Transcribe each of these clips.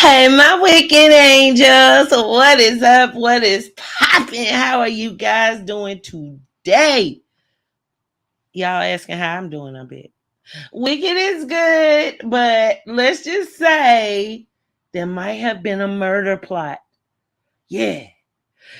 Hey, my wicked angels. What is up? What is popping? How are you guys doing today? Y'all asking how I'm doing, I bet. Wicked is good, but let's just say there might have been a murder plot. Yeah.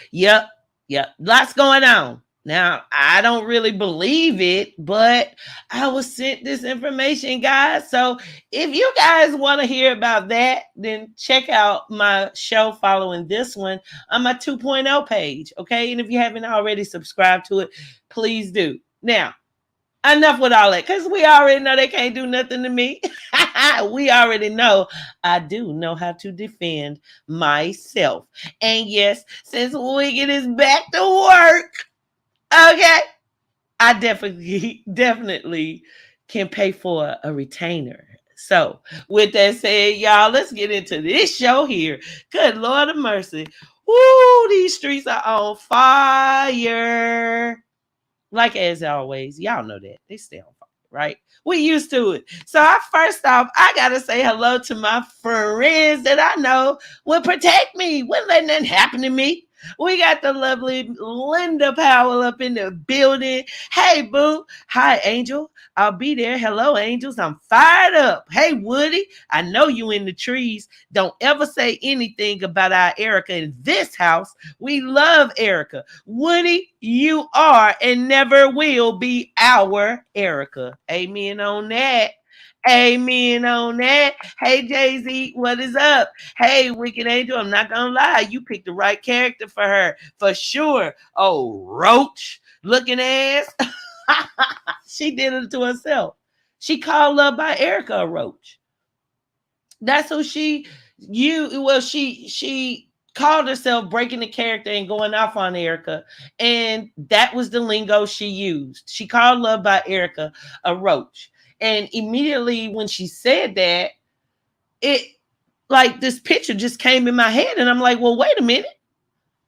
Yep. Yep. Lots going on. Now, I don't really believe it, but I was sent this information, guys. So if you guys want to hear about that, then check out my show following this one on my 2.0 page. Okay. And if you haven't already subscribed to it, please do. Now, enough with all that because we already know they can't do nothing to me. We already know I do know how to defend myself. And yes, since Wicked is back to work, okay, I definitely can pay for a retainer. So, with that said, y'all, let's get into this show here. Good Lord of mercy. Woo, these streets are on fire. Like as always, y'all know that they stay on fire, right? We used to it. So first off, I gotta say hello to my friends that I know will protect me, wouldn't let nothing happen to me. We got the lovely Linda Powell up in the building. Hey, boo. Hi, Angel. I'll be there. Hello, angels. I'm fired up. Hey, Woody. I know you in the trees. Don't ever say anything about our Erica in this house. We love Erica. Woody, you are and never will be our Erica. Amen on that. Amen on that. Hey, Jay Z, what is up? Hey, Wicked Angel, I'm not going to lie. You picked the right character for her, for sure. Oh, Roach looking ass. She did it to herself. She called Love by Erica a Roach. That's who she called herself breaking the character and going off on Erica. And that was the lingo she used. She called Love by Erica a roach. And immediately when she said that, it like this picture just came in my head. And I'm like, well, wait a minute.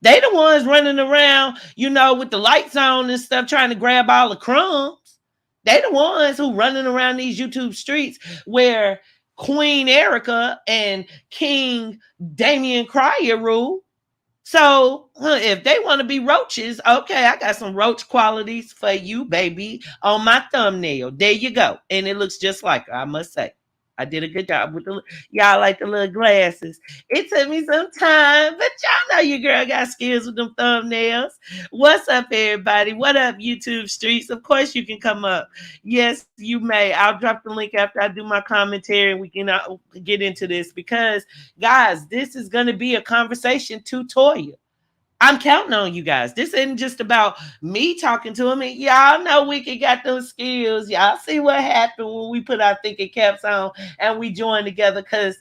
They the ones running around, with the lights on and stuff, trying to grab all the crumbs. They the ones who running around these YouTube streets where Queen Erica and King Damian Cryer rule. So if they want to be roaches, okay, I got some roach qualities for you, baby, on my thumbnail. There you go. And it looks just like her, I must say. I did a good job with y'all like the little glasses. It took me some time, but y'all know your girl got skills with them thumbnails. What's up, everybody? What up, YouTube streets? Of course, you can come up. Yes, you may. I'll drop the link after I do my commentary, and we can get into this because, guys, this is going to be a conversation to Toya. I'm counting on you guys. This isn't just about me talking to him. And y'all know we can got those skills. Y'all see what happened when we put our thinking caps on and we joined together because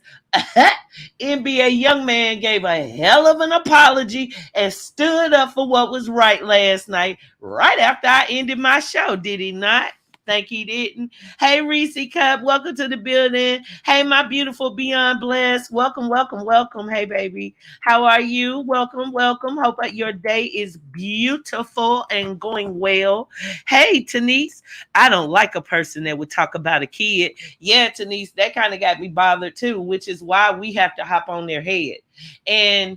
NBA young man gave a hell of an apology and stood up for what was right last night, right after I ended my show. Did he not? Think he didn't. Hey, Reese Cup, welcome to the building. Hey, my beautiful Beyond Blessed. Welcome, welcome, welcome. Hey, baby. How are you? Welcome, welcome. Hope that your day is beautiful and going well. Hey, Tanise, I don't like a person that would talk about a kid. Yeah, Tanise, that kind of got me bothered too, which is why we have to hop on their head. And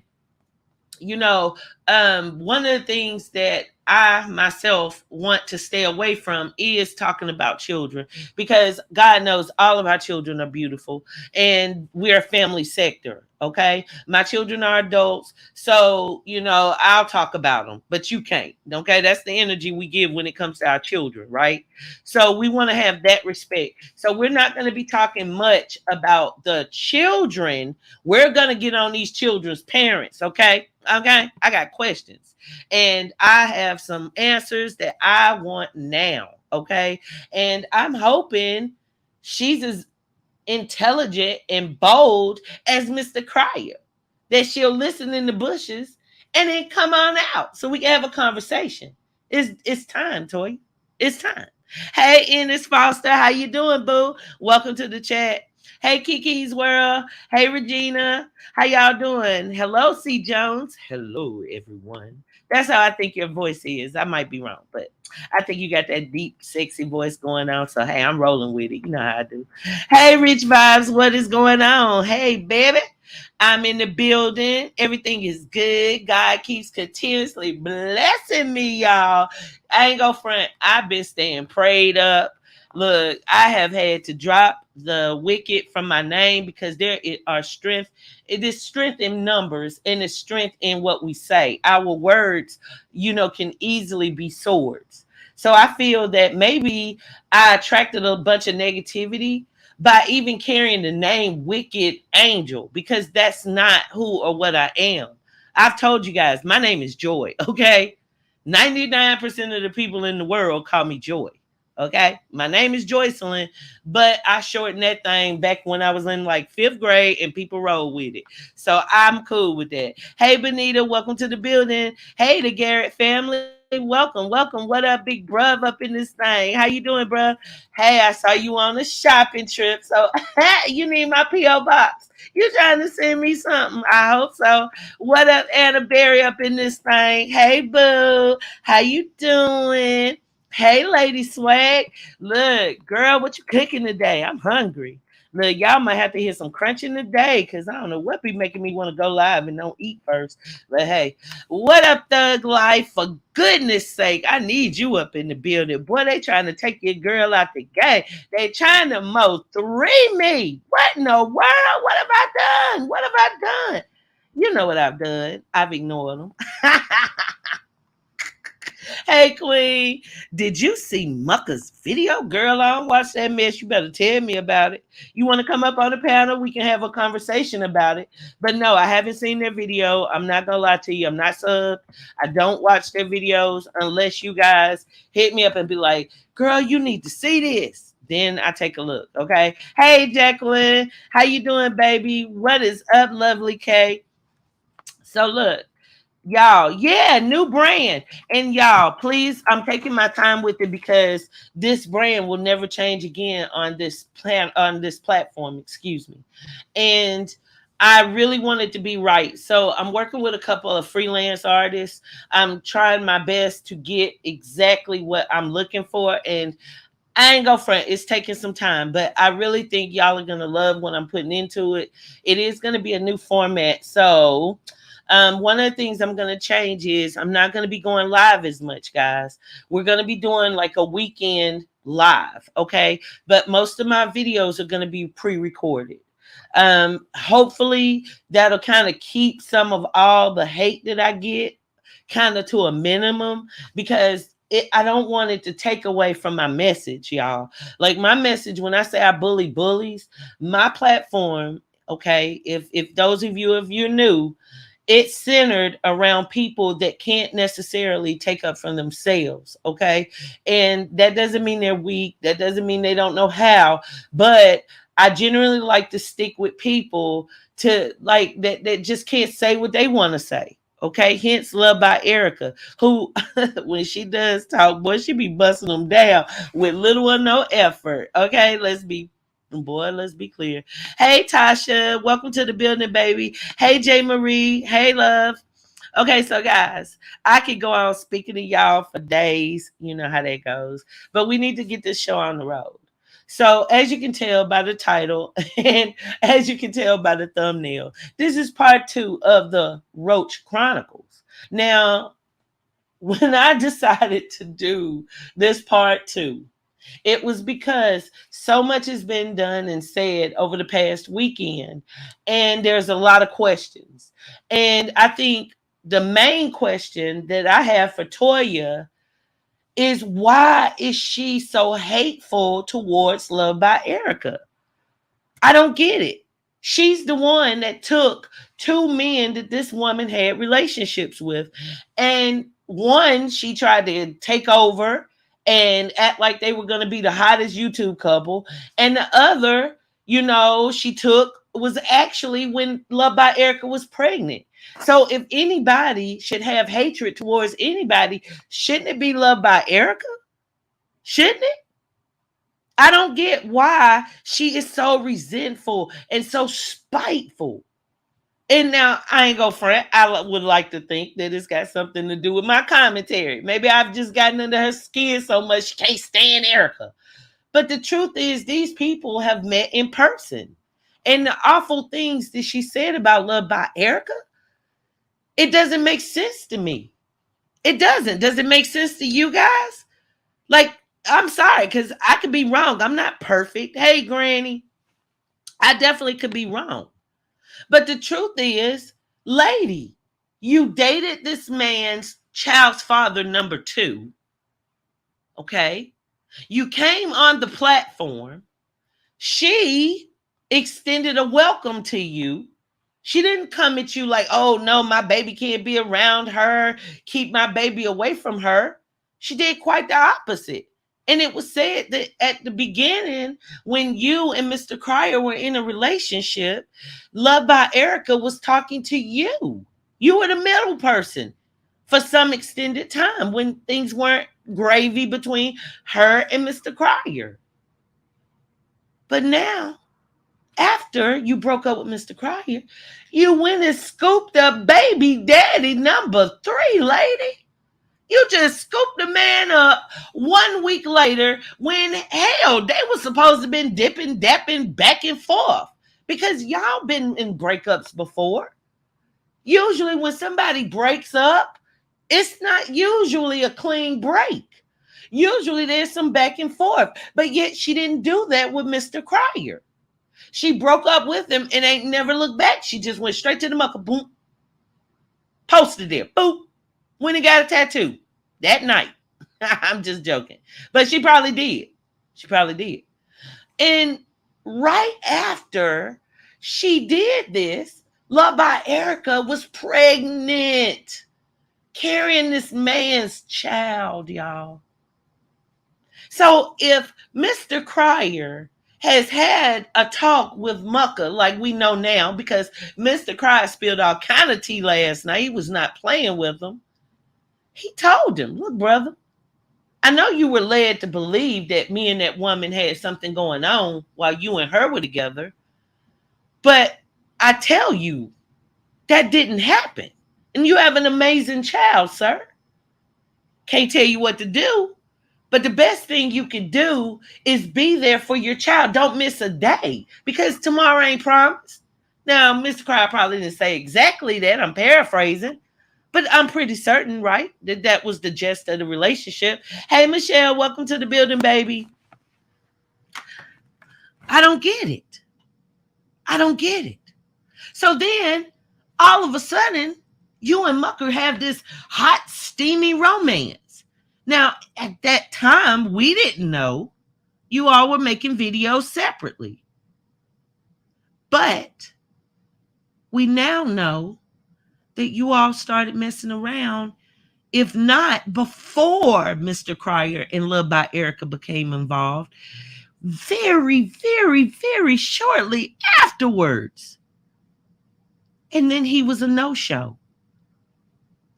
one of the things that I myself want to stay away from is talking about children because God knows all of our children are beautiful and we're a family sector. Okay. My children are adults. So, I'll talk about them, but you can't. Okay. That's the energy we give when it comes to our children. Right. So we want to have that respect. So we're not going to be talking much about the children. We're going to get on these children's parents. Okay. Okay. I got questions and I have some answers that I want now. Okay. And I'm hoping she's as intelligent and bold as Mr. Cryer, that she'll listen in the bushes and then come on out so we can have a conversation. It's time, Toy. It's time. Hey, Ennis Foster, how you doing, boo? Welcome to the chat. Hey, Kiki's World. Hey, Regina. How y'all doing? Hello, C. Jones. Hello, everyone. That's how I think your voice is. I might be wrong, but I think you got that deep, sexy voice going on. So hey, I'm rolling with it. You know how I do. Hey, Rich Vibes, what is going on? Hey, baby. I'm in the building. Everything is good. God keeps continuously blessing me, y'all. I ain't gonna front. I've been staying prayed up. Look, I have had to drop the wicked from my name because there are strength. It is strength in numbers and it's strength in what we say. Our words, can easily be swords. So I feel that maybe I attracted a bunch of negativity by even carrying the name Wicked Angel because that's not who or what I am. I've told you guys, my name is Joy, okay? 99% of the people in the world call me Joy. Okay, my name is Joycelyn, but I shortened that thing back when I was in like fifth grade and people roll with it. So I'm cool with that. Hey, Benita, welcome to the building. Hey, the Garrett family, welcome. What up, big bruv up in this thing? How you doing, bruh? Hey, I saw you on a shopping trip, so you need my P.O. box. You trying to send me something? I hope so. What up, Anna Berry up in this thing? Hey, boo. How you doing? Hey, Lady Swag. Look, girl, what you cooking today? I'm hungry. Look, y'all might have to hear some crunching today because I don't know what be making me want to go live and don't eat first. But hey, what up, Thug Life? For goodness sake, I need you up in the building. Boy, they trying to take your girl out the game. They trying to mow three me. What in the world? What have I done? What have I done? You know what I've done. I've ignored them. Hey, Queen, did you see Mucka's video? Girl, I don't watch that mess. You better tell me about it. You want to come up on the panel? We can have a conversation about it. But no, I haven't seen their video. I'm not going to lie to you. I'm not subbed. I don't watch their videos unless you guys hit me up and be like, girl, you need to see this. Then I take a look, okay? Hey, Jacqueline, how you doing, baby? What is up, lovely K? So look, y'all, yeah, new brand. And y'all, please, I'm taking my time with it because this brand will never change again on this plan on this platform, excuse me. And I really want it to be right. So I'm working with a couple of freelance artists. I'm trying my best to get exactly what I'm looking for. And I ain't gonna front. It's taking some time, but I really think y'all are gonna love what I'm putting into it. It is gonna be a new format. So one of the things I'm going to change is I'm not going to be going live as much, guys. We're going to be doing like a weekend live, okay? But most of my videos are going to be pre-recorded. Hopefully that'll kind of keep some of all the hate that I get kind of to a minimum because I don't want it to take away from my message, y'all. Like my message, when I say I bully bullies, my platform, okay, if those of you, if you're new, it's centered around people that can't necessarily take up for themselves, okay? And that doesn't mean they're weak, that doesn't mean they don't know how, but I generally like to stick with people to like that just can't say what they want to say. Okay, hence Love by Erica, who when she does talk, boy, she be busting them down with little or no effort. Okay, let's be clear. Hey, Tasha, welcome to the building, baby. Hey, J. Marie. Hey, love. Okay, so guys, I could go on speaking to y'all for days. You know how that goes. But we need to get this show on the road. So, as you can tell by the title and as you can tell by the thumbnail, this is part 2 of the Roach Chronicles. Now, when I decided to do this part 2, it was because so much has been done and said over the past weekend, and there's a lot of questions. And I think the main question that I have for Toya is why is she so hateful towards Love by Erica? I don't get it. She's the one that took two men that this woman had relationships with. And one, she tried to take over and act like they were going to be the hottest YouTube couple. And the other, she took was actually when Love by Erica was pregnant. So if anybody should have hatred towards anybody, shouldn't it be Love by Erica? Shouldn't it? I don't get why she is so resentful and so spiteful. And now I ain't gonna front. Would like to think that it's got something to do with my commentary. Maybe I've just gotten under her skin so much she can't stand Erica. But the truth is, these people have met in person. And the awful things that she said about Love by Erica, it doesn't make sense to me. It doesn't. Does it make sense to you guys? Like, I'm sorry, because I could be wrong. I'm not perfect. Hey, Granny, I definitely could be wrong. But the truth is, lady, you dated this man's child's father, number 2. Okay? You came on the platform. She extended a welcome to you. She didn't come at you like, oh no, my baby can't be around her. Keep my baby away from her. She did quite the opposite. And it was said that at the beginning, when you and Mr. Cryer were in a relationship, Love by Erica was talking to you. You were the middle person for some extended time when things weren't gravy between her and Mr. Cryer. But now, after you broke up with Mr. Cryer, you went and scooped up baby daddy number 3, lady. You just scooped the man up 1 week later when, hell, they were supposed to have been dipping, dapping back and forth because y'all been in breakups before. Usually when somebody breaks up, it's not usually a clean break. Usually there's some back and forth, but yet she didn't do that with Mr. Cryer. She broke up with him and ain't never looked back. She just went straight to the mucker, boom, posted there, boom, went and got a tattoo that night. I'm just joking. But she probably did. She probably did. And right after she did this, Love by Erica was pregnant, carrying this man's child, y'all. So if Mr. Cryer has had a talk with Mucker, like we know now, because Mr. Cryer spilled all kind of tea last night. He was not playing with him. He told him, look, brother, I know you were led to believe that me and that woman had something going on while you and her were together. But I tell you, that didn't happen. And you have an amazing child, sir. Can't tell you what to do. But the best thing you can do is be there for your child. Don't miss a day because tomorrow ain't promised. Now, Mr. Cryer probably didn't say exactly that. I'm paraphrasing. But I'm pretty certain, right, that that was the gist of the relationship. Hey, Michelle, welcome to the building, baby. I don't get it. I don't get it. So then, all of a sudden, you and Mucker have this hot, steamy romance. Now, at that time, we didn't know you all were making videos separately. But we now know that you all started messing around, if not before Mr. Cryer and Love by Erica became involved, very, very, very shortly afterwards. And then he was a no-show.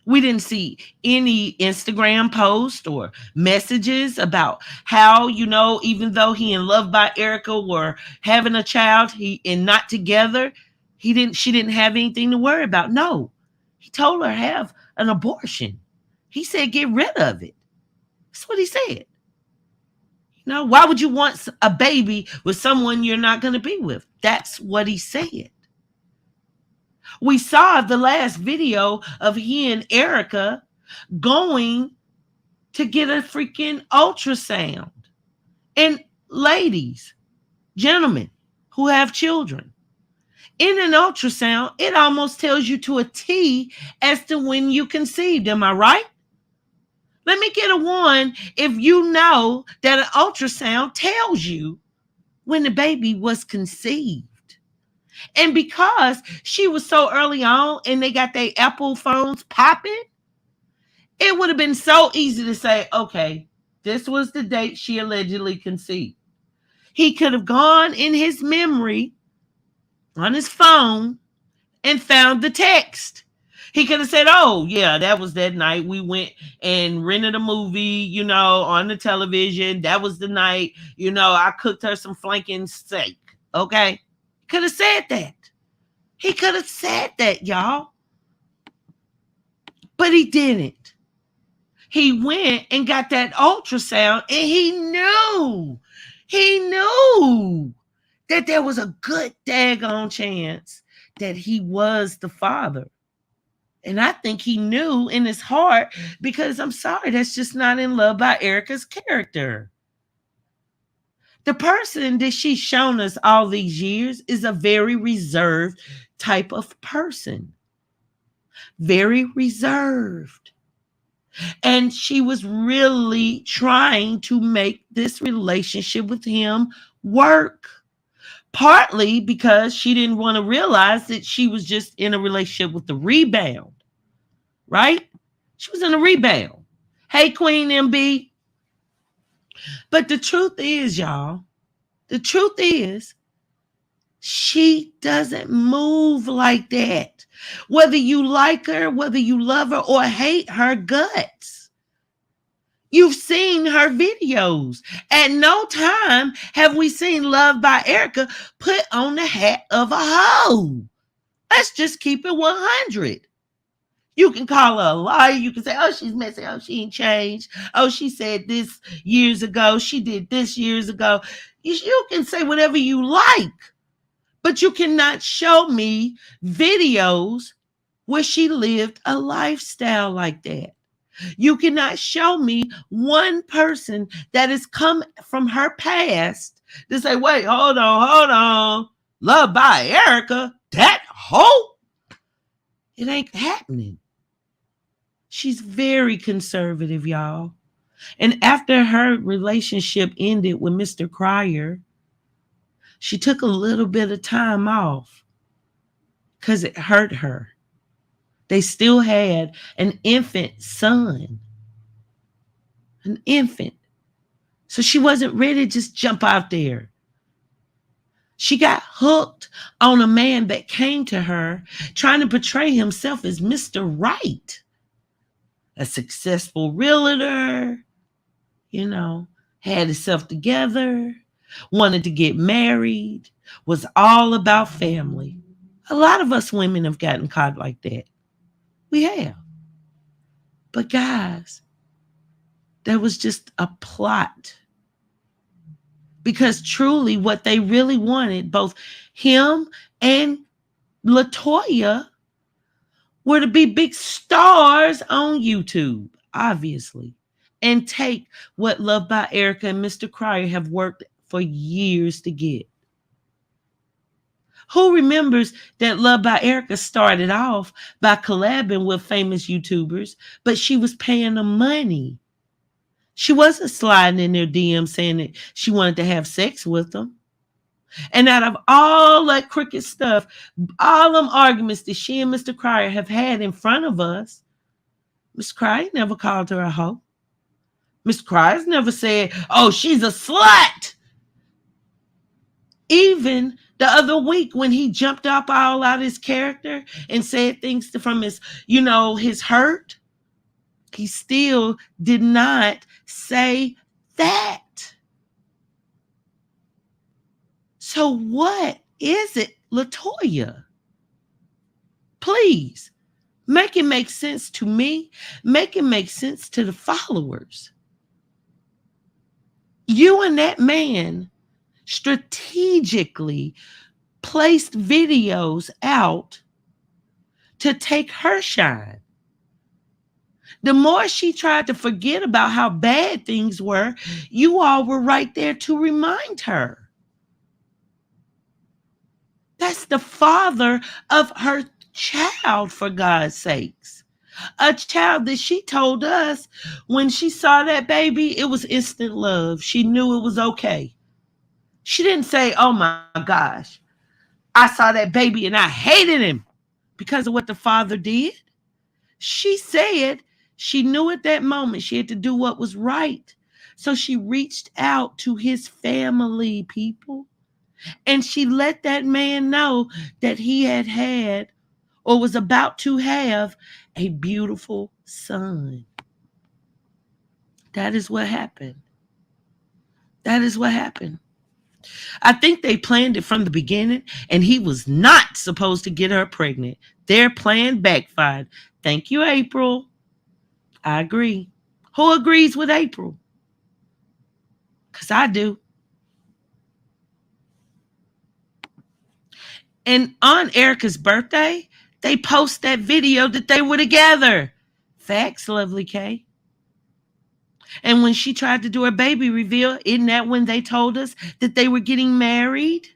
We didn't see any Instagram post or messages about how, even though he and Love by Erica were having a child and not together, she didn't have anything to worry about. No, he told her have an abortion. He said, get rid of it. That's what he said. Why would you want a baby with someone you're not going to be with? That's what he said. We saw the last video of he and Erica going to get a freaking ultrasound. And ladies, gentlemen who have children, in an ultrasound, it almost tells you to a T as to when you conceived. Am I right? Let me get a one if you know that an ultrasound tells you when the baby was conceived. And because she was so early on and they got their Apple phones popping, it would have been so easy to say, okay, this was the date she allegedly conceived. He could have gone in his memory on his phone and found the text. He could have said, oh, yeah, that was that night we went and rented a movie, on the television. That was the night, I cooked her some flanking steak. Okay? Could have said that. He could have said that, y'all, but he didn't. He went and got that ultrasound, and he knew that there was a good daggone chance that he was the father. And I think he knew in his heart, because I'm sorry, that's just not in Love by Erica's character. The person that she's shown us all these years is a very reserved type of person, very reserved. And she was really trying to make this relationship with him work. Partly because she didn't want to realize that she was just in a relationship with the rebound, right? She was in a rebound. Hey, Queen MB. But the truth is, y'all, the truth is, she doesn't move like that. Whether you like her, whether you love her or hate her guts. You've seen her videos. At no time have we seen Love by Erica put on the hat of a hoe. Let's just keep it 100. You can call her a liar. You can say, oh, she's messy. Oh, she ain't changed. Oh, she said this years ago. She did this years ago. You can say whatever you like, but you cannot show me videos where she lived a lifestyle like that. You cannot show me one person that has come from her past to say, wait, hold on. Love by Erica, that hoe? It ain't happening. She's very conservative, y'all. And after her relationship ended with Mr. Cryer, she took a little bit of time off because it hurt her. They still had an infant son. An infant. So she wasn't ready to just jump out there. She got hooked on a man that came to her trying to portray himself as Mr. Right. A successful realtor, had himself together, wanted to get married, was all about family. A lot of us women have gotten caught like that. We have. But guys, that was just a plot. Because truly what they really wanted, both him and LaToya, were to be big stars on YouTube, obviously, and take what Love by Erica and Mr. Cryer have worked for years to get. Who remembers that Love by Erica started off by collabing with famous YouTubers, but she was paying them money. She wasn't sliding in their DMs saying that she wanted to have sex with them. And out of all that cricket stuff, all them arguments that she and Mr. Cryer have had in front of us, Miss Cryer never called her a hoe. Miss Cryer's never said, oh, she's a slut. Even the other week when he jumped up all out his character and said things from his, his hurt, he still did not say that. So what is it, LaToya? Please, make it make sense to me. Make it make sense to the followers. You and that man strategically placed videos out to take her shine. The more she tried to forget about how bad things were, you all were right there to remind her. That's the father of her child, for God's sakes. A child that she told us when she saw that baby, it was instant love. She knew it was okay. She didn't say, oh my gosh, I saw that baby and I hated him because of what the father did. She said she knew at that moment she had to do what was right. So she reached out to his family, people. And she let that man know that he had or was about to have a beautiful son. That is what happened. That is what happened. I think they planned it from the beginning, and he was not supposed to get her pregnant. Their plan backfired. Thank you, April. I agree. Who agrees with April? Because I do. And on Erica's birthday, they post that video that they were together. Facts, lovely K. And when she tried to do her baby reveal, isn't that when they told us that they were getting married?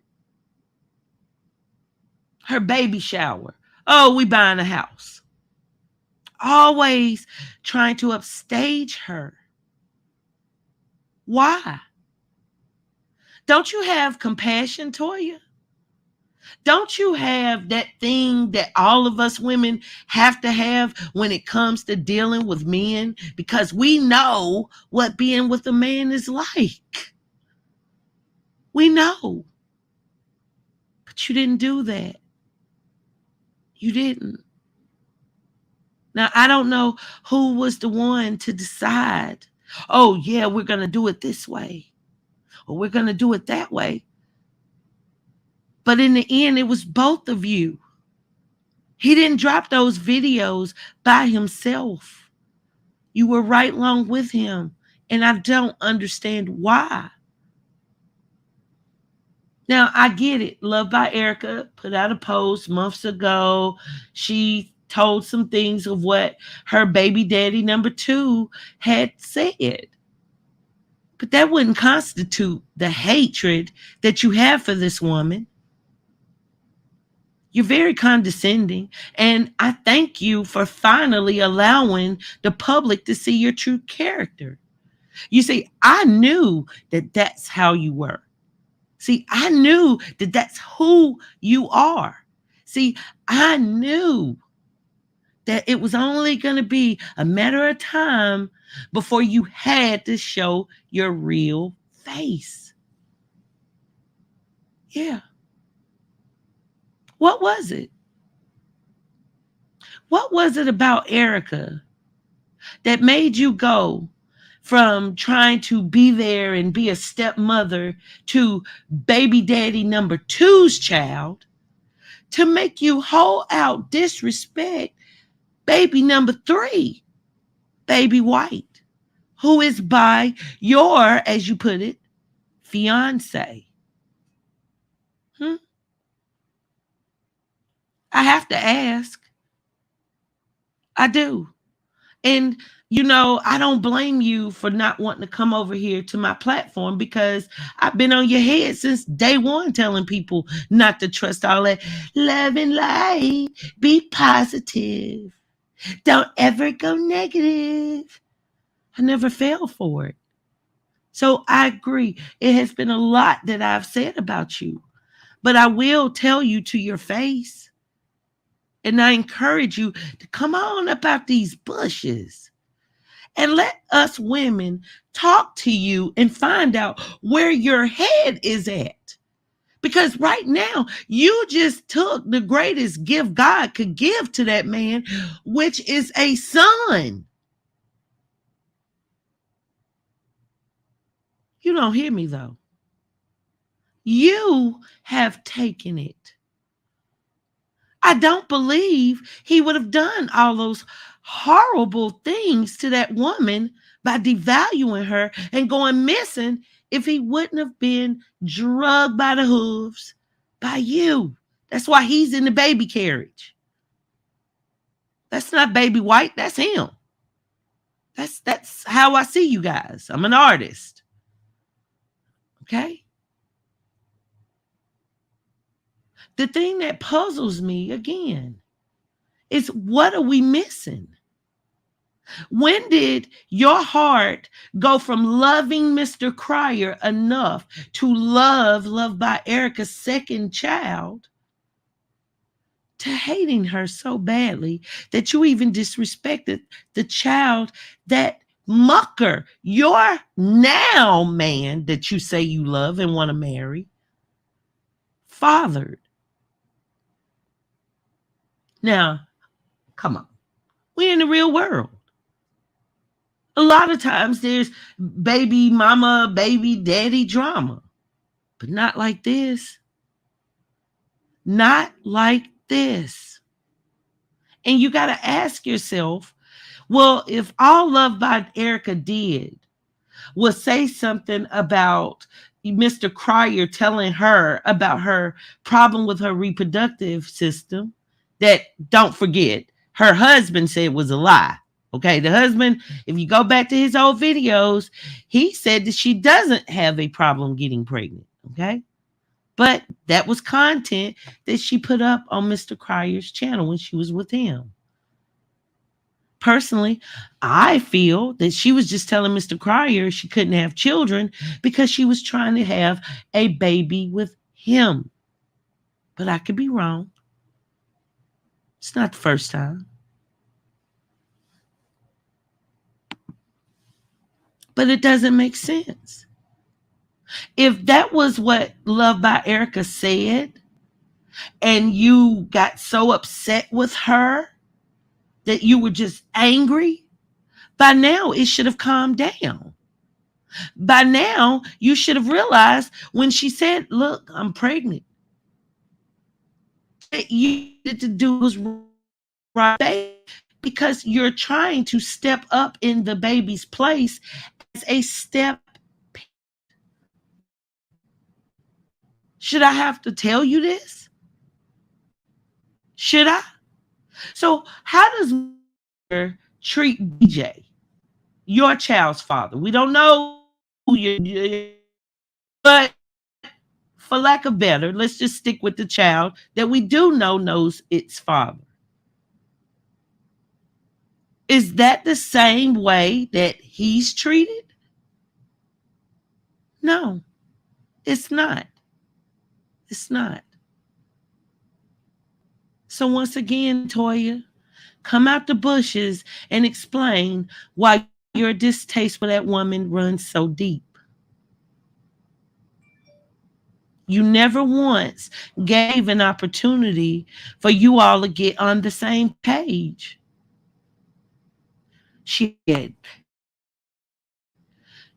Her baby shower. Oh, we buying a house. Always trying to upstage her. Why? Don't you have compassion, Toya? Don't you have that thing that all of us women have to have when it comes to dealing with men? Because we know what being with a man is like. We know. But you didn't do that. You didn't. Now, I don't know who was the one to decide, oh, yeah, we're going to do it this way, or we're going to do it that way. But in the end, it was both of you. He didn't drop those videos by himself. You were right along with him. And I don't understand why. Now, I get it. Love by Erica put out a post months ago. She told some things of what her baby daddy number 2 had said. But that wouldn't constitute the hatred that you have for this woman. You're very condescending, and I thank you for finally allowing the public to see your true character. You see, I knew that that's how you were. See, I knew that that's who you are. See, I knew that it was only going to be a matter of time before you had to show your real face. Yeah. What was it? What was it about Erica that made you go from trying to be there and be a stepmother to baby daddy number 2's child to make you hold out disrespect baby number 3, baby White, who is by your, as you put it, fiance? I have to ask. I do. And, I don't blame you for not wanting to come over here to my platform because I've been on your head since day one telling people not to trust all that love and light. Be positive. Don't ever go negative. I never fell for it. So I agree. It has been a lot that I've said about you, but I will tell you to your face. And I encourage you to come on up out these bushes and let us women talk to you and find out where your head is at. Because right now, you just took the greatest gift God could give to that man, which is a son. You don't hear me, though. You have taken it. I don't believe he would have done all those horrible things to that woman by devaluing her and going missing if he wouldn't have been drugged by the hooves by you. That's why he's in the baby carriage. That's not baby White, that's him. That's how I see you guys. I'm an artist. Okay? The thing that puzzles me again is, what are we missing? When did your heart go from loving Mr. Cryer enough to love by Erica's second child to hating her so badly that you even disrespected the child that Mucker, your now man that you say you love and want to marry, fathered? Now, come on. We're in the real world. A lot of times there's baby mama, baby daddy drama. But not like this. Not like this. And you got to ask yourself, well, if all Love by Erica did was say something about Mr. Cryer telling her about her problem with her reproductive system, that, don't forget, her husband said was a lie. Okay, the husband, if you go back to his old videos, he said that she doesn't have a problem getting pregnant. Okay, but that was content that she put up on Mr. Cryer's channel when she was with him. Personally, I feel that she was just telling Mr. Cryer she couldn't have children because she was trying to have a baby with him. But I could be wrong. It's not the first time. But it doesn't make sense. If that was what Love by Erica said, and you got so upset with her that you were just angry, by now it should have calmed down. By now, you should have realized when she said, "Look, I'm pregnant," that you needed to do was right, because you're trying to step up in the baby's place as a step. Should I have to tell you this? Should I? So, how does treat DJ, your child's father? We don't know who you, but for lack of better, let's just stick with the child that we do know knows its father. Is that the same way that he's treated? No, it's not. It's not. So once again, Toya, come out the bushes and explain why your distaste for that woman runs so deep. You never once gave an opportunity for you all to get on the same page. She had,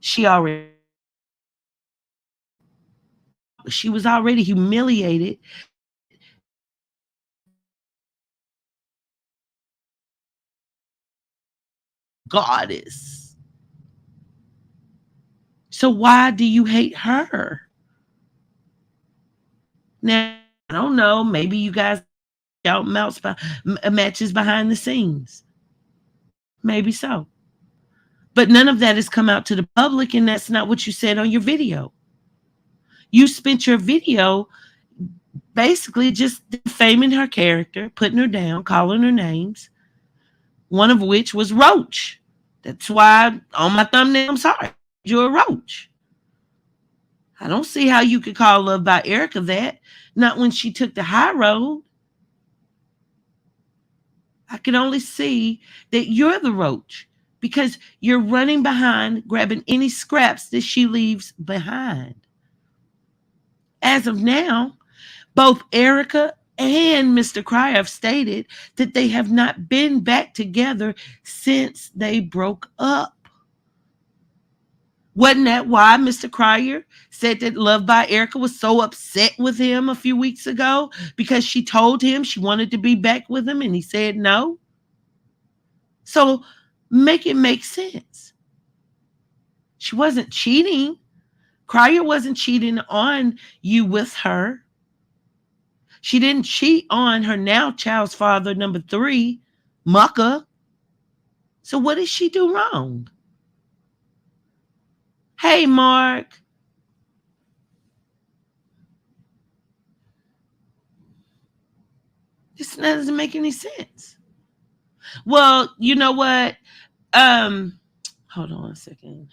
she already she was already humiliated. Goddess. So why do you hate her? Now, I don't know. Maybe you guys out matches behind the scenes. Maybe so. But none of that has come out to the public, and that's not what you said on your video. You spent your video basically just defaming her character, putting her down, calling her names, one of which was Roach. That's why on my thumbnail, I'm sorry, you're a roach. I don't see how you could call Love by Erica that. Not when she took the high road. I can only see that you're the roach because you're running behind, grabbing any scraps that she leaves behind. As of now, both Erica and Mr. Cryer have stated that they have not been back together since they broke up. Wasn't that why Mr. Cryer said that Love by Erica was so upset with him a few weeks ago? Because she told him she wanted to be back with him and he said no? So make it make sense. She wasn't cheating. Cryer wasn't cheating on you with her. She didn't cheat on her now child's father, number 3, Mucka. So what did she do wrong? Hey, Mark. This doesn't make any sense. Well, you know what? Hold on a second.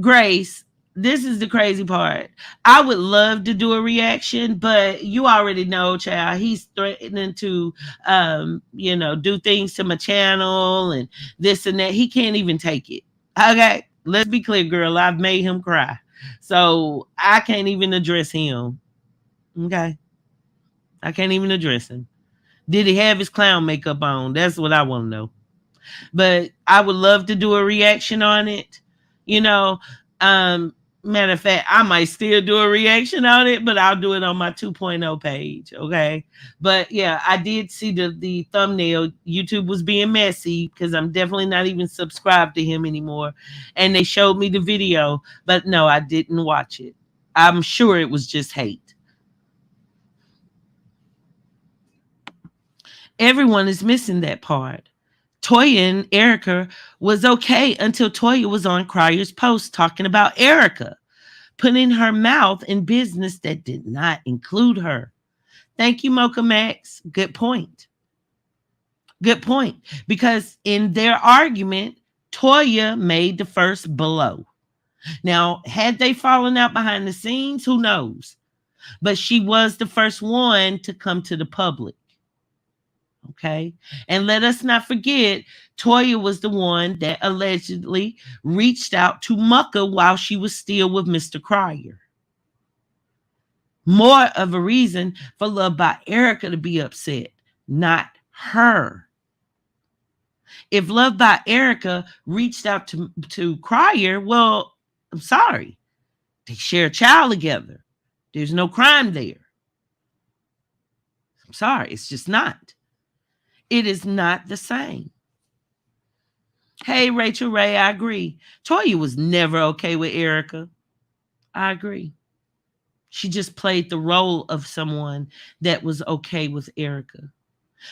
Grace, this is the crazy part. I would love to do a reaction, but you already know, child, he's threatening to do things to my channel and this and that. He can't even take it. Okay, let's be clear, girl. I've made him cry. So I can't even address him. Okay. I can't even address him. Did he have his clown makeup on? That's what I want to know. But I would love to do a reaction on it. You know, Matter of fact, I might still do a reaction on it, but I'll do it on my 2.0 page. Okay. But yeah, I did see the thumbnail. YouTube was being messy because I'm definitely not even subscribed to him anymore. And they showed me the video, but no, I didn't watch it. I'm sure it was just hate. Everyone is missing that part. Toya and Erica was okay until Toya was on Cryer's post talking about Erica, putting her mouth in business that did not include her. Thank you, Mocha Max. Good point. Good point. Because in their argument, Toya made the first blow. Now, had they fallen out behind the scenes, who knows? But she was the first one to come to the public. Okay. And let us not forget, Toya was the one that allegedly reached out to Mucka while she was still with Mr. Cryer. More of a reason for Love by Erica to be upset, not her. If Love by Erica reached out to Cryer, well, I'm sorry. They share a child together. There's no crime there. I'm sorry. It's just not. It is not the same. Hey, Rachel Ray, I agree. Toya was never okay with Erica. I agree. She just played the role of someone that was okay with Erica.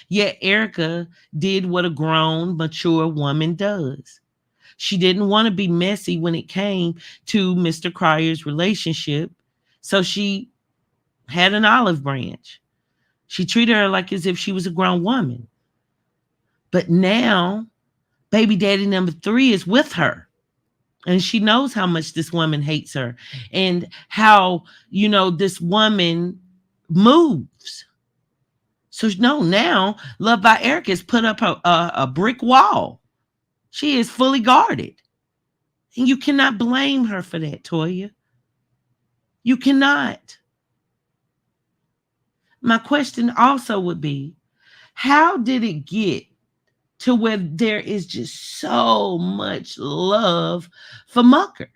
Yet Erica did what a grown, mature woman does. She didn't want to be messy when it came to Mr. Cryer's relationship, so she had an olive branch. She treated her like as if she was a grown woman. But now, baby daddy number 3 is with her. And she knows how much this woman hates her and how, this woman moves. So, no, now Love by Erica has put up a brick wall. She is fully guarded. And you cannot blame her for that, Toya. You cannot. My question also would be, how did it get to where there is just so much love for Mucker?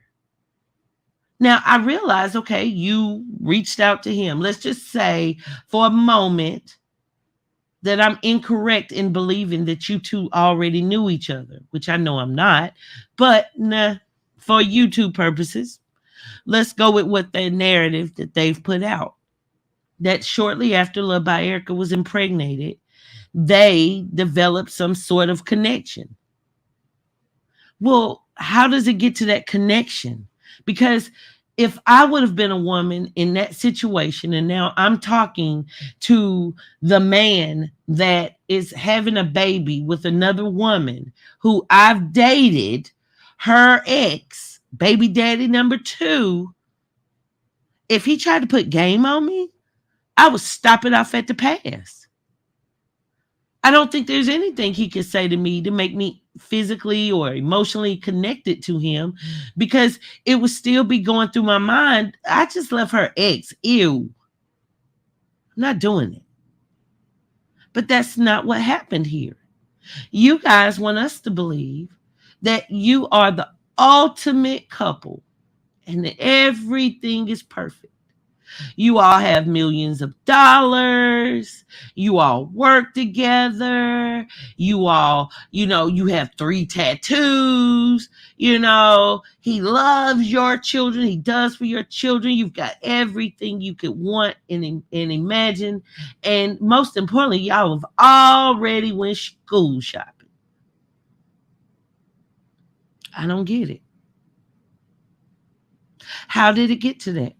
Now, I realize, okay, you reached out to him. Let's just say for a moment that I'm incorrect in believing that you two already knew each other, which I know I'm not. But for YouTube purposes, let's go with what the narrative that they've put out. That shortly after Love by Erica was impregnated, they developed some sort of connection. Well, how does it get to that connection? Because if I would have been a woman in that situation, and now I'm talking to the man that is having a baby with another woman who I've dated, her ex, baby daddy number 2, if he tried to put game on me, I would stop it off at the pass. I don't think there's anything he could say to me to make me physically or emotionally connected to him, because it would still be going through my mind. I just left her ex. Ew. I'm not doing it. But that's not what happened here. You guys want us to believe that you are the ultimate couple and that everything is perfect. You all have millions of dollars. You all work together. You all, you have 3 tattoos. He loves your children. He does for your children. You've got everything you could want and imagine. And most importantly, y'all have already went school shopping. I don't get it. How did it get to that?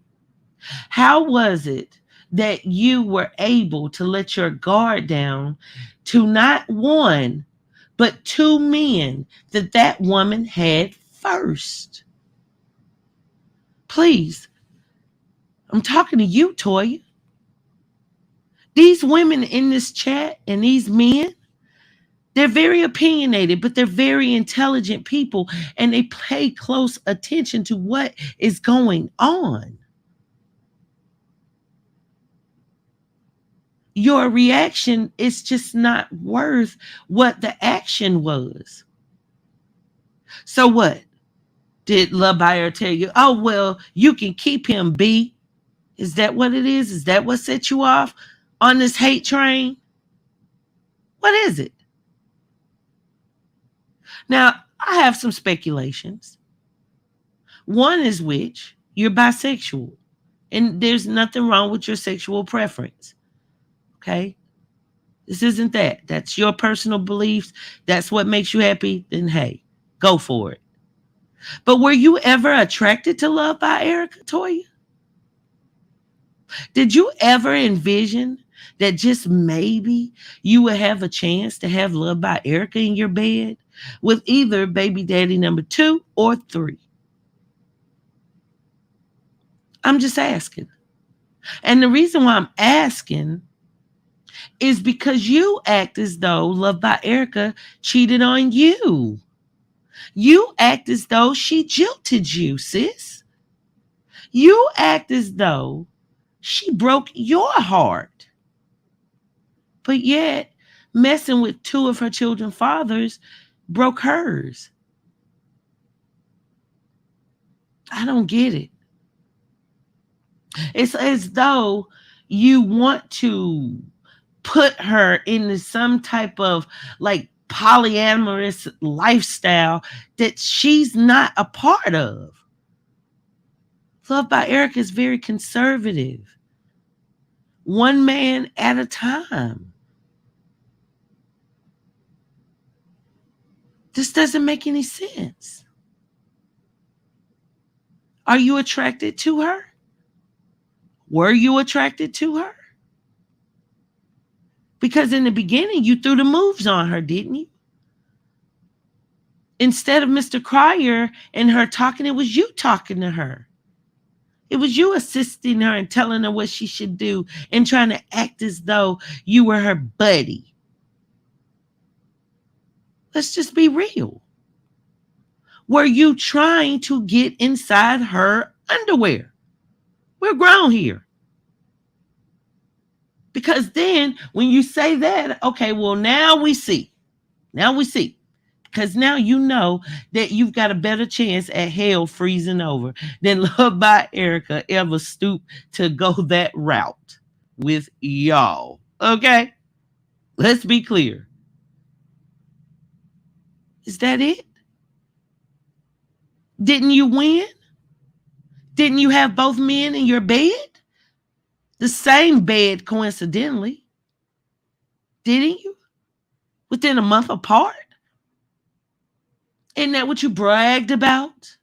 How was it that you were able to let your guard down to not 1, but 2 men that woman had first? Please, I'm talking to you, Toya. These women in this chat and these men, they're very opinionated, but they're very intelligent people, and they pay close attention to what is going on. Your reaction is just not worth what the action was. So what? Did Love by Erica tell you, oh, well, you can keep him, B? Is that what it is? Is that what set you off on this hate train? What is it? Now, I have some speculations. One is which you're bisexual, and there's nothing wrong with your sexual preference. Okay? This isn't that. That's your personal beliefs. That's what makes you happy. Then, hey, go for it. But were you ever attracted to Love by Erica, Toya? Did you ever envision that just maybe you would have a chance to have Love by Erica in your bed with either baby daddy number 2 or 3? I'm just asking. And the reason why I'm asking is because you act as though Love by Erica cheated on you. You act as though she jilted you, sis. You act as though she broke your heart. But yet, messing with 2 of her children's fathers broke hers. I don't get it. It's as though you want to put her into some type of like polyamorous lifestyle that she's not a part of. Love by Erica is very conservative. One man at a time. This doesn't make any sense. Are you attracted to her? Were you attracted to her? Because in the beginning, you threw the moves on her, didn't you? Instead of Mr. Cryer and her talking, it was you talking to her. It was you assisting her and telling her what she should do and trying to act as though you were her buddy. Let's just be real. Were you trying to get inside her underwear? We're grown here. Because then when you say that, okay, well, now we see. Now we see. Because now you know that you've got a better chance at hell freezing over than Love by Erica ever stooped to go that route with y'all. Okay? Let's be clear. Is that it? Didn't you win? Didn't you have both men in your bed? The same bed, coincidentally. Didn't you? Within a month apart? Isn't that what you bragged about?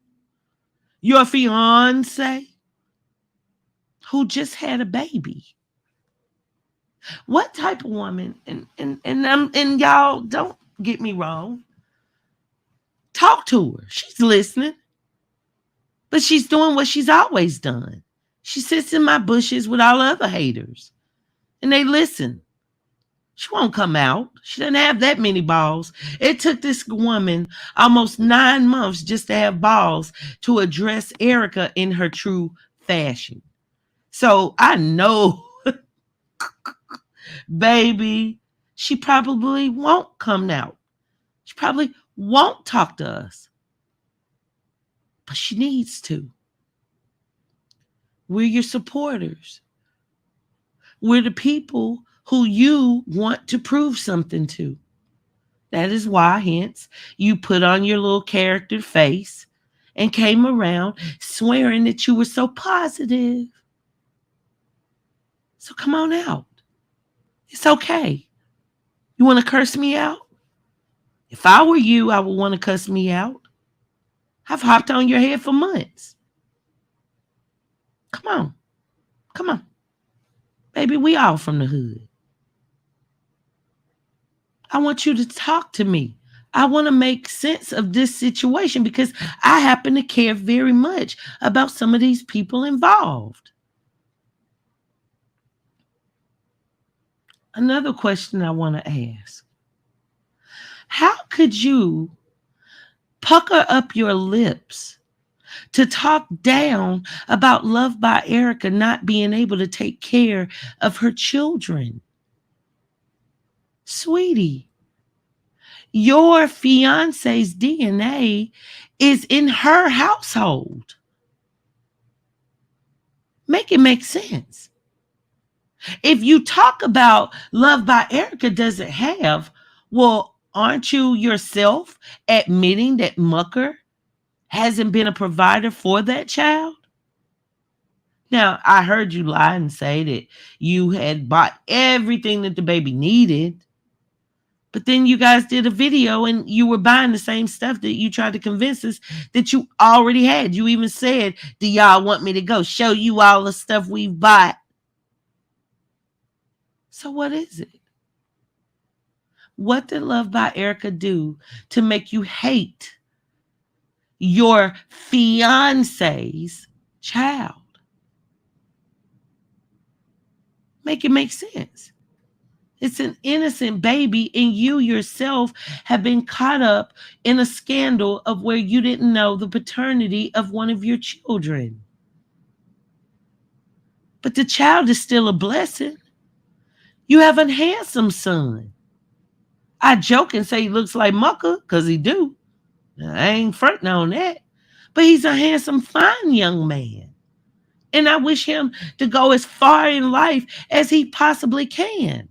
Your fiance who just had a baby. What type of woman, and y'all don't get me wrong, talk to her. She's listening. But she's doing what she's always done. She sits in my bushes with all other haters. And they listen. She won't come out. She doesn't have that many balls. It took this woman almost 9 months just to have balls to address Erica in her true fashion. So I know, baby, she probably won't come out. She probably won't talk to us. But she needs to. We're your supporters. We're the people who you want to prove something to. That is why, hence, you put on your little character face and came around swearing that you were so positive. So come on out. It's okay. You want to curse me out? If I were you, I would want to cuss me out. I've hopped on your head for months. Come on. Come on. Baby, we all from the hood. I want you to talk to me. I want to make sense of this situation because I happen to care very much about some of these people involved. Another question I want to ask. How could you pucker up your lips to talk down about Love by Erica not being able to take care of her children? Sweetie, your fiance's DNA is in her household. Make it make sense. If you talk about Love by Erica doesn't have, well, aren't you yourself admitting that Mucker hasn't been a provider for that child? Now, I heard you lie and say that you had bought everything that the baby needed, but then you guys did a video and you were buying the same stuff that you tried to convince us that you already had. You even said, do y'all want me to go show you all the stuff we've bought? So what is it? What did Love by Erica do to make you hate your fiance's child? Make it make sense. It's an innocent baby, and you yourself have been caught up in a scandal of where you didn't know the paternity of one of your children. But the child is still a blessing. You have a handsome son. I joke and say he looks like Mucker, because he do. I ain't fronting on that. But he's a handsome, fine young man. And I wish him to go as far in life as he possibly can.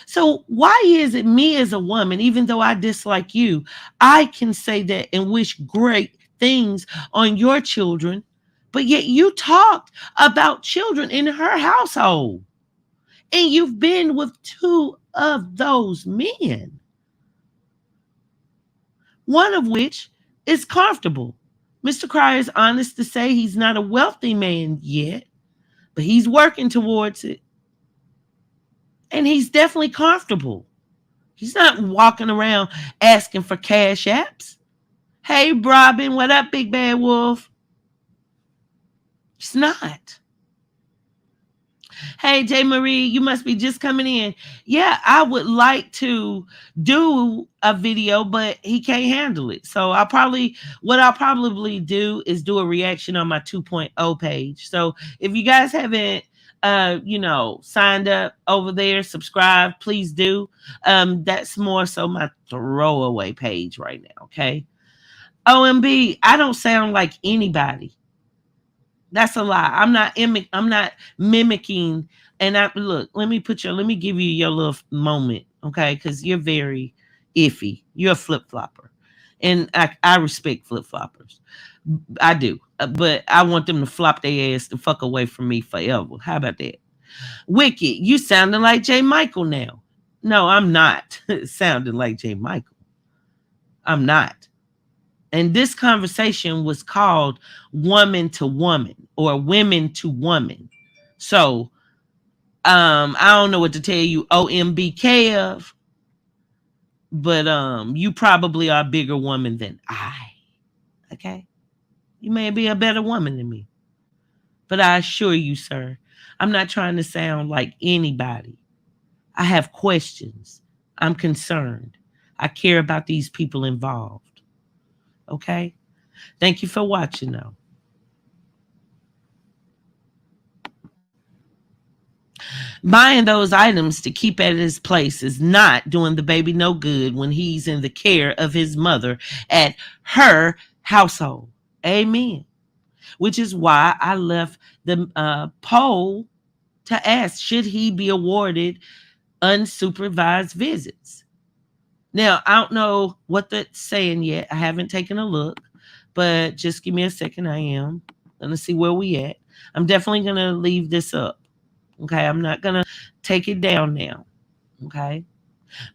So why is it me as a woman, even though I dislike you, I can say that and wish great things on your children, but yet you talked about children in her household. And you've been with two of those men, one of which is comfortable. Mr. Cryer is honest to say he's not a wealthy man yet, but he's working towards it. And he's definitely comfortable. He's not walking around asking for cash apps. Hey, Robin, what up, big bad wolf? He's not. Hey, J. Marie, you must be just coming in. Yeah, I would like to do a video, but he can't handle it. So what I'll probably do is do a reaction on my 2.0 page. So if you guys haven't, signed up over there, subscribe, please do. That's more so my throwaway page right now. Okay. OMB, I don't sound like anybody. That's a lie. I'm not mimicking. And let me give you your little moment, okay? Because you're very iffy. You're a flip flopper, and I respect flip floppers. I do, but I want them to flop their ass the fuck away from me forever. How about that? Wicked, you sounding like J. Michael now. No, I'm not sounding like J. Michael. I'm not. And this conversation was called Woman to Woman or Women to Woman. So I don't know what to tell you, OMBK of, but you probably are a bigger woman than I. Okay? You may be a better woman than me. But I assure you, sir, I'm not trying to sound like anybody. I have questions. I'm concerned. I care about these people involved. Okay? Thank you for watching, though. Buying those items to keep at his place is not doing the baby no good when he's in the care of his mother at her household. Amen. Which is why I left the poll to ask, should he be awarded unsupervised visits? Now, I don't know what that's saying yet. I haven't taken a look, but just give me a second. I am going to see where we at. I'm definitely going to leave this up. Okay, I'm not going to take it down now. Okay,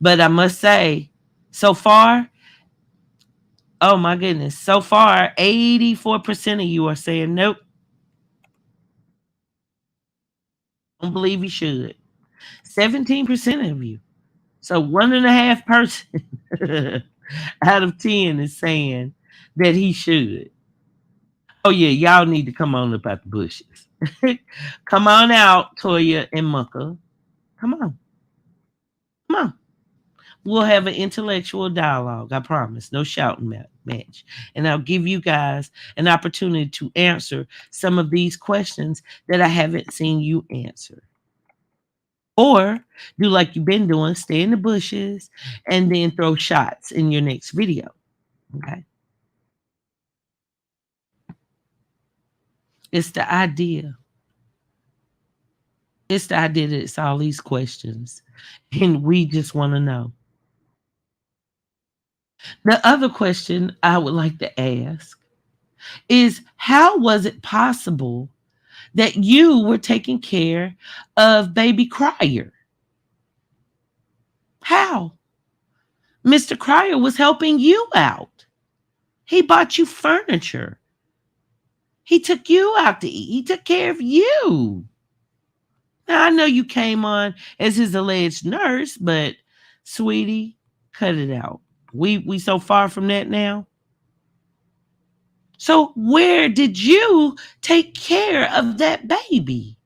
but I must say, so far, oh my goodness, so far, 84% of you are saying nope. Don't believe you should. 17% of you. So 1.5% out of 10 is saying that he should. Oh yeah, y'all need to come on up out the bushes. Come on out, Toya and Mucker. Come on. Come on. We'll have an intellectual dialogue. I promise. No shouting match. And I'll give you guys an opportunity to answer some of these questions that I haven't seen you answer. Or do like you've been doing, stay in the bushes and then throw shots in your next video. Okay. It's the idea. It's the idea that it's all these questions. And we just want to know. The other question I would like to ask is how was it possible that you were taking care of baby Crier? How? Mr. Crier was helping you out. He bought you furniture. He took you out to eat. He took care of you. Now, I know you came on as his alleged nurse, but sweetie, cut it out. We so far from that now. So where did you take care of that baby?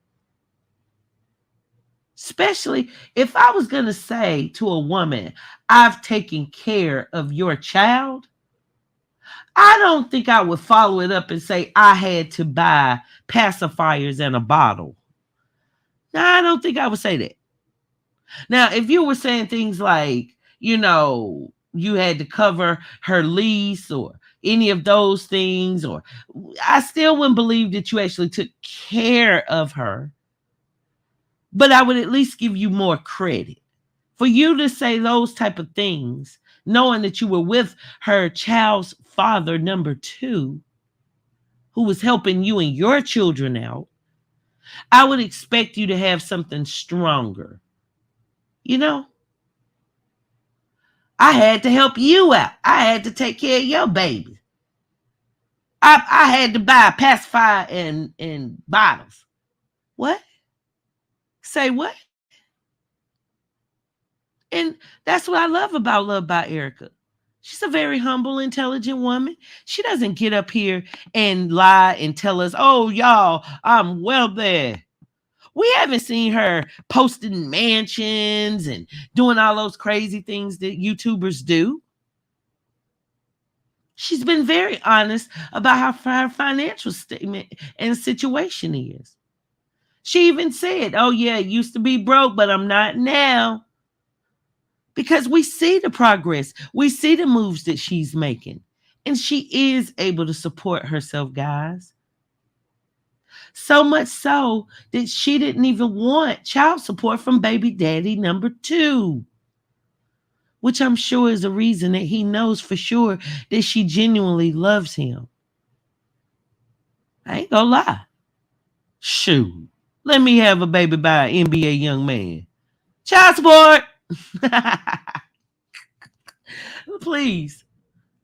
Especially if I was going to say to a woman, I've taken care of your child, I don't think I would follow it up and say I had to buy pacifiers and a bottle. No, I don't think I would say that. Now, if you were saying things like, you had to cover her lease or any of those things, or I still wouldn't believe that you actually took care of her, but I would at least give you more credit. For you to say those type of things, knowing that you were with her child's father, number two, who was helping you and your children out, I would expect you to have something stronger. You know, I had to help you out. I had to take care of your baby. I had to buy a pacifier and bottles. What? Say what? And that's what I love about Erica. She's a very humble, intelligent woman. She doesn't get up here and lie and tell us, oh, y'all, I'm wealthy. We haven't seen her posting mansions and doing all those crazy things that YouTubers do. She's been very honest about how her financial statement and situation is. She even said, oh, yeah, it used to be broke, but I'm not now. Because we see the progress, we see the moves that she's making. And she is able to support herself, guys. So much so that she didn't even want child support from baby daddy number two, which I'm sure is a reason that he knows for sure that she genuinely loves him. I ain't gonna lie. Shoot. Let me have a baby by an NBA young man. Child support. Please.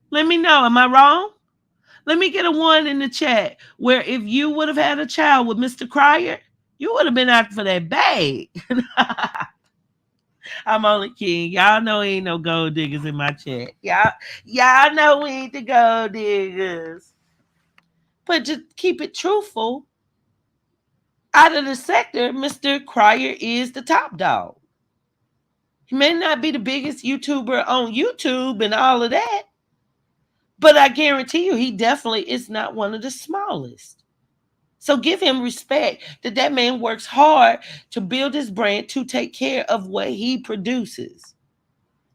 Let me know. Am I wrong? Let me get a one in the chat where if you would have had a child with Mr. Crier, you would have been out for that bag. I'm only kidding. Y'all know ain't no gold diggers in my chat. Y'all know we ain't the gold diggers. But to keep it truthful, out of the sector, Mr. Crier is the top dog. He may not be the biggest YouTuber on YouTube and all of that, but I guarantee you he definitely is not one of the smallest. So give him respect that man works hard to build his brand to take care of what he produces.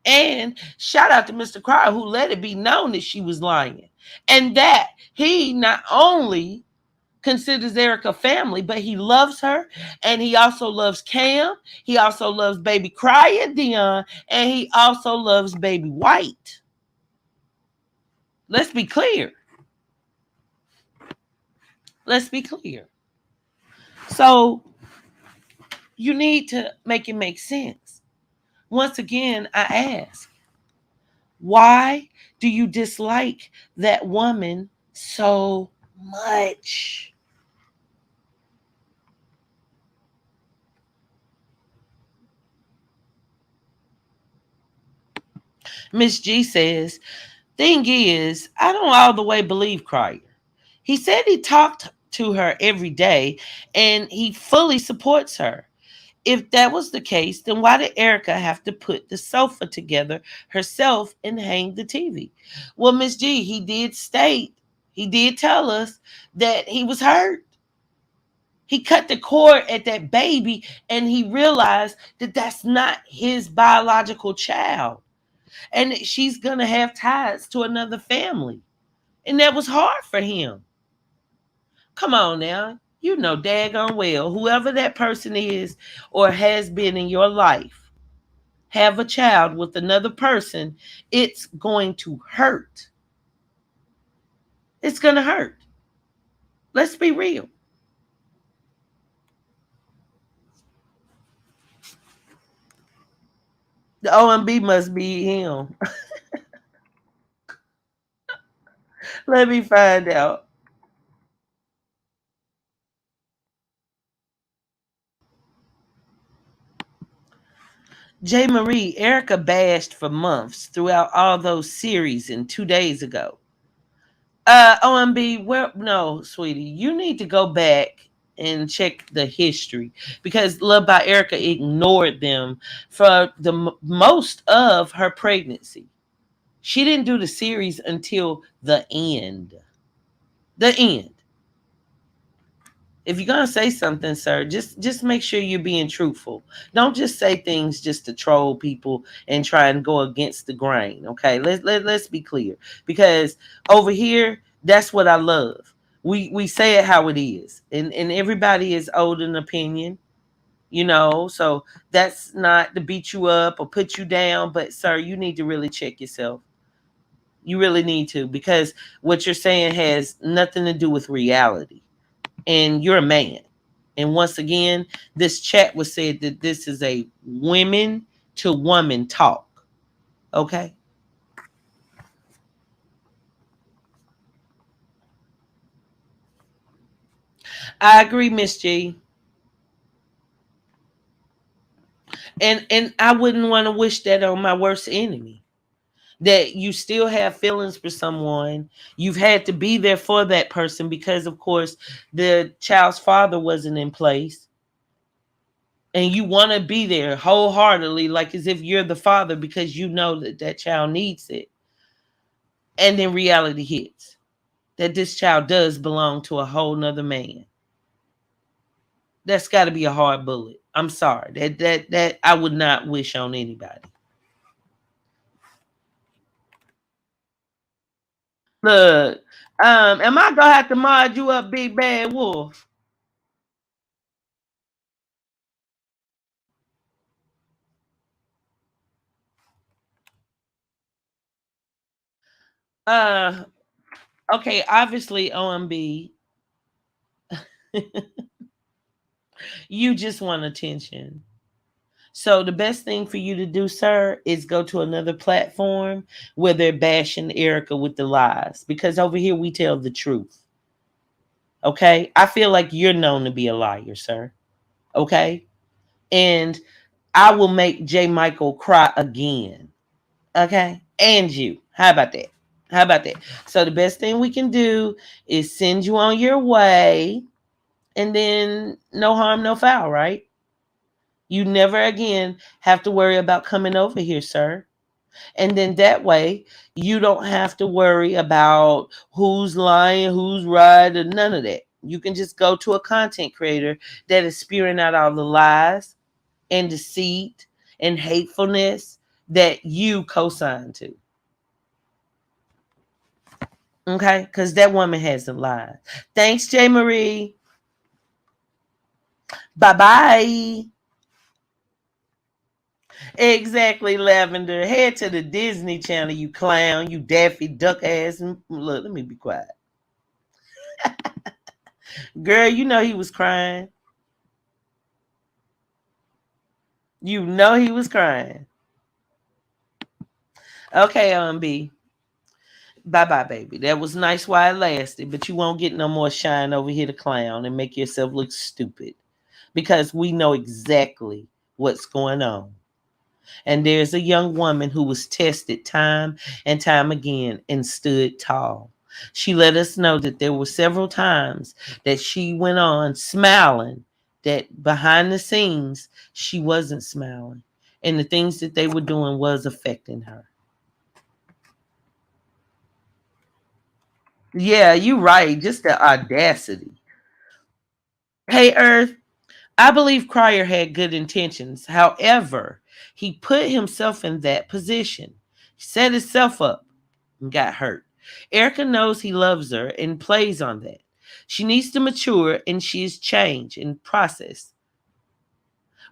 And shout out to Mr. Cryer who let it be known that she was lying. And that he not only considers Erica family, but he loves her. And he also loves Cam. He also loves baby Cryer Dion. And he also loves baby White. Let's be clear. Let's be clear. So you need to make it make sense. Once again, I ask, why do you dislike that woman so much? Miss G says, thing is, I don't all the way believe Crier. He said he talked to her every day and he fully supports her. If that was the case, then why did Erica have to put the sofa together herself and hang the TV? Well, Miss G, he did tell us that he was hurt. He cut the cord at that baby and he realized that that's not his biological child. And she's gonna have ties to another family. And that was hard for him. Come on now. You know daggone well, whoever that person is or has been in your life, have a child with another person, it's going to hurt. It's gonna hurt. Let's be real. The OMB must be him. Let me find out. J. Marie, Erica bashed for months throughout all those series and 2 days ago. OMB, where no, sweetie, you need to go back and check the history because Love by Erica ignored them for the most of her pregnancy. She didn't do the series until the end. The end. If you're gonna say something, sir, just make sure you're being truthful. Don't just say things just to troll people and try and go against the grain. Okay, let's be clear because over here, that's what I love. We say it how it is, and everybody is owed an opinion. So that's not to beat you up or put you down, but sir, you need to really check yourself. You really need to because what you're saying has nothing to do with reality and you're a man. And once again, this chat was said that this is a women to woman talk. Okay. I agree, Miss G. And I wouldn't want to wish that on my worst enemy. That you still have feelings for someone. You've had to be there for that person because of course the child's father wasn't in place. And you want to be there wholeheartedly, like as if you're the father because you know that that child needs it. And then reality hits that this child does belong to a whole nother man. That's got to be a hard bullet. I'm sorry. That I would not wish on anybody. Look, am I gonna have to mod you up, big bad wolf? Uh, okay. Obviously, OMB, you just want attention. So the best thing for you to do, sir, is go to another platform where they're bashing Erica with the lies. Because over here we tell the truth. Okay? I feel like you're known to be a liar, sir. Okay? And I will make J. Michael cry again. Okay? And you. How about that? How about that? So the best thing we can do is send you on your way and then no harm, no foul, right? You never again have to worry about coming over here, sir. And then that way, you don't have to worry about who's lying, who's right, and none of that. You can just go to a content creator that is spewing out all the lies and deceit and hatefulness that you co-signed to. Okay? Because that woman hasn't lied. Thanks, J. Marie. Bye bye. Exactly, Lavender. Head to the Disney Channel, you clown, you Daffy Duck ass. Look, let me be quiet. Girl, you know he was crying. You know he was crying. Okay, B. Bye bye, baby. That was nice while it lasted, but you won't get no more shine over here to clown and make yourself look stupid. Because we know exactly what's going on. And there's a young woman who was tested time and time again and stood tall. She let us know that there were several times that she went on smiling, that behind the scenes, she wasn't smiling. And the things that they were doing was affecting her. Yeah, you're right. Just the audacity. Hey, Earth, I believe Cryer had good intentions. However, he put himself in that position. Set himself up and got hurt. Erica knows he loves her and plays on that. She needs to mature and she's changed and process.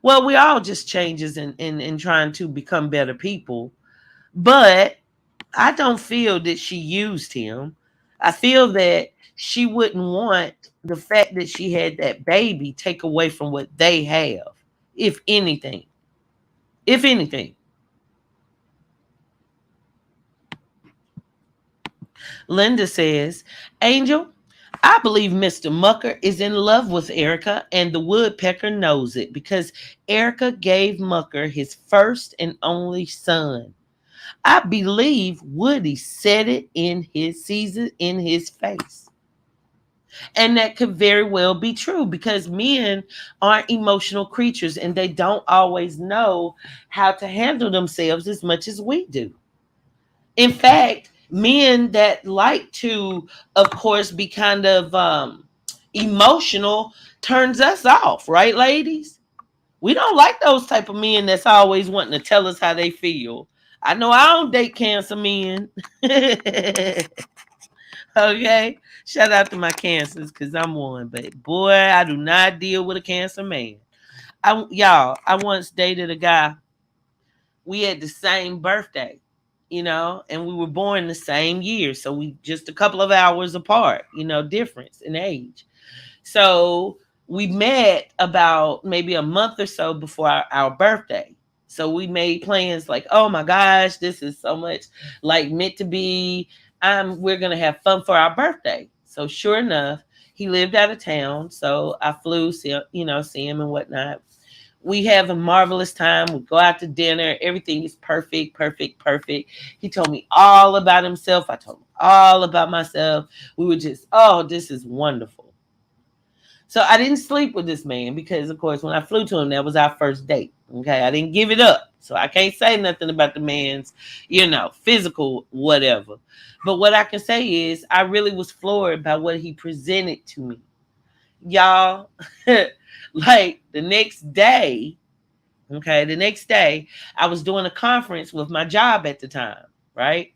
Well, we all just changes in trying to become better people. But I don't feel that she used him. I feel that she wouldn't want the fact that she had that baby take away from what they have, if anything. If anything. Linda says, Angel, I believe Mr. Mucker is in love with Erica, and the woodpecker knows it because Erica gave Mucker his first and only son. I believe Woody said it in his season in his face. And that could very well be true because men are emotional creatures and they don't always know how to handle themselves as much as we do. In fact, men that like to, of course, be kind of emotional turns us off, right, ladies? We don't like those type of men that's always wanting to tell us how they feel. I know I don't date cancer men. Okay? Shout out to my cancers because I'm one. But boy, I do not deal with a cancer man. I once dated a guy. We had the same birthday, and we were born the same year. So we just a couple of hours apart, difference in age. So we met about maybe a month or so before our birthday. So we made plans like, oh my gosh, this is so much like meant to be. We're gonna have fun for our birthday. So sure enough, he lived out of town. So I flew, see him and whatnot. We have a marvelous time. We go out to dinner. Everything is perfect, perfect, perfect. He told me all about himself. I told him all about myself. We were just, oh, this is wonderful. So I didn't sleep with this man because, of course, when I flew to him, that was our first date. Okay, I didn't give it up. So I can't say nothing about the man's, physical whatever. But what I can say is I really was floored by what he presented to me. Y'all, like the next day, I was doing a conference with my job at the time, right?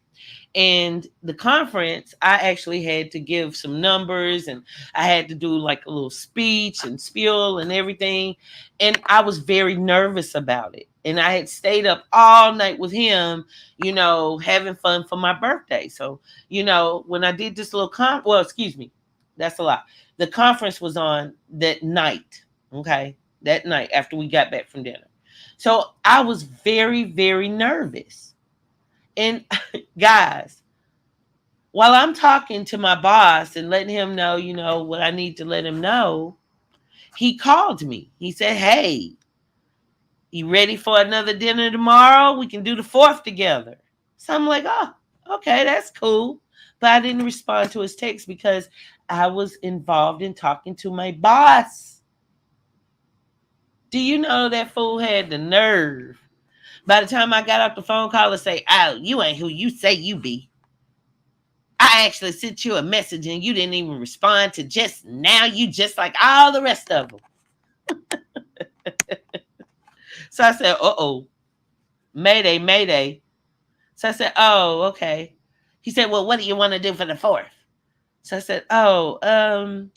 And the conference, I actually had to give some numbers and I had to do like a little speech and spiel and everything. And I was very nervous about it. And I had stayed up all night with him, having fun for my birthday. So, when I did this little well, excuse me, that's a lot. The conference was on that night, okay? That night after we got back from dinner. So I was very, very nervous. And guys, while I'm talking to my boss and letting him know, what I need to let him know, he called me. He said, hey, you ready for another dinner tomorrow? We can do the 4th together. So I'm like, oh, okay, that's cool. But I didn't respond to his text because I was involved in talking to my boss. Do you know that fool had the nerve? By the time I got off the phone call to say, oh, you ain't who you say you be. I actually sent you a message and you didn't even respond to just now. You just like all the rest of them. So I said, uh-oh, mayday, mayday. So I said, oh, okay. He said, well, what do you want to do for the 4th? So I said, oh,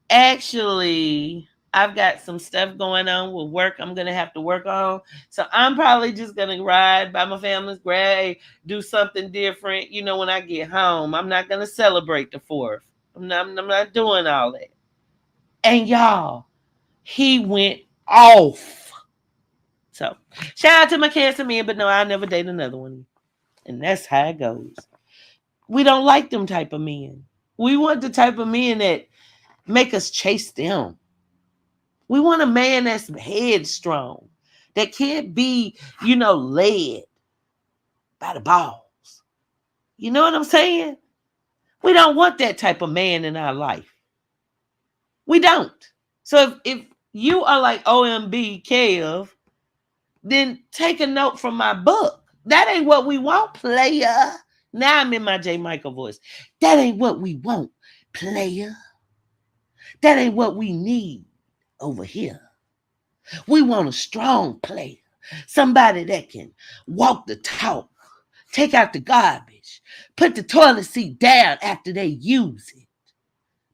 actually, I've got some stuff going on with work I'm going to have to work on. So I'm probably just going to ride by my family's grave, do something different, when I get home. I'm not going to celebrate the 4th. I'm not doing all that. And y'all, he went off. So shout out to my cancer man, but no, I'll never date another one. And that's how it goes. We don't like them type of men. We want the type of men that make us chase them. We want a man that's headstrong, that can't be, led by the balls. You know what I'm saying? We don't want that type of man in our life. We don't. So if you are like OMB Kev, then take a note from my book. That ain't what we want, player. Now I'm in my J. Michael voice. That ain't what we want, player. That ain't what we need over here. We want a strong player. Somebody that can walk the talk, Take out the garbage. Put the toilet seat down after they use it.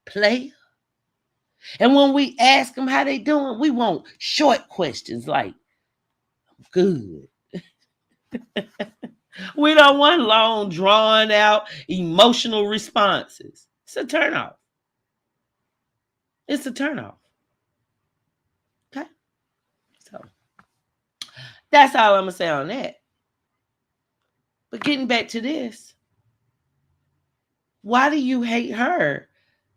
Player. And when we ask them how they doing, we want short questions like, good. We don't want long, drawn out, emotional responses. It's a turnoff. It's a turnoff. Okay? So that's all I'm going to say on that. But getting back to this, why do you hate her?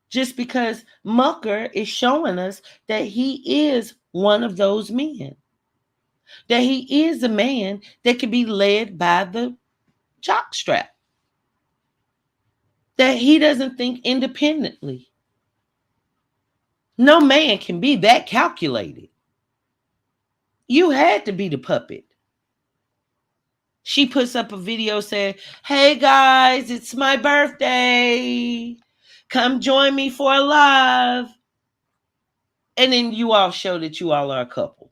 Just because Mucker is showing us that he is one of those men. That he is a man that can be led by the jockstrap. That he doesn't think independently. No man can be that calculated. You had to be the puppet. She puts up a video saying, hey guys, it's my birthday. Come join me for a live. And then you all show that you all are a couple.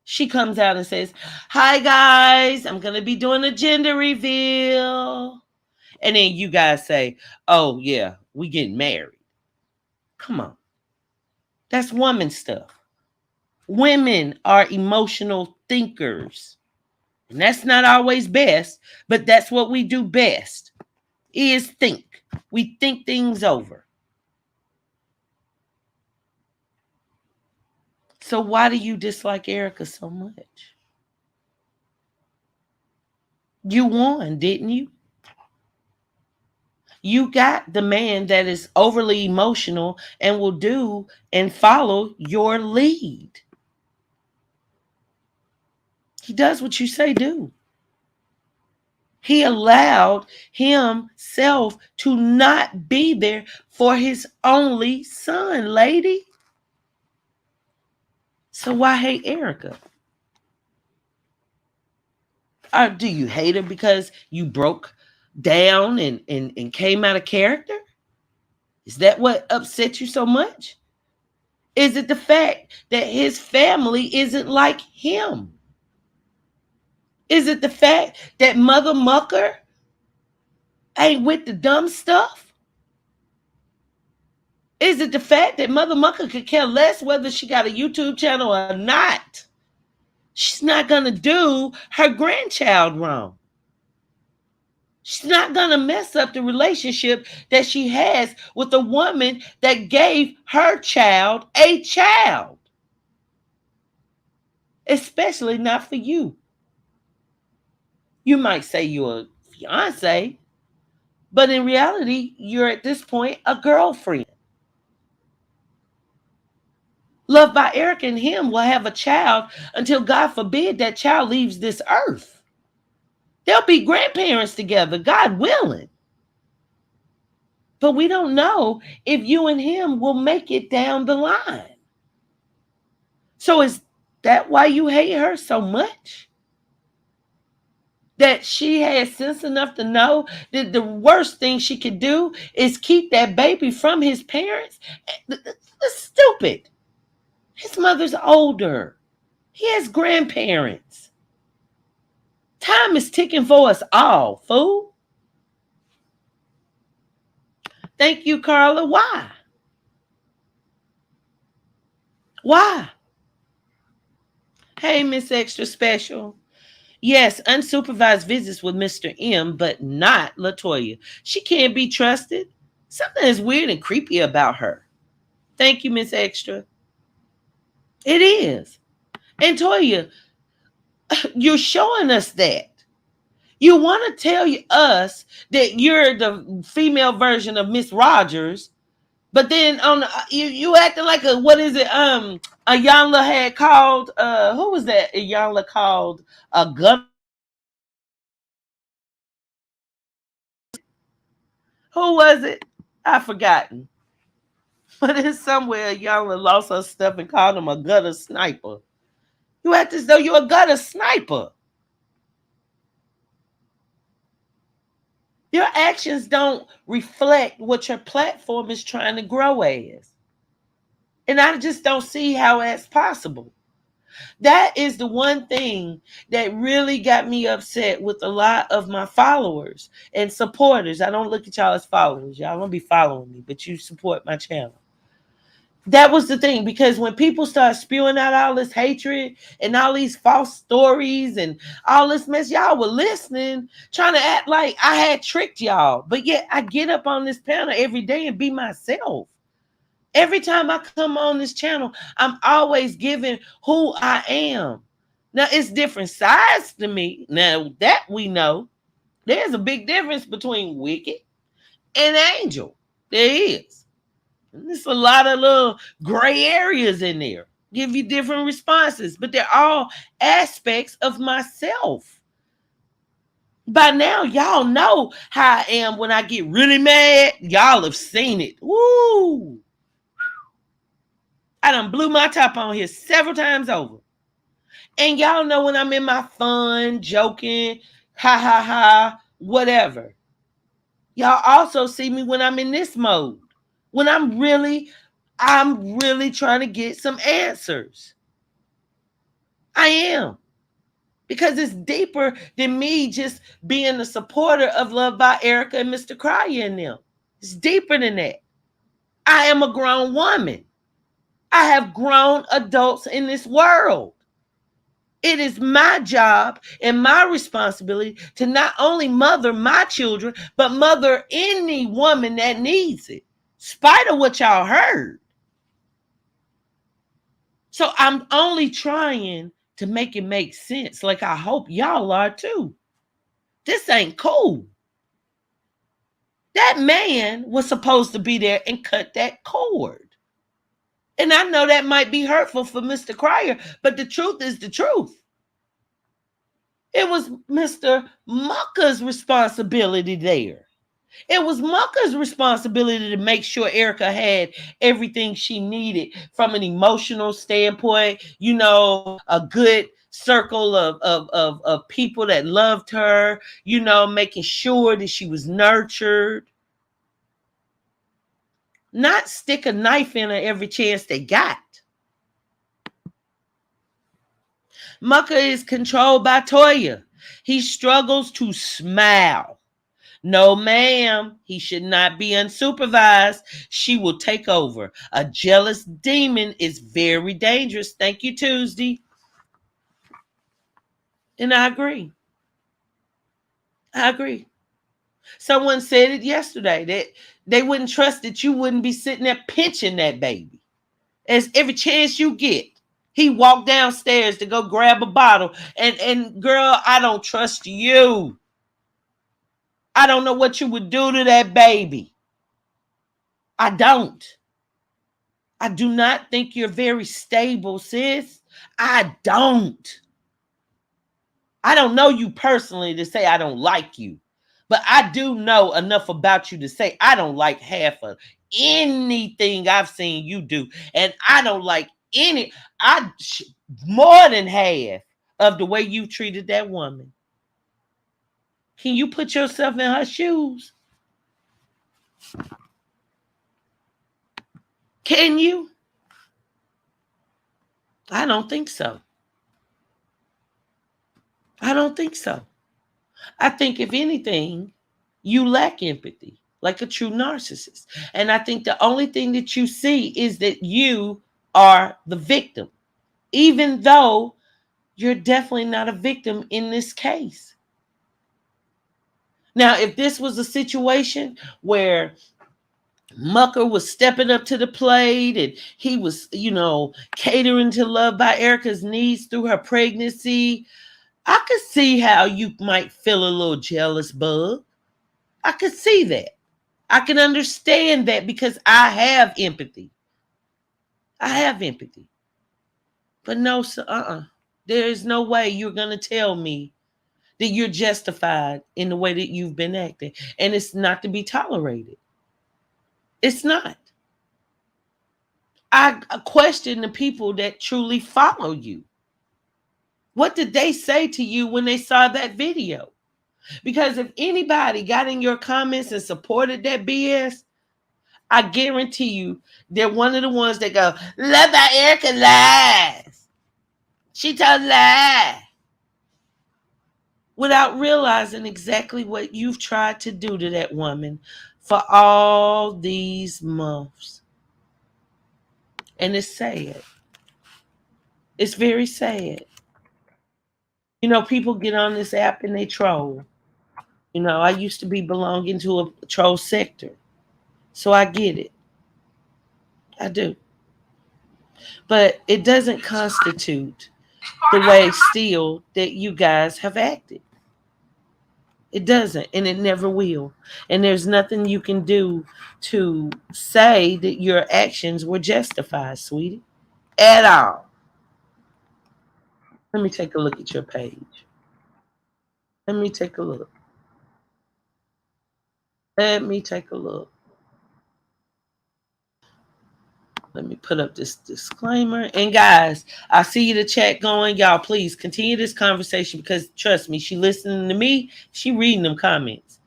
She comes out and says, hi guys, I'm going to be doing a gender reveal. And then you guys say, oh yeah, we getting married. Come on. That's woman stuff. Women are emotional thinkers. And that's not always best, but that's what we do best, is think. We think things over. So why do you dislike Erica so much? You won, didn't you? You got the man that is overly emotional and will do and follow your lead. He does what you say do. He allowed himself to not be there for his only son, lady. So why hate Erica? Or do you hate her because you broke down and came out of character? Is that what upset you so much? Is it the fact that his family isn't like him? Is it the fact that Mother Mucker ain't with the dumb stuff? Is it the fact that Mother Mucker could care less whether she got a YouTube channel or not? She's not going to do her grandchild wrong. She's not going to mess up the relationship that she has with a woman that gave her child a child. Especially not for you. You might say you're a fiance, but in reality, you're at this point a girlfriend. Love by Eric and him will have a child until, God forbid, that child leaves this earth. They'll be grandparents together, God willing. But we don't know if you and him will make it down the line. So is that why you hate her so much? That she has sense enough to know that the worst thing she could do is keep that baby from his parents? That's stupid. His mother's older. He has grandparents. Time is ticking for us all, fool. Thank you, Carla. Why? Why? Hey, Miss Extra Special. Yes, unsupervised visits with Mr. M, but not LaToya. She can't be trusted. Something is weird and creepy about her. Thank you, Miss Extra. It is. And Toya, you're showing us that. You want to tell us that you're the female version of Miss Rogers, but then on you acting like a, what is it? Ayanla had called who was that? Ayanla called a gun. Who was it? I've forgotten. But it's somewhere Ayanla lost her stuff and called him a gutter sniper. You act as though you're a gutter sniper. Your actions don't reflect what your platform is trying to grow as. And I just don't see how that's possible. That is the one thing that really got me upset with a lot of my followers and supporters. I don't look at y'all as followers. Y'all don't be following me, but you support my channel. That was the thing, because when people start spewing out all this hatred and all these false stories and all this mess, y'all were listening, trying to act like I had tricked y'all. But yet I get up on this panel every day and be myself. Every time I come on this channel, I'm always giving who I am. Now, it's different sides to me. Now, that we know. There's a big difference between wicked and angel. There is. There's a lot of little gray areas in there. Give you different responses, but they're all aspects of myself. By now, y'all know how I am when I get really mad. Y'all have seen it. Woo! I done blew my top on here several times over. And y'all know when I'm in my fun, joking, ha ha ha, whatever. Y'all also see me when I'm in this mode. When I'm really trying to get some answers. I am. Because it's deeper than me just being a supporter of Love by Erica and Mr. Cryer and them. It's deeper than that. I am a grown woman. I have grown adults in this world. It is my job and my responsibility to not only mother my children, but mother any woman that needs it, spite of what y'all heard. So I'm only trying to make it make sense, like I hope y'all are too. This ain't cool. That man was supposed to be there and cut that cord. And I know that might be hurtful for Mr. Cryer, but the truth is the truth. It was Mr. Mucker's responsibility there. It was Mucker's responsibility to make sure Erica had everything she needed from an emotional standpoint, a good circle of people that loved her, making sure that she was nurtured. Not stick a knife in her every chance they got. Mucker is controlled by Toya. He struggles to smile. No, ma'am, he should not be unsupervised. She will take over. A jealous demon is very dangerous. Thank you, Tuesday. And I agree. I agree. Someone said it yesterday that they wouldn't trust that you wouldn't be sitting there pinching that baby. As every chance you get. He walked downstairs to go grab a bottle. And girl, I don't trust you. I don't know what you would do to that baby. I don't. I do not think you're very stable, sis. I don't. I don't know you personally to say I don't like you. But I do know enough about you to say I don't like half of anything I've seen you do. And I don't like more than half of the way you treated that woman. Can you put yourself in her shoes? Can you? I don't think so. I don't think so. I think if anything, you lack empathy, like a true narcissist. And I think the only thing that you see is that you are the victim, even though you're definitely not a victim in this case. Now, if this was a situation where Mucker was stepping up to the plate and he was, catering to Love by Erica's needs through her pregnancy, I could see how you might feel a little jealous bug. I could see that. I can understand that because I have empathy. I have empathy. But no, there is no way you're going to tell me that you're justified in the way that you've been acting. And it's not to be tolerated. It's not. I question the people that truly follow you. What did they say to you when they saw that video? Because if anybody got in your comments and supported that BS, I guarantee you they're one of the ones that go, Love by Erica lies. She told a lie. Without realizing exactly what you've tried to do to that woman for all these months. And it's sad. It's very sad. You know, people get on this app and they troll. You know, I used to be belonging to a troll sector. So I get it. I do. But it doesn't constitute the way still that you guys have acted. It doesn't, and it never will. And there's nothing you can do to say that your actions were justified, sweetie, at all. Let me take a look at your page. Let me take a look. Let me take a look. Let me put up this disclaimer. And guys, I see the chat going. Y'all, please continue this conversation because trust me, she listening to me. She reading them comments.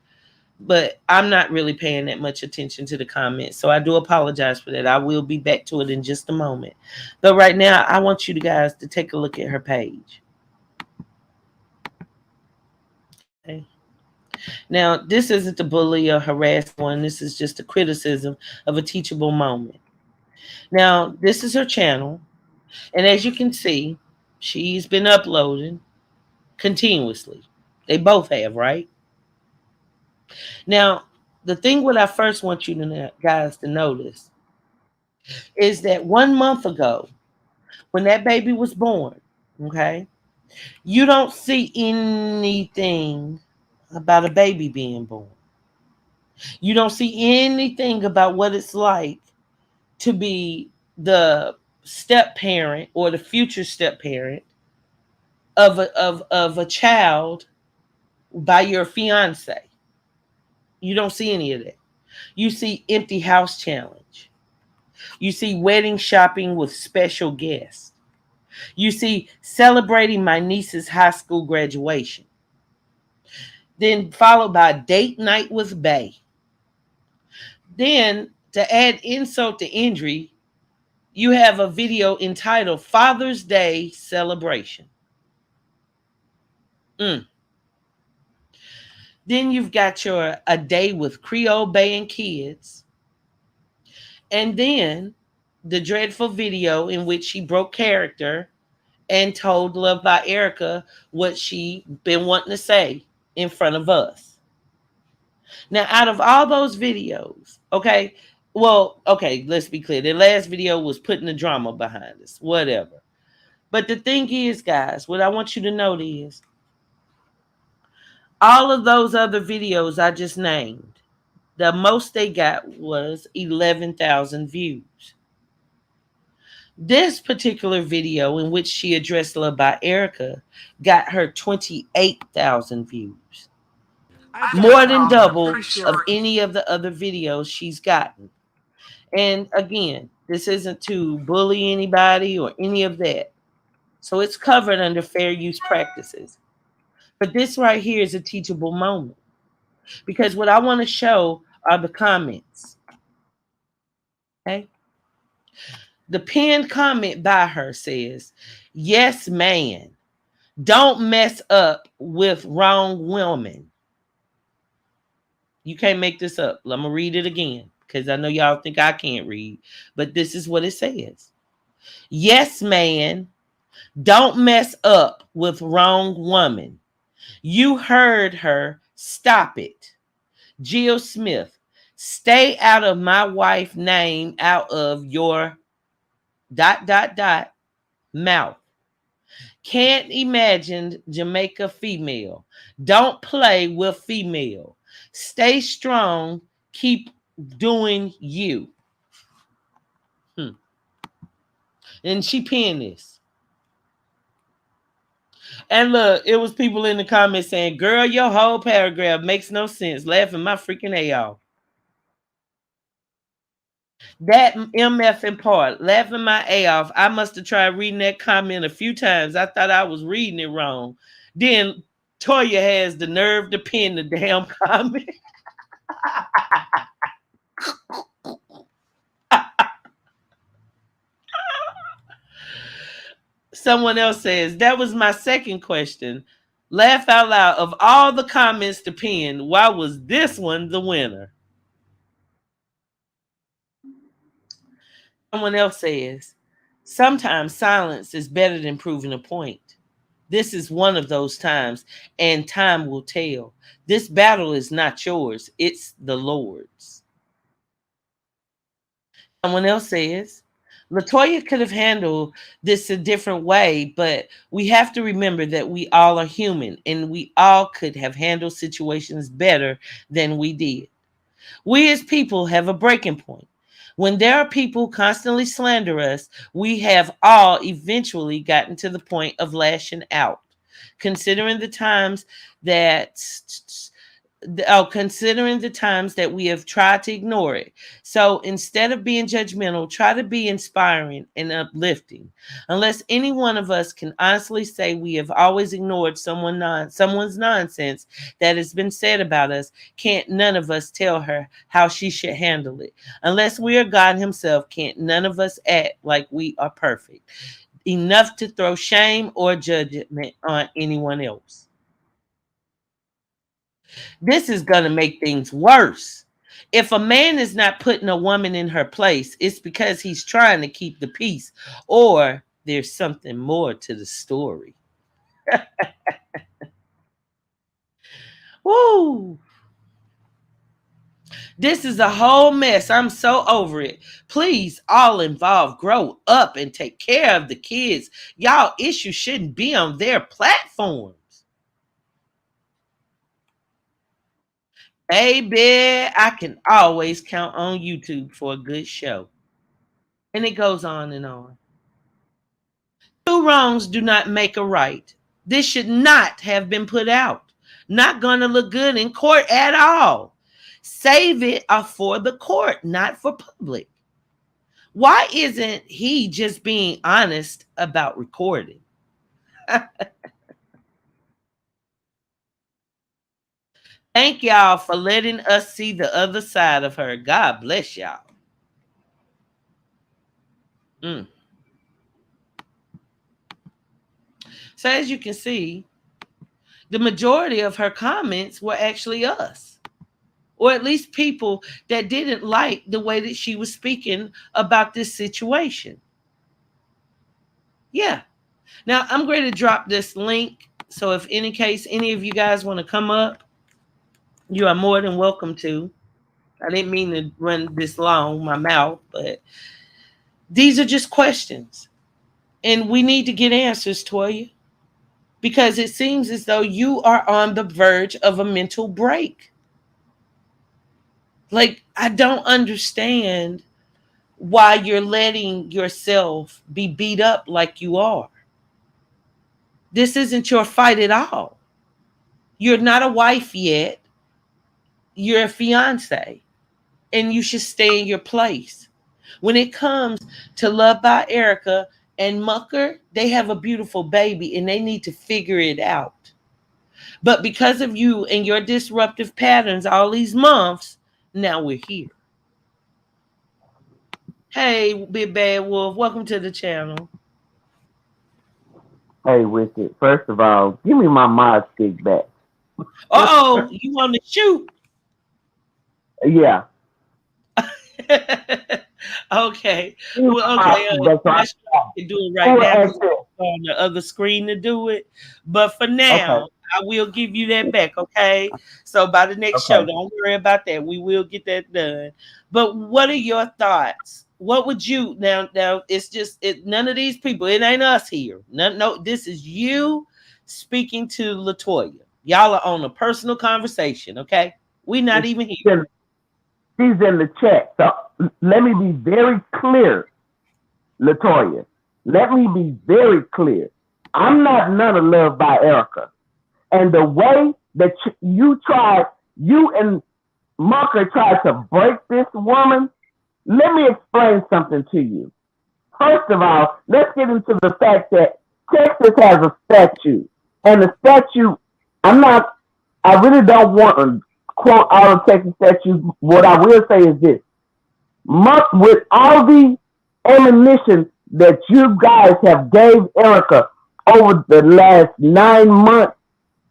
But I'm not really paying that much attention to the comments. So I do apologize for that. I will be back to it in just a moment. But right now, I want you guys to take a look at her page. Okay. Now, this isn't the bully or harass one. This is just a criticism of a teachable moment. Now, this is her channel. And as you can see, she's been uploading continuously. They both have, right? Now, the thing what I first want you to guys to notice is that 1 month ago, when that baby was born, okay, you don't see anything about a baby being born. You don't see anything about what it's like to be the step parent or the future step parent of a child by your fiance. You don't see any of that. You see empty house challenge. You see wedding shopping with special guests. You see celebrating my niece's high school graduation. Then followed by date night with Bay. Then to add insult to injury, you have a video entitled Father's Day Celebration. Mm. Then you've got your a day with Creole Bay and kids. And then the dreadful video in which she broke character and told Love by Erica what she been wanting to say in front of us. Now, out of all those videos, okay, well, okay, let's be clear. The last video was putting the drama behind us, whatever. But the thing is, guys, what I want you to note is all of those other videos I just named, the most they got was 11,000 views. This particular video in which she addressed Love by Erica got her 28,000 views. More than double of any of the other videos she's gotten. And again, this isn't to bully anybody or any of that. So it's covered under fair use practices. But this right here is a teachable moment. Because what I want to show are the comments. Okay? The pinned comment by her says, "Yes, man. Don't mess up with wrong woman." You can't make this up. I'm going to read it again because I know y'all think I can't read. But this is what it says. "Yes, man. Don't mess up with wrong woman. You heard her. Stop it. Jill Smith, stay out of my wife's name out of your ... mouth. Can't imagine Jamaica female. Don't play with female. Stay strong. Keep doing you." And she pinned this. And look, it was people in the comments saying, "Girl, your whole paragraph makes no sense." Laughing my freaking A off. That MF part, laughing my A off. I must have tried reading that comment a few times. I thought I was reading it wrong. Then Toya has the nerve to pin the damn comment. Someone else says, that was my second question. Laugh out loud. Of all the comments to pin, why was this one the winner? Someone else says, sometimes silence is better than proving a point. This is one of those times, and time will tell. This battle is not yours, it's the Lord's. Someone else says, Latoya could have handled this a different way, but we have to remember that we all are human and we all could have handled situations better than we did. We as people have a breaking point. When there are people constantly slander us, we have all eventually gotten to the point of lashing out. Considering the times that considering the times that we have tried to ignore it. So instead of being judgmental, try to be inspiring and uplifting. Unless any one of us can honestly say we have always ignored someone's nonsense that has been said about us, can't none of us tell her how she should handle it. Unless we are God Himself, can't none of us act like we are perfect enough to throw shame or judgment on anyone else. This is going to make things worse. If a man is not putting a woman in her place, it's because he's trying to keep the peace, or there's something more to the story. Woo! This is a whole mess. I'm so over it. Please, all involved, grow up and take care of the kids. Y'all issues shouldn't be on their platforms. Baby, I can always count on YouTube for a good show. And it goes on and on. Two wrongs do not make a right. This should not have been put out. Not going to look good in court at all. Save it for the court, not for public. Why isn't he just being honest about recording? Thank y'all for letting us see the other side of her. God bless y'all. Mm. So as you can see, the majority of her comments were actually us, or at least people that didn't like the way that she was speaking about this situation. Yeah. Now I'm going to drop this link. So if in case any of you guys want to come up, you are more than welcome to. I didn't mean to run this long, my mouth, but these are just questions. And we need to get answers, Toya, because it seems as though you are on the verge of a mental break. Like, I don't understand why you're letting yourself be beat up like you are. This isn't your fight at all. You're not a wife yet. You're a fiance, and you should stay in your place. When it comes to Love by Erica and Mucker, they have a beautiful baby and they need to figure it out. But because of you and your disruptive patterns all these months, now we're here. Hey, Big Bad Wolf, welcome to the channel. Hey, Wicked. First of all, give me my mod stick back. Oh, you want to shoot? Yeah. Okay. Give Well, my okay. mod stick back. Not sure I can do it right now because I'm on the other screen to do it. But for now, Okay. I will give you that back. Okay. So by the next show, Okay. don't worry about that. We will get that done. But what are your thoughts? What would you now? Now it's just none of these people. It ain't us here. No, this is you speaking to Latoya. Y'all are on a personal conversation. Okay. We not even here. She's in the chat. So let me be very clear, Latoya. Let me be very clear. I'm not none of Love by Erica. And the way that you and Mucker tried to break this woman, let me explain something to you. First of all, let's get into the fact that Texas has a statute. And the statute, I really don't want to quote all the Texas statutes. What I will say is this: with all the ammunition that you guys have gave Erica over the last 9 months,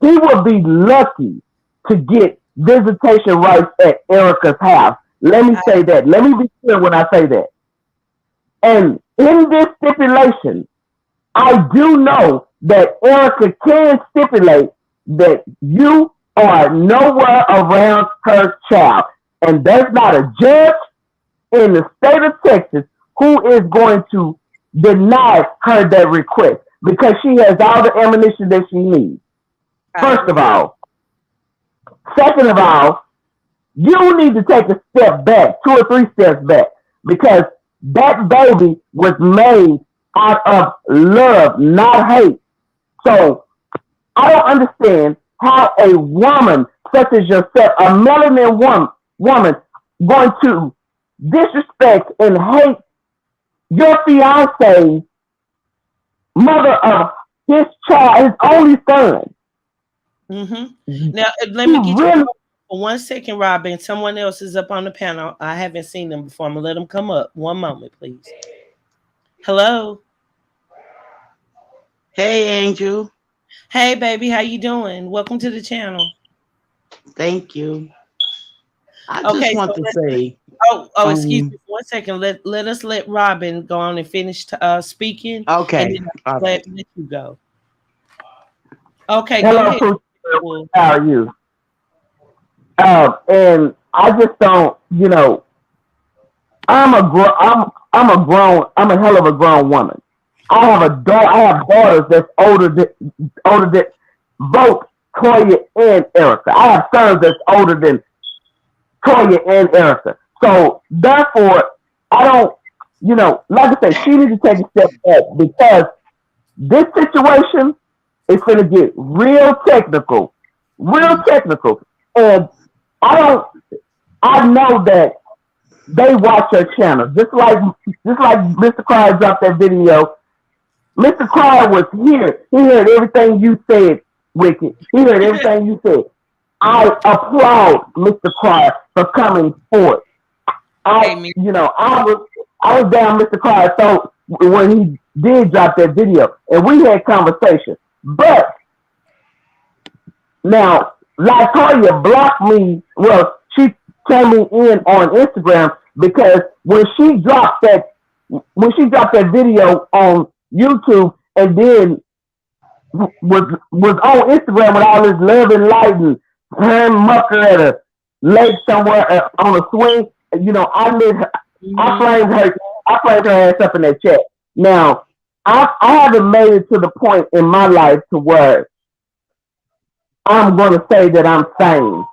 he would be lucky to get visitation rights at Erica's house. Let me say that. Let me be clear when I say that. And in this stipulation, I do know that Erica can stipulate that you are nowhere around her child. And there's not a judge in the state of Texas who is going to deny her that request because she has all the ammunition that she needs. First of all. Second of all, you need to take a step back, 2 or 3 steps back, because that baby was made out of love, not hate. So I don't understand how a woman such as yourself, a melanin woman, going to disrespect and hate your fiance, mother of his child, his only son. Mm-hmm. Now, let me get you for 1 second, Robin. Someone else is up on the panel. I haven't seen them before. I'm going to let them come up. One moment, please. Hello. Hey, Angel. Hey, baby. How you doing? Welcome to the channel. Thank you. I just want to say. Excuse me for 1 second. Let Robin go on and finish speaking. Okay. And then let you go. Okay. Hello, go ahead. How are you? And I just don't, I'm a hell of a grown woman. I have daughters that's older than both Toya and Erica. I have sons that's older than Toya and Erica. So therefore, I don't, like I said, she needs to take a step back because this situation is going to get real technical. And I know that they watch her channel. Just like Mr. Cryer dropped that video. Mr. Cryer was here. He heard everything you said, Wicked. He heard everything you said. I applaud Mr. Cryer for coming forth. I was down Mr. Cryer so when he did drop that video and we had conversation. But now, Toya blocked me. Well, she came in on Instagram because when she dropped that video on YouTube and then was on Instagram with all this love and light and her and Mucker at a lake somewhere on a swing, I flamed her ass up in that chat. Now, I haven't made it to the point in my life to where I'm going to say that I'm sane.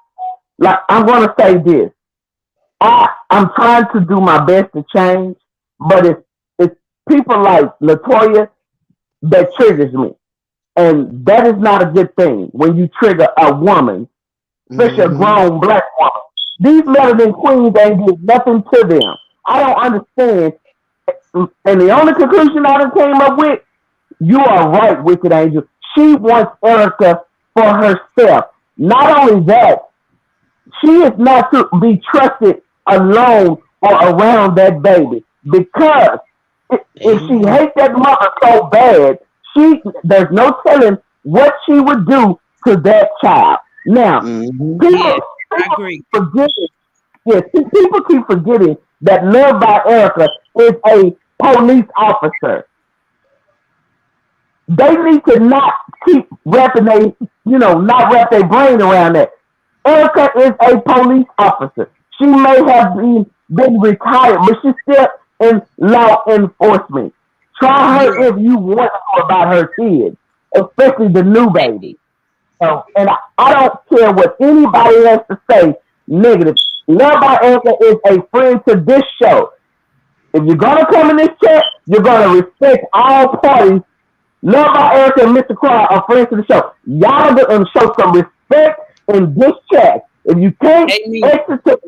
Like, I'm going to say this. I'm trying to do my best to change, but it's people like LaToya that triggers me. And that is not a good thing when you trigger a woman, especially a grown black woman. These melanin queens ain't doing nothing to them. I don't understand. And the only conclusion I done came up with, you are right, Wicked Angel. She wants Erica for herself. Not only that, she is not to be trusted alone or around that baby. Because if she hates that mother so bad, there's no telling what she would do to that child. Now, people keep forgetting that Love by Erica is a police officer. They need to not keep wrapping not wrap their brain around that. Erica is a police officer. She may have been retired, but she's still in law enforcement. Try her if you want to know about her kids, especially the new baby. So, and I don't care what anybody has to say negative. Love by Erica is a friend to this show. If you're going to come in this chat, you're going to respect all parties. Love by Erica and Mr. Cryer are friends to the show. Y'all going to show some respect in this chat. If you can't, exit to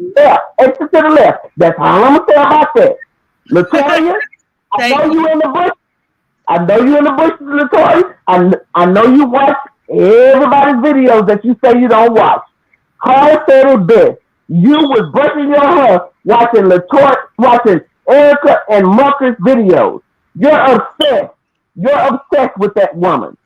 the left. That's all I'm going to say about that. LaToya, I know you in the bush. I know you in the bushes, LaToya. I know you watch everybody's videos that you say you don't watch. Carl said it best. You was brushing your hair watching Erica and Mucker's videos. You're obsessed. You're obsessed with that woman.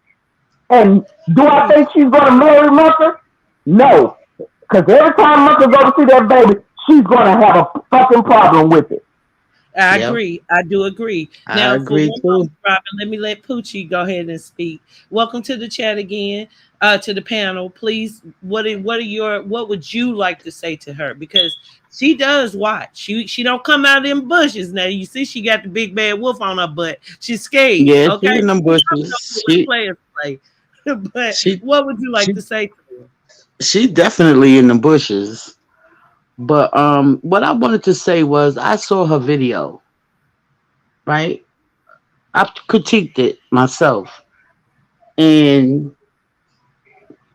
And do I Agreed. think she's gonna marry Mucker? No. Because every time Mucker goes to see that baby, she's gonna have a fucking problem with it. I Yep, agree. I do agree. I Now, for agree one too. moment, Robin, let me let Poochie go ahead and speak. Welcome to the chat again, to the panel. Please, what would you like to say to her? Because she does watch. She don't come out in bushes. Now you see she got the big bad wolf on her butt. She's scared. Yeah, Okay, she in them she don't know bushes. what players play. But She what would you like she to say to her? she definitely in the bushes. But what I wanted to say was I saw her video, right? I critiqued it myself, and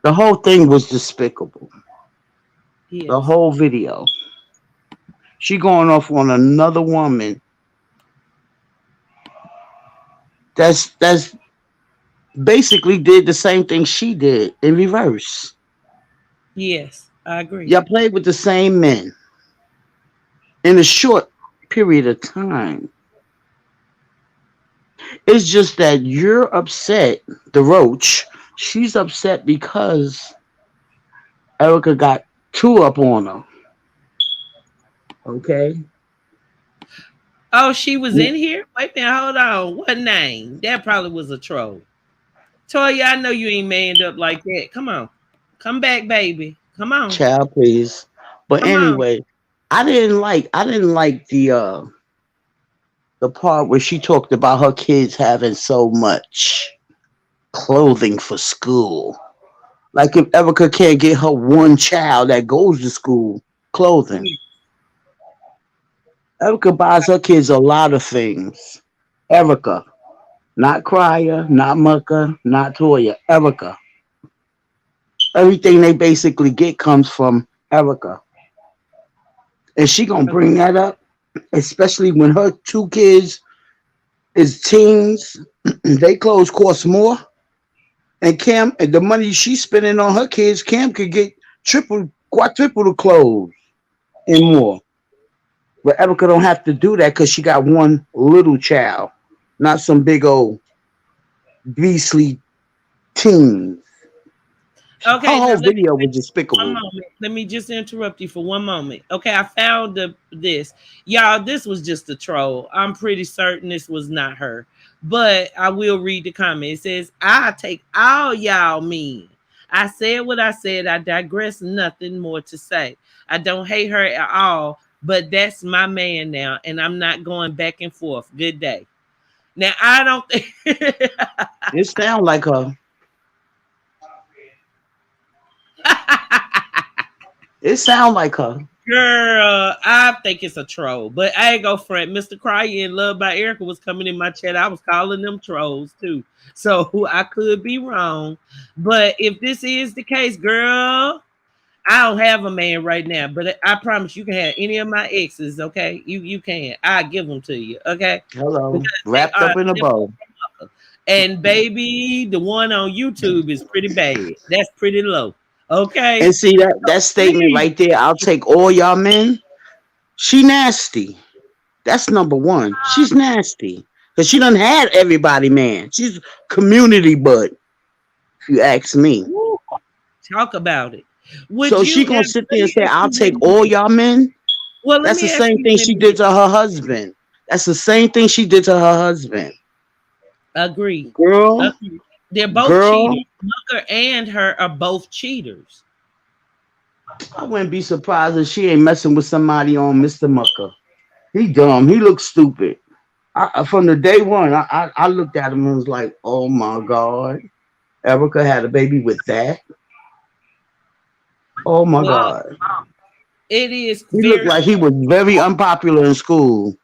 the whole thing was despicable. The Yes. whole video. She going off on another woman that's basically did the same thing she did in reverse. Yes, I agree. Y'all played with the same men in a short period of time. It's just that you're upset, the Roach. She's upset because Erica got two up on her. Okay. Oh, she was in here? Wait a minute, hold on. What name? That probably was a troll. Toya, I know you ain't manned up like that. Come on. Come back, baby. Come on. Child, please. But Come on. anyway, I didn't like the part where she talked about her kids having so much clothing for school. Like if Erica can't get her one child that goes to school clothing, Erica buys her kids a lot of things. Erica, not Crier, not Mucker, not Toya. Erica. Everything they basically get comes from Erica. And she gonna bring that up, especially when her two kids is teens. They clothes cost more. And Cam, and the money she's spending on her kids, Cam could get triple, quadruple the clothes and more. But Erica don't have to do that because she got one little child, not some big old beastly teens. Her Okay, now whole let me video say was one despicable. moment. Let me just interrupt you for one moment. Okay, I found this. Y'all, this was just a troll. I'm pretty certain this was not her. But I will read the comment. It says, I take all y'all mean. I said what I said. I digress, nothing more to say. I don't hate her at all, but that's my man now, and I'm not going back and forth. Good day. Now I don't think It sound like her. It sound like her. Girl, I think it's a troll, but I ain't go front. Mr. Cryer and Love by Erica was coming in my chat. I was calling them trolls too. So I could be wrong. But if this is the case, girl, I don't have a man right now. But I promise you can have any of my exes, okay? You can. I give them to you, okay? Hello. Because they Wrapped are up in a bow. and baby, the one on YouTube is pretty bad. That's pretty low. Okay. And see that statement Please. right there, I'll take all y'all men. She nasty. That's number one. She's nasty. Cause she done had everybody, man. She's community butt, if you ask me. Woo, talk about it. Would So you she now gonna sit let there and me say, ask I'll you take women all this. y'all men. Well, let That's me the ask same you thing she women did this. to her husband. That's the same thing she did to her husband. Agree. Girl, Agree. They're both cheaters. girl, Mucker and her are both cheaters. I wouldn't be surprised if she ain't messing with somebody on Mr. Mucker. He dumb. He looks stupid. From the day one, I looked at him and was like, oh my God. Erica had a baby with that. Oh my Well, God. it is He looked very like he was very unpopular in school.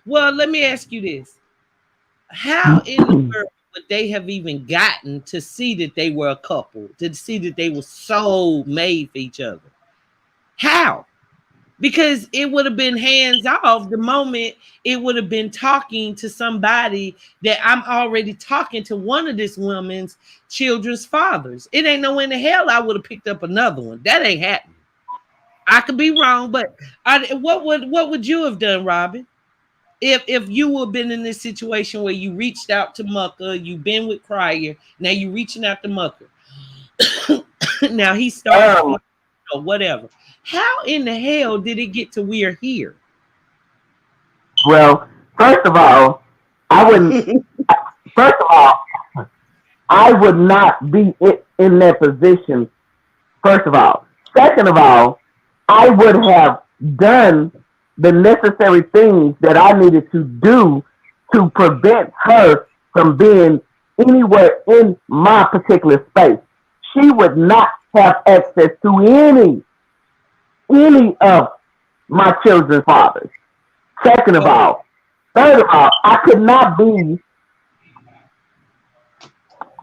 well. Let me ask you this: how in the world would they have even gotten to see that they were a couple? To see that they were so made for each other? How? Because it would have been hands off the moment it would have been talking to somebody that I'm already talking to one of this woman's children's fathers. It ain't no in the hell I would have picked up another one. That ain't happening. I could be wrong, but what would you have done, Robin? if you would have been in this situation where you reached out to Mucker, you've been with Crier, now you reaching out to Mucker. Now he starts Um, or whatever. How in the hell did it get to we're here? well, first of all, I wouldn't. First of all, I would not be in that position. First of all, second of all, I would have done the necessary things that I needed to do to prevent her from being anywhere in my particular space. She would not have access to any of my children's fathers. Second of Oh, all, third of all, I could not be.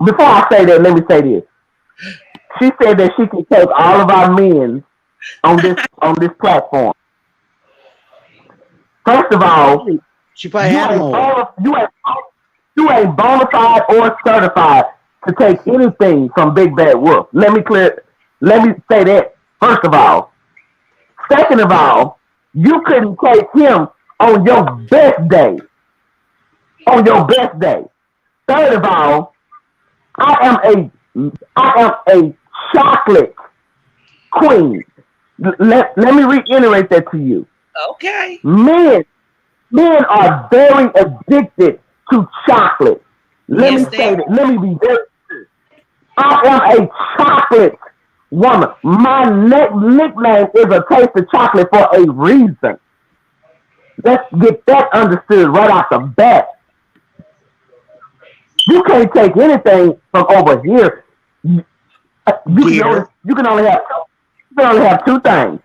Before I say that, let me say this. She said that she can take all of our men on this platform. First of all, She probably you had them ain't all. you ain't bona fide or certified to take anything from Big Bad Wolf. Let me say that first of all. Second of all, you couldn't take him on your best day. On your best day. Third of all, I am a chocolate queen. Let me reiterate that to you. okay. Men men are very addicted to chocolate. Let me Yes, they say are. that. Let me be very clear. I am a chocolate woman. My nickname is a taste of chocolate for a reason. Let's get that understood right off the bat. You can't take anything from over here. Dear. You can only have two things.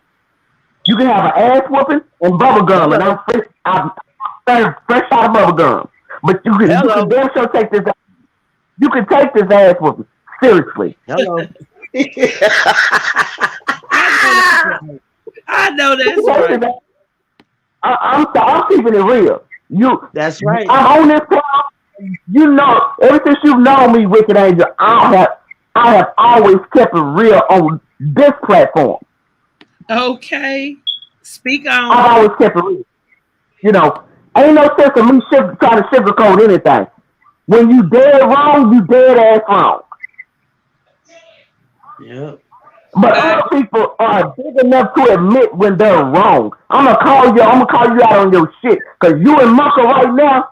You can have an ass whooping and bubble gum, and Hello. I'm fresh out of bubble gum. But you can Hello. damn sure take this. You can take this ass whooping seriously. Hello. I know that's right. I know You that's can take right. this. I'm keeping it real. That's right. I'm on this point. You know, ever since you've known me, Wicked Angel, I have always kept it real on this platform. Okay. Speak I've on. always kept it real. You know, ain't no sense of me trying to sugarcoat anything. When you dead wrong, you dead ass wrong. Yep. But I other people are big enough to admit when they're wrong. I'm gonna call you out on your shit. Cause you and Mucker right now,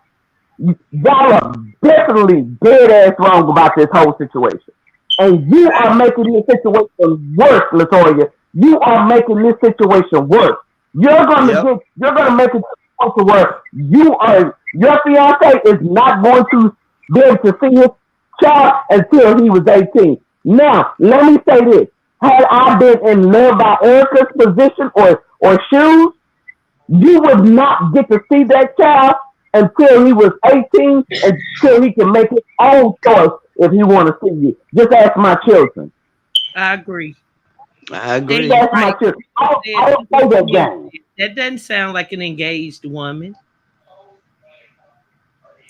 y'all are definitely dead ass wrong about this whole situation. And you I are making this situation worse, Latoya. You are making this situation worse. Yep. You're gonna make it to the point to where your fiance is not going to be able to see his child until he was 18. Now, let me say this. Had I been in love by Erica's position or shoes, you would not get to see that child until he was 18, until he can make his own choice if he want to see you. Just ask my children. agree. I And Just agree. you're ask my right. children. Said I don't play that game. that doesn't sound like an engaged woman.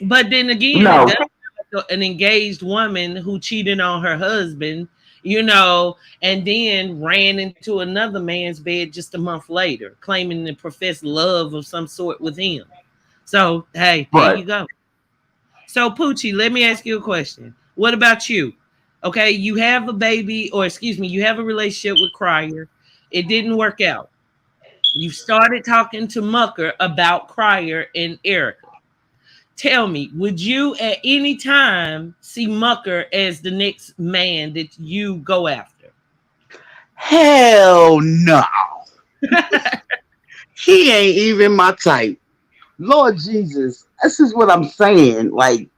But then again, it No. does sound like an engaged woman who cheated on her husband, you know, and then ran into another man's bed just a month later, claiming to profess love of some sort with him. So, hey, there But you go. So, Poochie, let me ask you a question. What about you? Okay, you have a baby, or excuse me, you have a relationship with Crier. It didn't work out. You started talking to Mucker about Crier and Erica. Tell me, would you at any time see Mucker as the next man that you go after? Hell no. He ain't even my type. Lord Jesus. This is what I'm saying. Like,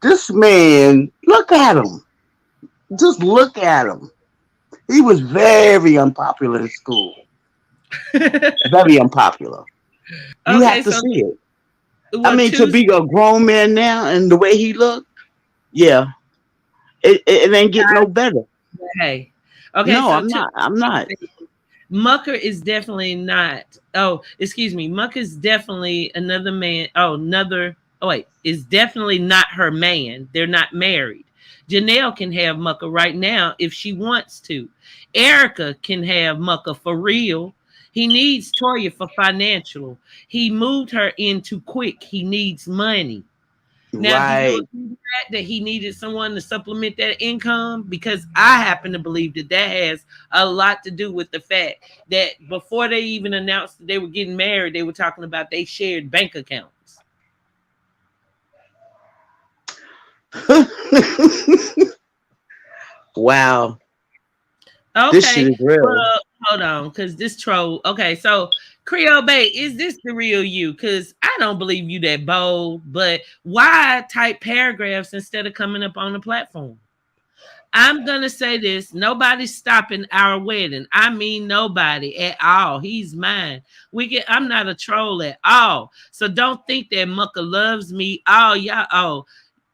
this man, look at him. Just look at him. He was very unpopular in school. Very unpopular. You Okay, have to so see it. I what mean, to two? be a grown man now and the way he looked, yeah, it ain't getting no better. Hey, okay, No, so I'm two. not. I'm not. Mucker is definitely not. Oh, excuse me. Mucker is definitely another man. Oh, another. Oh wait, is definitely not her man. They're not married. Janelle can have Mucker right now if she wants to. Erica can have Mucker for real He needs Toya for financial. He moved her in too quick. He needs money. Now, do you Right. agree with that he needed someone to supplement that income? Because I happen to believe that that has a lot to do with the fact that before they even announced that they were getting married, they were talking about they shared bank accounts. Wow. This shit Okay, is real. well, hold on, because this troll. Okay, so Creole Bay, is this the real you? Because I don't believe you that bold, but why type paragraphs instead of coming up on the platform? I'm gonna say this: nobody's stopping our wedding. I mean, nobody at all. He's mine. We get. I'm not a troll at all. So don't think that Mucka loves me. All y'all. Oh,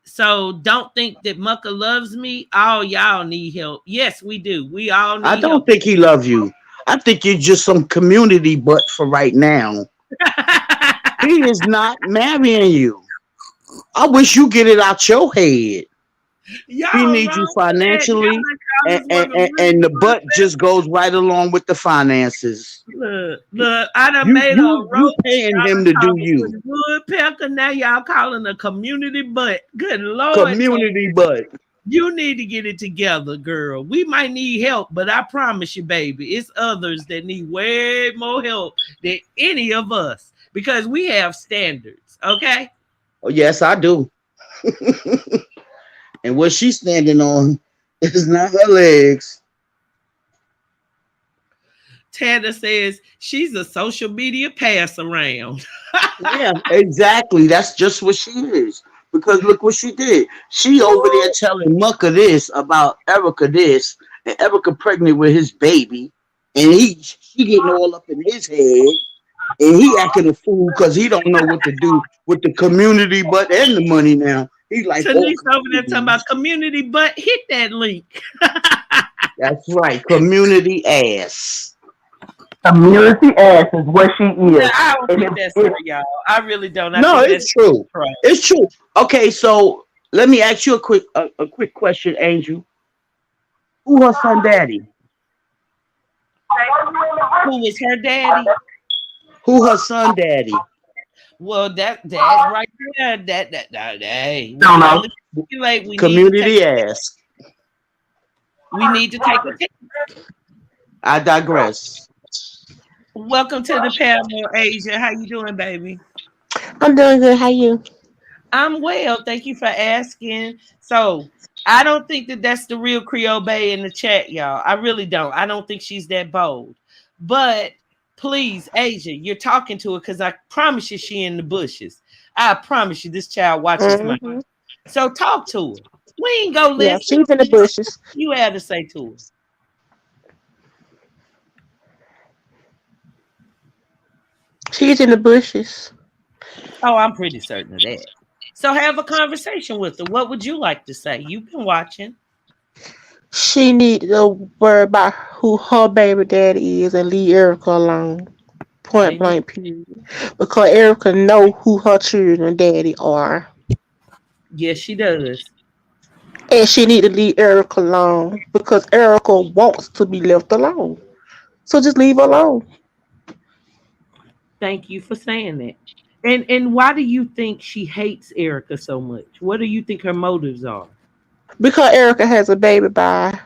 so don't think that Mucka loves me. All y'all need help. Yes, we do. We all I need don't help. think he love you. I think you're just some community butt for right now. He is not marrying you. I wish you get it out your head. He Y'all needs you wrong for that. Y'all financially, done call this woman and really the butt just goes right along with the finances. look, I done You made a you you roast. paying Y'all him done to do called me you. with woodpecker. Now y'all calling a community butt. Good Lord, Toya. Community butt. You need to get it together, girl. We might need help, but I promise you, baby, it's others that need way more help than any of us because we have standards, okay? Oh yes, I do. And what she's standing on is not her legs. Tana says she's a social media pass around. Yeah, exactly. That's just what she is. Because look what she did. She over there telling Mucka this about Erica this, and Erica pregnant with his baby, and she getting all up in his head, and he acting a fool because he don't know what to do with the community, but and the money now. He's like, oh, Tanice over there talking community. about community, but hit that link. That's right, community ass. Community ass is what she Yeah, is. I don't And think that's if her, y'all. I really don't. I No, think that's it's true. right. It's true. Okay, so let me ask you a quick question, Angel. Who her son daddy? Who was her daddy? Who her son daddy? Well, that right there, that hey, we don't can know. only speculate. Community ass. We need to take a test. I digress. Welcome to the panel, Asia. How you doing, baby? I'm doing good. How you? I'm well. Thank you for asking. So, I don't think that that's the real Creole Bay in the chat, y'all. I really don't. I don't think she's that bold. But please, Asia, you're talking to her because I promise you she in the bushes. I promise you this child watches my. Hmm. So talk to her. We ain't go Yeah, listen. she's in the bushes. You had to say to her. She's in the bushes. Oh, I'm pretty certain of that. So have a conversation with her. What would you like to say? You've been watching. She need to worry about who her baby daddy is and leave Erica alone. Point Amen. blank period. Because Erica know who her children daddy are. Yes, she does. And she need to leave Erica alone because Erica wants to be left alone. So just leave her alone. Thank you for saying that. And why do you think she hates Erica so much? What do you think her motives are? Because Erica has a baby by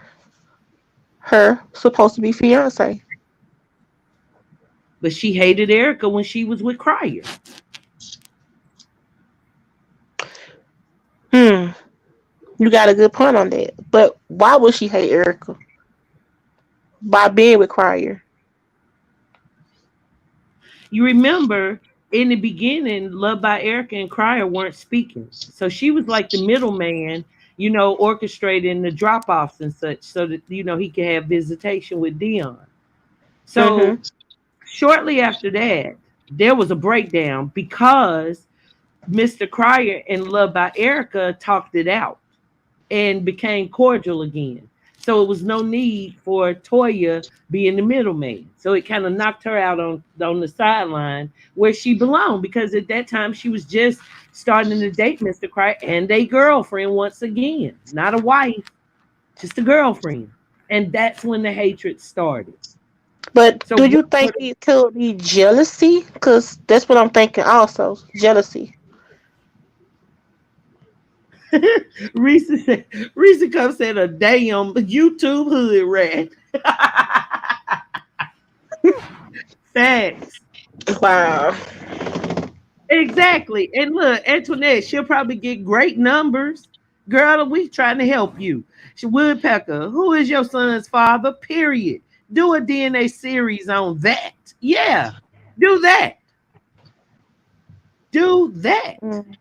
her supposed to be fiance. But she hated Erica when she was with Crier. Hmm. You got a good point on that. But why would she hate Erica? By being with Crier. You remember in the beginning, Love by Erica and Crier weren't speaking. So she was like the middleman, orchestrating the drop offs and such so that, he could have visitation with Dion. So Mm-hmm. shortly after that, there was a breakdown because Mr. Crier and Love by Erica talked it out and became cordial again. So it was no need for Toya being the middleman. So it kind of knocked her out on the sideline where she belonged because at that time she was just starting to date Mr. Crier and a girlfriend once again, not a wife, just a girlfriend. And that's when the hatred started. But So do you what think would it could be jealousy? Because that's what I'm thinking also. Jealousy. Reese said, Reese come said a damn YouTube hood rat. Facts. Wow. Exactly. And look, Antoinette, she'll probably get great numbers. Girl, we trying to help you. Woodpecker, who is your son's father? Period. Do a DNA series on that. Yeah. Do that. Do that. Mm.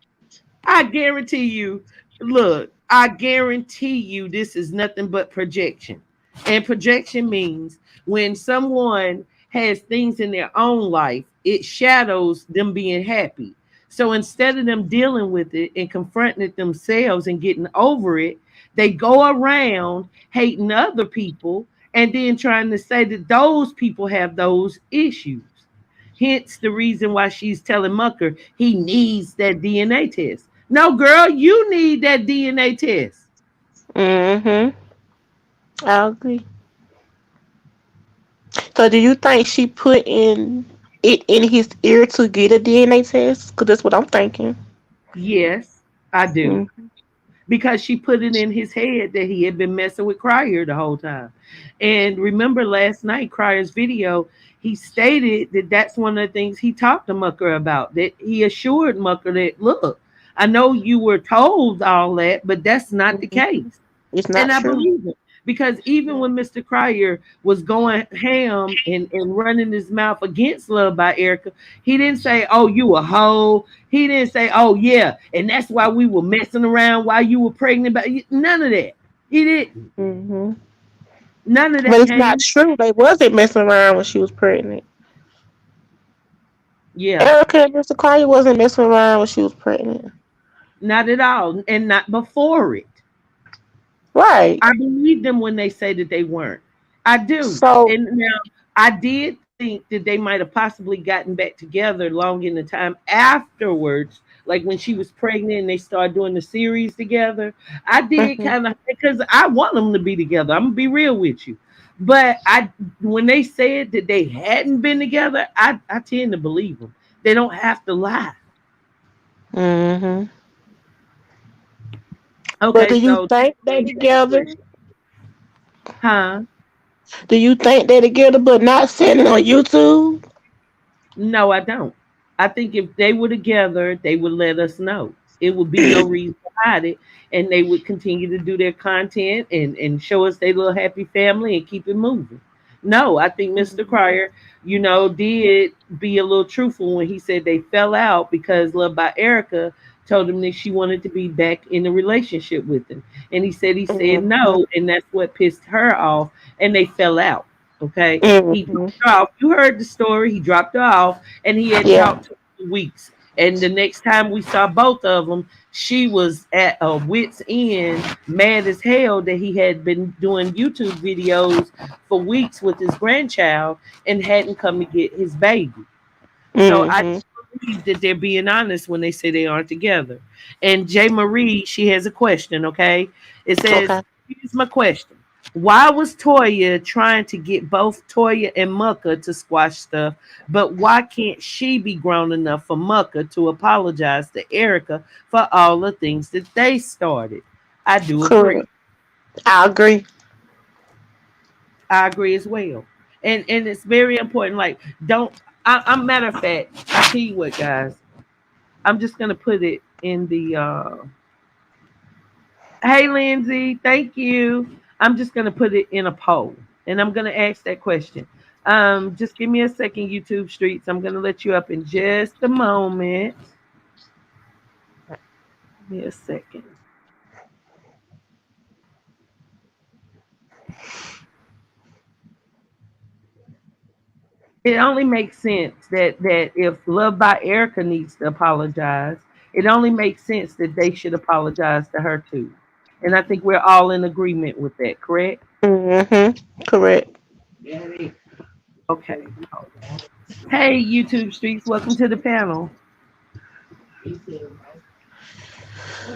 I guarantee you, look, I guarantee you this is nothing but projection. And projection means when someone has things in their own life, it shadows them being happy. So instead of them dealing with it and confronting it themselves and getting over it, they go around hating other people and then trying to say that those people have those issues. Hence the reason why she's telling Mucker he needs that DNA test. No, girl, you need that DNA test. Mm-hmm. I agree. So do you think she put in it in his ear to get a DNA test? Because that's what I'm thinking. Yes, I do. Mm-hmm. Because she put it in his head that he had been messing with Cryer the whole time. And remember last night, Cryer's video, he stated that that's one of the things he talked to Mucker about. That he assured Mucker that, look, I know you were told all that, but that's not the case. It's And not I true. believe it. Because even when Mr. Cryer was going ham and running his mouth against Love by Erica, he didn't say, oh, you a hoe. He didn't say, oh, yeah. And that's why we were messing around while you were pregnant. But none of that. He didn't. Mm-hmm. None of But that it's not came. true. They wasn't messing around when she was pregnant. Yeah, Erica and Mr. Carter wasn't messing around when she was pregnant. not at all. And not before it. Right. I believe them when they say that they weren't. I do. So, And now I did think that they might have possibly gotten back together long in the time afterwards, like when she was pregnant and they started doing the series together. I did mhm. kind of because I want them to be together. I'm gonna be real with you. But I when they said that they hadn't been together, I tend to believe them. They don't have to lie. Mhm. But Okay, do you so think they together? huh? Do you think they together but not selling on YouTube? No, I don't. I think if they were together, they would let us know. It would be no reason to hide it, and they would continue to do their content and show us their little happy family and keep it moving. No, I think Mr. Cryer, did be a little truthful when he said they fell out because Love by Erica told him that she wanted to be back in a relationship with him. And he said Mhm. no, and that's what pissed her off, and they fell out. Okay. He Mhm. dropped her off. You heard the story. He dropped her off and he had Yeah. talked to her for weeks. And the next time we saw both of them, she was at a wit's end, mad as hell that he had been doing YouTube videos for weeks with his grandchild and hadn't come to get his baby. So I Mhm. believe that they're being honest when they say they aren't together. And J. Marie, she has a question, okay? It says, Okay. here's my question. Why was Toya trying to get both Toya and Mucka to squash stuff, but why can't she be grown enough for Mucka to apologize to Erica for all the things that they started? I do agree. Correct. I agree. I agree as well. And it's very important. Like, don't I'm matter of fact, I tell you what, guys. I'm just gonna put it in the hey Lindsay, thank you. I'm just gonna put it in a poll and I'm gonna ask that question. Just give me a second, YouTube streets. I'm gonna let you up in just a moment. Give me a second. It only makes sense that if Love by Erica needs to apologize, it only makes sense that they should apologize to her too. And I think we're all in agreement with that, correct? Mhm. Correct. Okay. Hey, YouTube streets, welcome to the panel.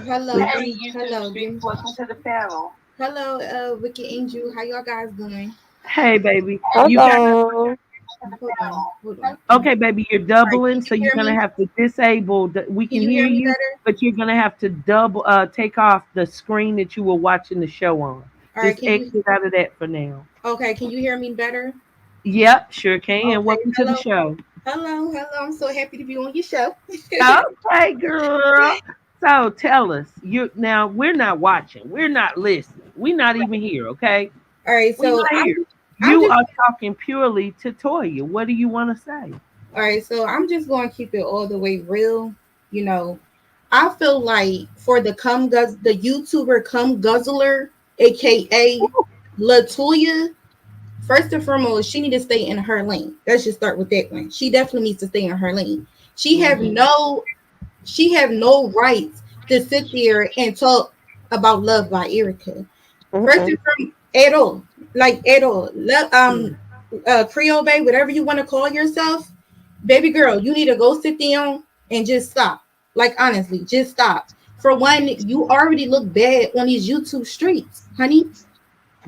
Hello, Hey, hello, YouTube streets, give, welcome to the panel. hello, Wicked Angel. How y'all guys doing? Hey, baby. You got Hello. Hold on. okay, baby. You're All right, can doubling, you so you're hear gonna me? have to disable. We Can can you hear hear me you, better? but you're gonna have to double. Take off the screen that you were watching the show on. All right, Just can you? exit out of that for now. Okay, can you hear me better? Yep, sure can. Okay, Welcome to the hello, show. hello. I'm so happy to be on your show. Okay, girl. So tell us, you now we're not watching, we're not listening, we're not even here, okay? All right, We're so not here. I'm You just are talking purely to Toya. What do you want to say? all right, so I'm just going to keep it all the way real. You know, I feel like for the YouTuber Cum Guzzler, aka Latoya. First and foremost, she need to stay in her lane. Let's just start with that one. She definitely needs to stay in her lane. She have Mm-hmm. no she have no rights to sit there and talk about Love by Erica. First and Mm-mm. foremost, at all, like at all. Creole Bay, whatever you want to call yourself, baby girl, you need to go sit down and just stop. Like honestly, just stop. For one, you already look bad on these YouTube streets, honey.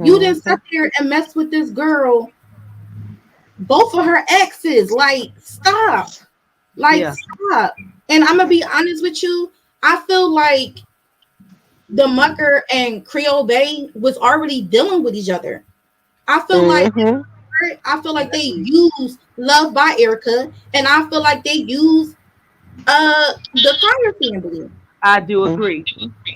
You didn't Mhm. sit there and mess with this girl, both of her exes. Like, stop. Like, Yeah, stop. And I'm gonna be honest with you. I feel like the Mucker and Creole Bay was already dealing with each other. I feel like Mhm. they use Love by Erica, and I feel like they use the Fire family. I do Mhm. agree.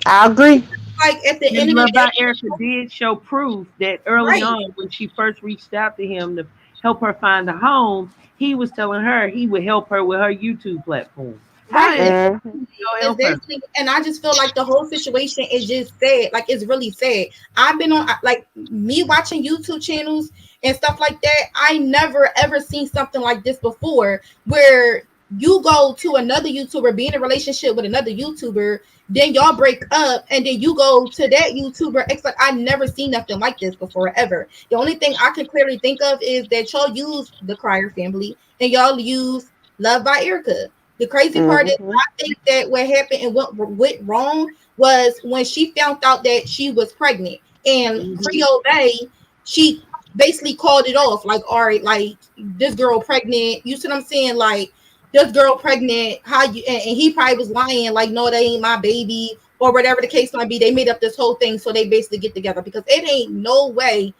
I agree. Like at the end And of the Love day, by Erica did show proof that early right, on when she first reached out to him to help her find a home, he was telling her he would help her with her YouTube platform. How right. did Mhm. he go help her? Exactly. And I just feel like the whole situation is just sad. Like it's really sad. I've been on like me watching YouTube channels and stuff like that. I never ever seen something like this before where you go to another YouTuber, be in a relationship with another YouTuber, then y'all break up, and then you go to that YouTuber. It's like I never seen nothing like this before ever. The only thing I can clearly think of is that y'all use the Crier family and y'all use Love by Erica. The crazy part is Mhm. think that what happened and what went wrong was when she found out that she was pregnant and Hmm. Creole Bay, she basically called it off. Like, all right, like this girl pregnant. You see what I'm saying? Like this girl pregnant. How you? And he probably was lying. Like, no, that ain't my baby, or whatever the case might be. They made up this whole thing so they basically get together because it ain't no way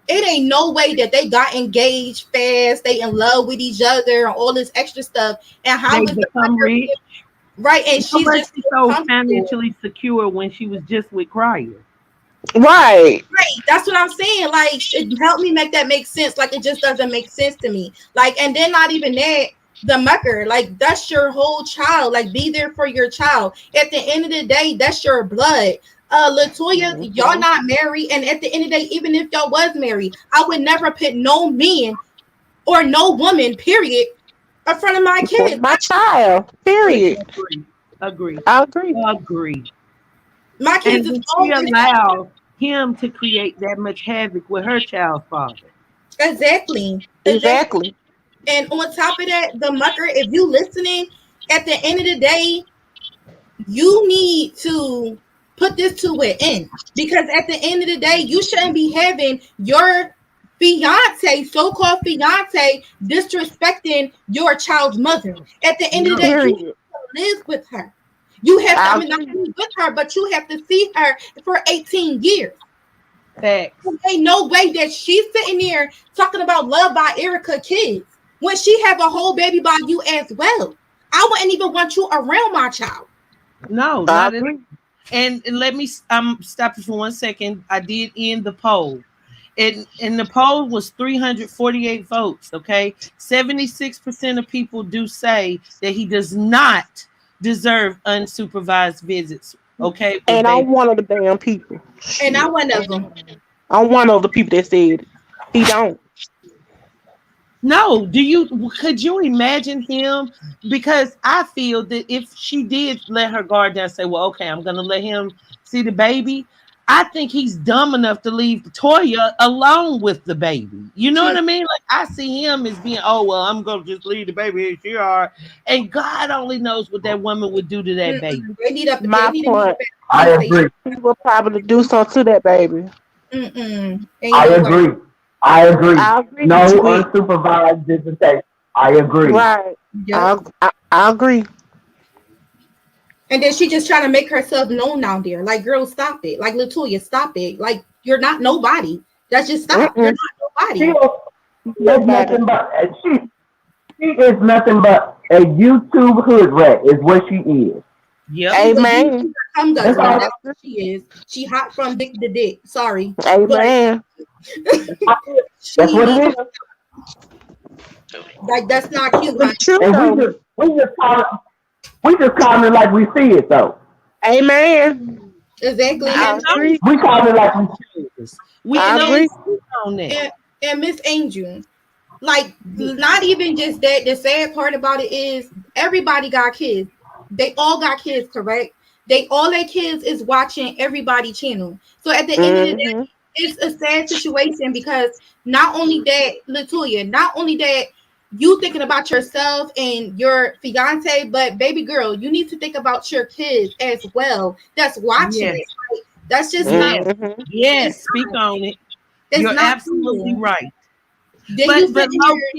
that they got engaged fast, they in love with each other, and all this extra stuff. And how They was the become rich. right? And How she's was just she so so comfortable. financially secure when she was just with Crier? Right. Right. That's what I'm saying. Like, it helped me make that make sense. Like, it just doesn't make sense to me. Like, and then not even that, the mucker, like, that's your whole child. Like, be there for your child. At the end of the day, that's your blood. Latoya, y'all Mhm. not married. And at the end of the day, even if y'all was married, I would never put no man or no woman, period, in front of my That's kids. my child. Period. Agree. Agree. I agree. Agree. My kids And is did she always allow him to create that much havoc with her child's father? exactly. Exactly. Exactly. And on top of that, the mucker, if you listening, at the end of the day, you need to put this to an end. Because at the end of the day, you shouldn't be having your fiance, so-called fiance, disrespecting your child's mother. At the end of the No. day, you Period. have to live with her. You have to, I I mean, not agree. only with her, but you have to see her for 18 years. Facts. Ain't no way that she's sitting there talking about Love by Erica kids when she have a whole baby by you as well. I wouldn't even want you around my child. No, I not at agree. all. And let me stop you for 1 second. I did end the poll. And the poll was 348 votes. Okay. 76% of people do say that he does not deserve unsupervised visits. Okay, with And I'm baby. one of the damn people. And I Shit. one of them. I'm one of the people that said it. He don't. No, do you could you imagine him? Because I feel that if she did let her guard down, say, "Well, okay, I'm gonna let him see the baby," I think he's dumb enough to leave Toya alone with the baby. You know what Mm, I mean? Like I see him as being, "Oh well, I'm gonna just leave the baby here. She are," and God only knows what that woman would do to that baby. they My need to have a point. better I conversation. agree. He will probably do something to that baby. Mm-mm. And I you know what? agree. I agree. I agree No with you. unsupervised visitation. I agree. Right. Yep. I agree. And then she just trying to make herself known out there. Like, girl, stop it. Like, Latoya, stop it. Like, you're not nobody. That's just stop. You're Mm-mm. not She nobody. is Nobody. nothing but she is nothing but a YouTube hood rat. Is what she is. Yep. She's a Amen. YouTuber cum That's guzzler. all. That's what she is. She hot from dick to dick. Sorry. But Amen. That's what she, it is. like, that's not cute, honey. It's true And though. we just call it like we see it though. Amen. Exactly. I agree. We call it like we see it. We I don't agree. speak on that. And Miss Angel, like, not even just that. The sad part about it is everybody got kids. They all got kids, correct? They all their kids is watching everybody channel. So at the end of the day, Mm-hmm. it's a sad situation because not only that, Latoya, not only that you thinking about yourself and your fiance, but baby girl, you need to think about your kids as well. That's watching Yes. it. Like, that's just not. Yes. Mm-hmm. Yes. Speak on it. It's You're not absolutely cool. right. Then you But sit low here.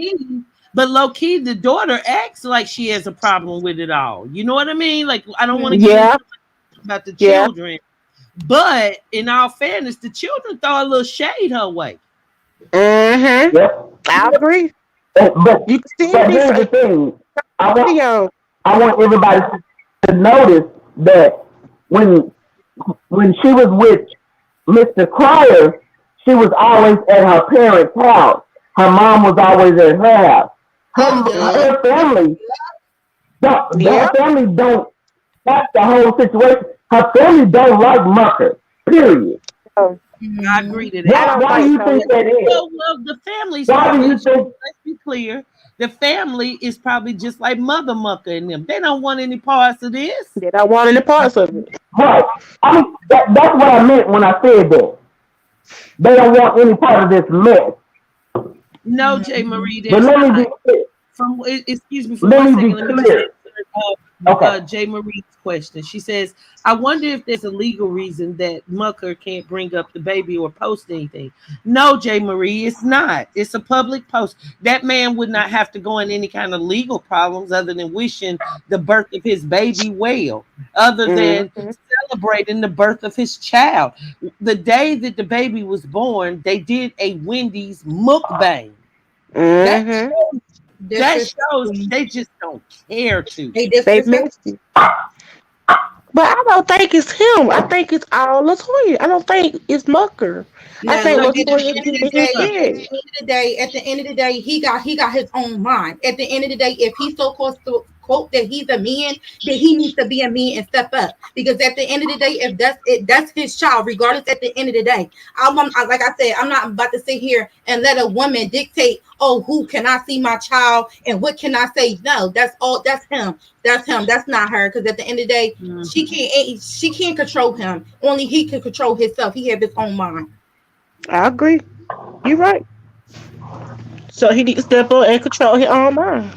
key, the daughter acts like she has a problem with it all. You know what I mean? Like, I don't want to get Yeah. into about the Yeah. children, but in all fairness, the children throw a little shade her way. Mm-hmm. Yep. I agree. But You can see but this here's the thing. video. I want everybody to notice that when she was with Mr. Cryer, she was always at her parents' house. Her mom was always at her house. Her family, Yeah. her family don't. That's the whole situation. Her family don't like Mucker. Period. Oh, I agree to I that. don't Why do think you so. think that is? Well, the family's Why do probably, you think? let's be clear, the family is probably just like Mother Mucker and them. They don't want any parts of this. They don't want any parts of it. Right. I mean, that's what I meant when I said that. They don't want any part of this mess. No, J. Marie, But there's let me not. be clear. Excuse me for Let one me be second. Let me just clear. answer Okay. J. Marie's question. She says, I wonder if there's a legal reason that Mucker can't bring up the baby or post anything. No, J. Marie, it's not. It's a public post. That man would not have to go in any kind of legal problems other than wishing the birth of his baby well, other than Mm-hmm. celebrating the birth of his child. The day that the baby was born, they did a Wendy's mukbang. That Mm-hmm. shows they just don't care to. They They disrespect. missed it. But I don't think it's him. I think it's all Latoya. I don't think it's Mucker. I Now think look, at the Latoya end of getting the his day, head. at the end of the day, he got his own mind. At the end of the day, if he so close to quote that he's a man, then he needs to be a man and step up. Because at the end of the day, if that's it, that's his child. Regardless, at the end of the day, like I said, I'm not about to sit here and let a woman dictate. Oh, who can I see my child and what can I say? No, that's all. That's him. That's him. That's not her. Because at the end of the day, she can't control him. Only he can control himself. He has his own mind. I agree. You're right. So he needs to step up and control his own mind.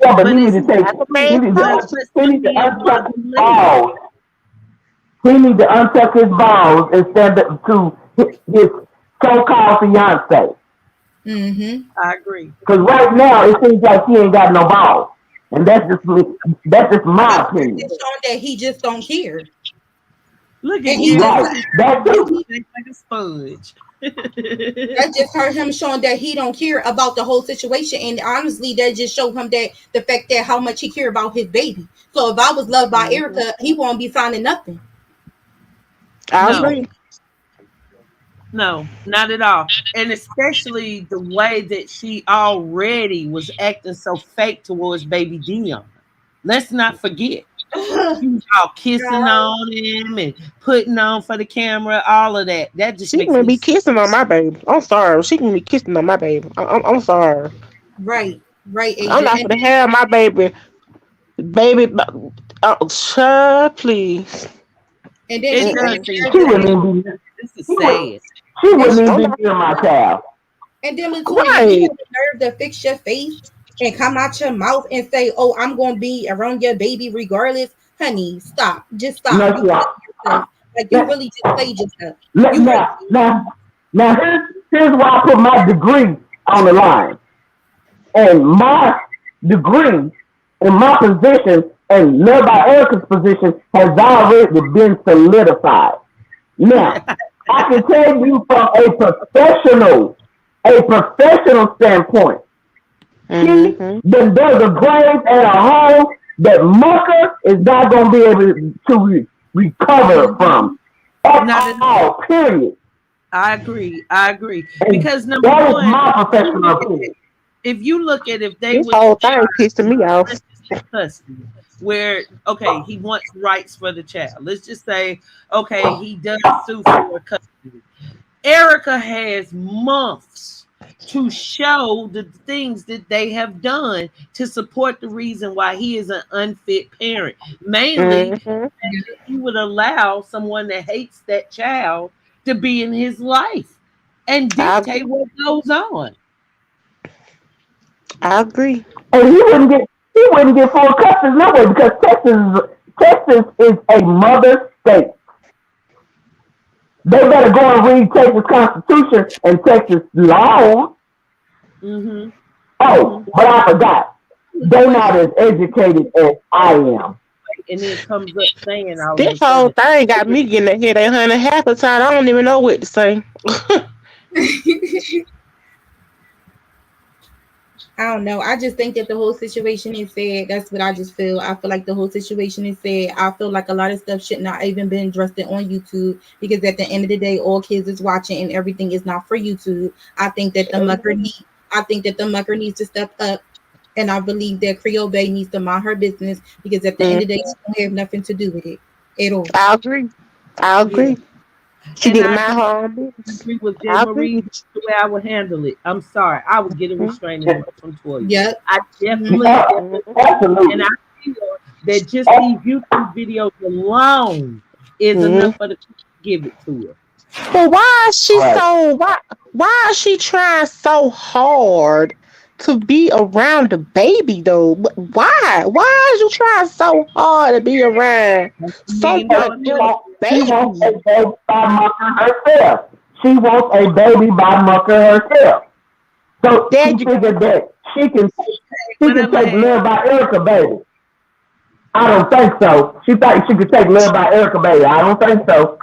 Yeah, but But he need it's to take. Like a He man need supposed to. to. He need to untuck his balls. He need to untuck his balls and stand up to his so-called fiance. Mm-hmm. I agree. Because right now it seems like he ain't got no balls, and that's just my opinion. It's showing that he just don't care. Look at And he you. Right. That's it. Shake like a sponge. That just hurt him, showing that he don't care about the whole situation. And honestly, that just showed him that the fact that how much he care about his baby. So if I was loved by Erica, he won't be signing nothing. I No. agree. No, not at all. And especially the way that she already was acting so fake towards baby Dion. Let's not forget. She was all kissing on him and putting on for the camera, all of that. That just She makes gonna me be sick. kissing on my baby. I'm sorry. She gonna be kissing on my baby. I'm sorry. Right, I'm not Adrian. gonna have my baby. Sure, please. And then It she does said, seem She wouldn't even be. this is sad. She wouldn't I'm even not be near my child. and then Latoya, right. you have the nerve to fix your face and come out your mouth and say, "Oh, I'm gonna be around your baby regardless." Honey, stop. Just stop. No, You she played won't. yourself. Like you really just played yourself. Let, You really now, now, now, Here's why I put my degree on the line. And my degree in my position and Love by Erica's position has already been solidified. Now, I can tell you from a professional standpoint, she Mm-hmm. then does a grave at a home that Mucker is not going to be able to recover from Not at at all, period. I agree. I agree. And Because number that is one, my professional opinion. if you look at if they This would whole try, thing pissing me off. let's just say custody, where okay, he wants rights for the child. Let's just say, okay, he does sue for custody. Erica has months to show the things that they have done to support the reason why he is an unfit parent. Mainly, Mm-hmm. he would allow someone that hates that child to be in his life and I agree. dictate what goes on. I agree. And he wouldn't get full custody no way because Texas is a mother state. They better go and read Texas Constitution and Texas laws. Mm-hmm. Oh, but I forgot. They're not as educated as I am. And then it comes up saying all of a This whole sudden, thing got me getting a headache, honey. Half the time, I don't even know what to say. I don't know. I just think that the whole situation is sad. That's what I just feel. I feel like the whole situation is sad. I feel like a lot of stuff should not even been addressed on YouTube because at the end of the day, all kids is watching and everything is not for YouTube. I think that the mucker needs to step up. And I believe that Creole Bay needs to mind her business because at the end of the day, she don't have nothing to do with it at all. I agree. I yeah. agree. She And did I my own business. agree with I Jen agree. Marie the way I would handle it. I'm sorry. I would get a Mhm. restraining order from Toya. Yep. I definitely, Yeah, definitely, and absolutely. I feel that just these YouTube videos alone is Mhm. enough for the court to give it to her. But why is she Right. so why is she trying so hard to be around the baby though? Why? Why is you trying so hard to be around $1 million someone She with a million. wants, she wants a baby? baby by Mucker herself. She wants a baby by Mucker herself. So she Dad, you figured that she can Whatever take happened. Love by Erica baby. I don't think so. She thought she could take Love by Erica baby. I don't think so.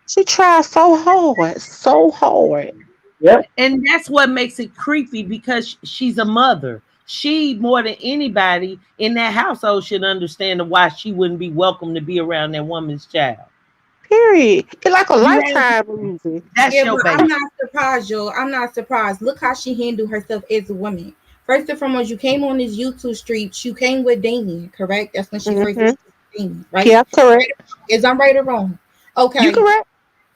she tried so hard, so hard. Yep. And that's what makes it creepy because she's a mother. She, more than anybody in that household, should understand why she wouldn't be welcome to be around that woman's child. Period. It's like a You have, lifetime movie. that's Yeah, your but baby. I'm not surprised, Joe. I'm not surprised. Look how she handled herself as a woman. First and foremost, you came on this YouTube street. You came with Damien, correct? That's when she first Mm-hmm. introduced Damien, right? Yeah, correct. Is I'm right or wrong? You Okay. correct.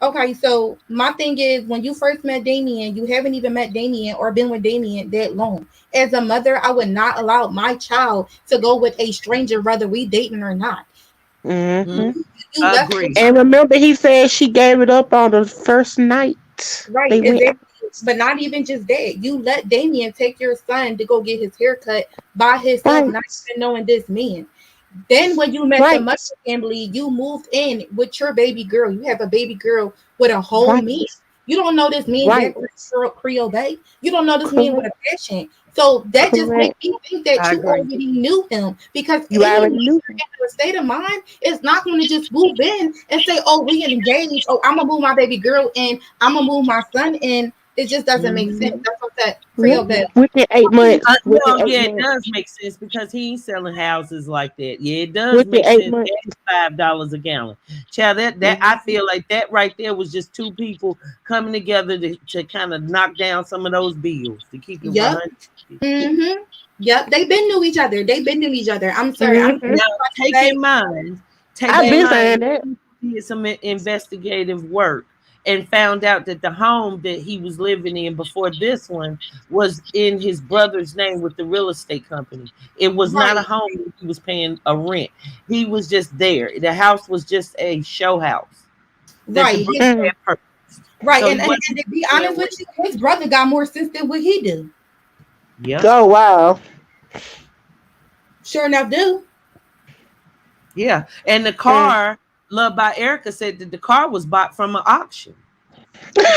Okay, so my thing is when you first met Damien, you haven't even met Damien or been with Damien that long. As a mother, I would not allow my child to go with a stranger, whether we dating or not. Mm, Mm-hmm. You left your agree. And remember, he said she gave it up on the first night. right, They went out. exactly. But not even just that. You let Damien take your son to go get his haircut by himself, Right, not even knowing this man. Then when you met the right, Mother family, you moved in with your baby girl. You have a baby girl with a whole right, man. You don't know this man right. that Creole Bay. You don't know this man with Correct, a passion. So that just makes correct. me think that I you agree. already knew him because You anyone already knew. in a state of mind is not going to just move in and say, "Oh, we engaged. Oh, I'm gonna move my baby girl in. I'm gonna move my son in." It just doesn't make sense. Mhm. That's what that Yeah. Creole Bay. Within 8 months. Within Well, eight yeah, it months. does make sense because he ain't selling houses like that. Yeah, it does Within make eight sense. months. That's $5 a gallon. Child, that I Mm-hmm. feel like that right there was just two people coming together to kind of knock down some of those bills to keep it Yep. 100. Mm-hmm. Yep. They've been to each other. They've been to each other. I'm sorry. I'm Mm-hmm. Now, about to take say, in mind, take I've in been mind, saying that. he did some investigative work and found out that the home that he was living in before this one was in his brother's name with the real estate company. It was not a right, home that he was paying a rent. He was just there. The house was just a show house that the right, brother Mm. had purchased. right. So he And wasn't to be there honest with with. you, his brother got more sense than what he do. Yep. Oh wow. Sure enough, do. Yeah. And the Mm. car, loved by Erica, said that the car was bought from an auction.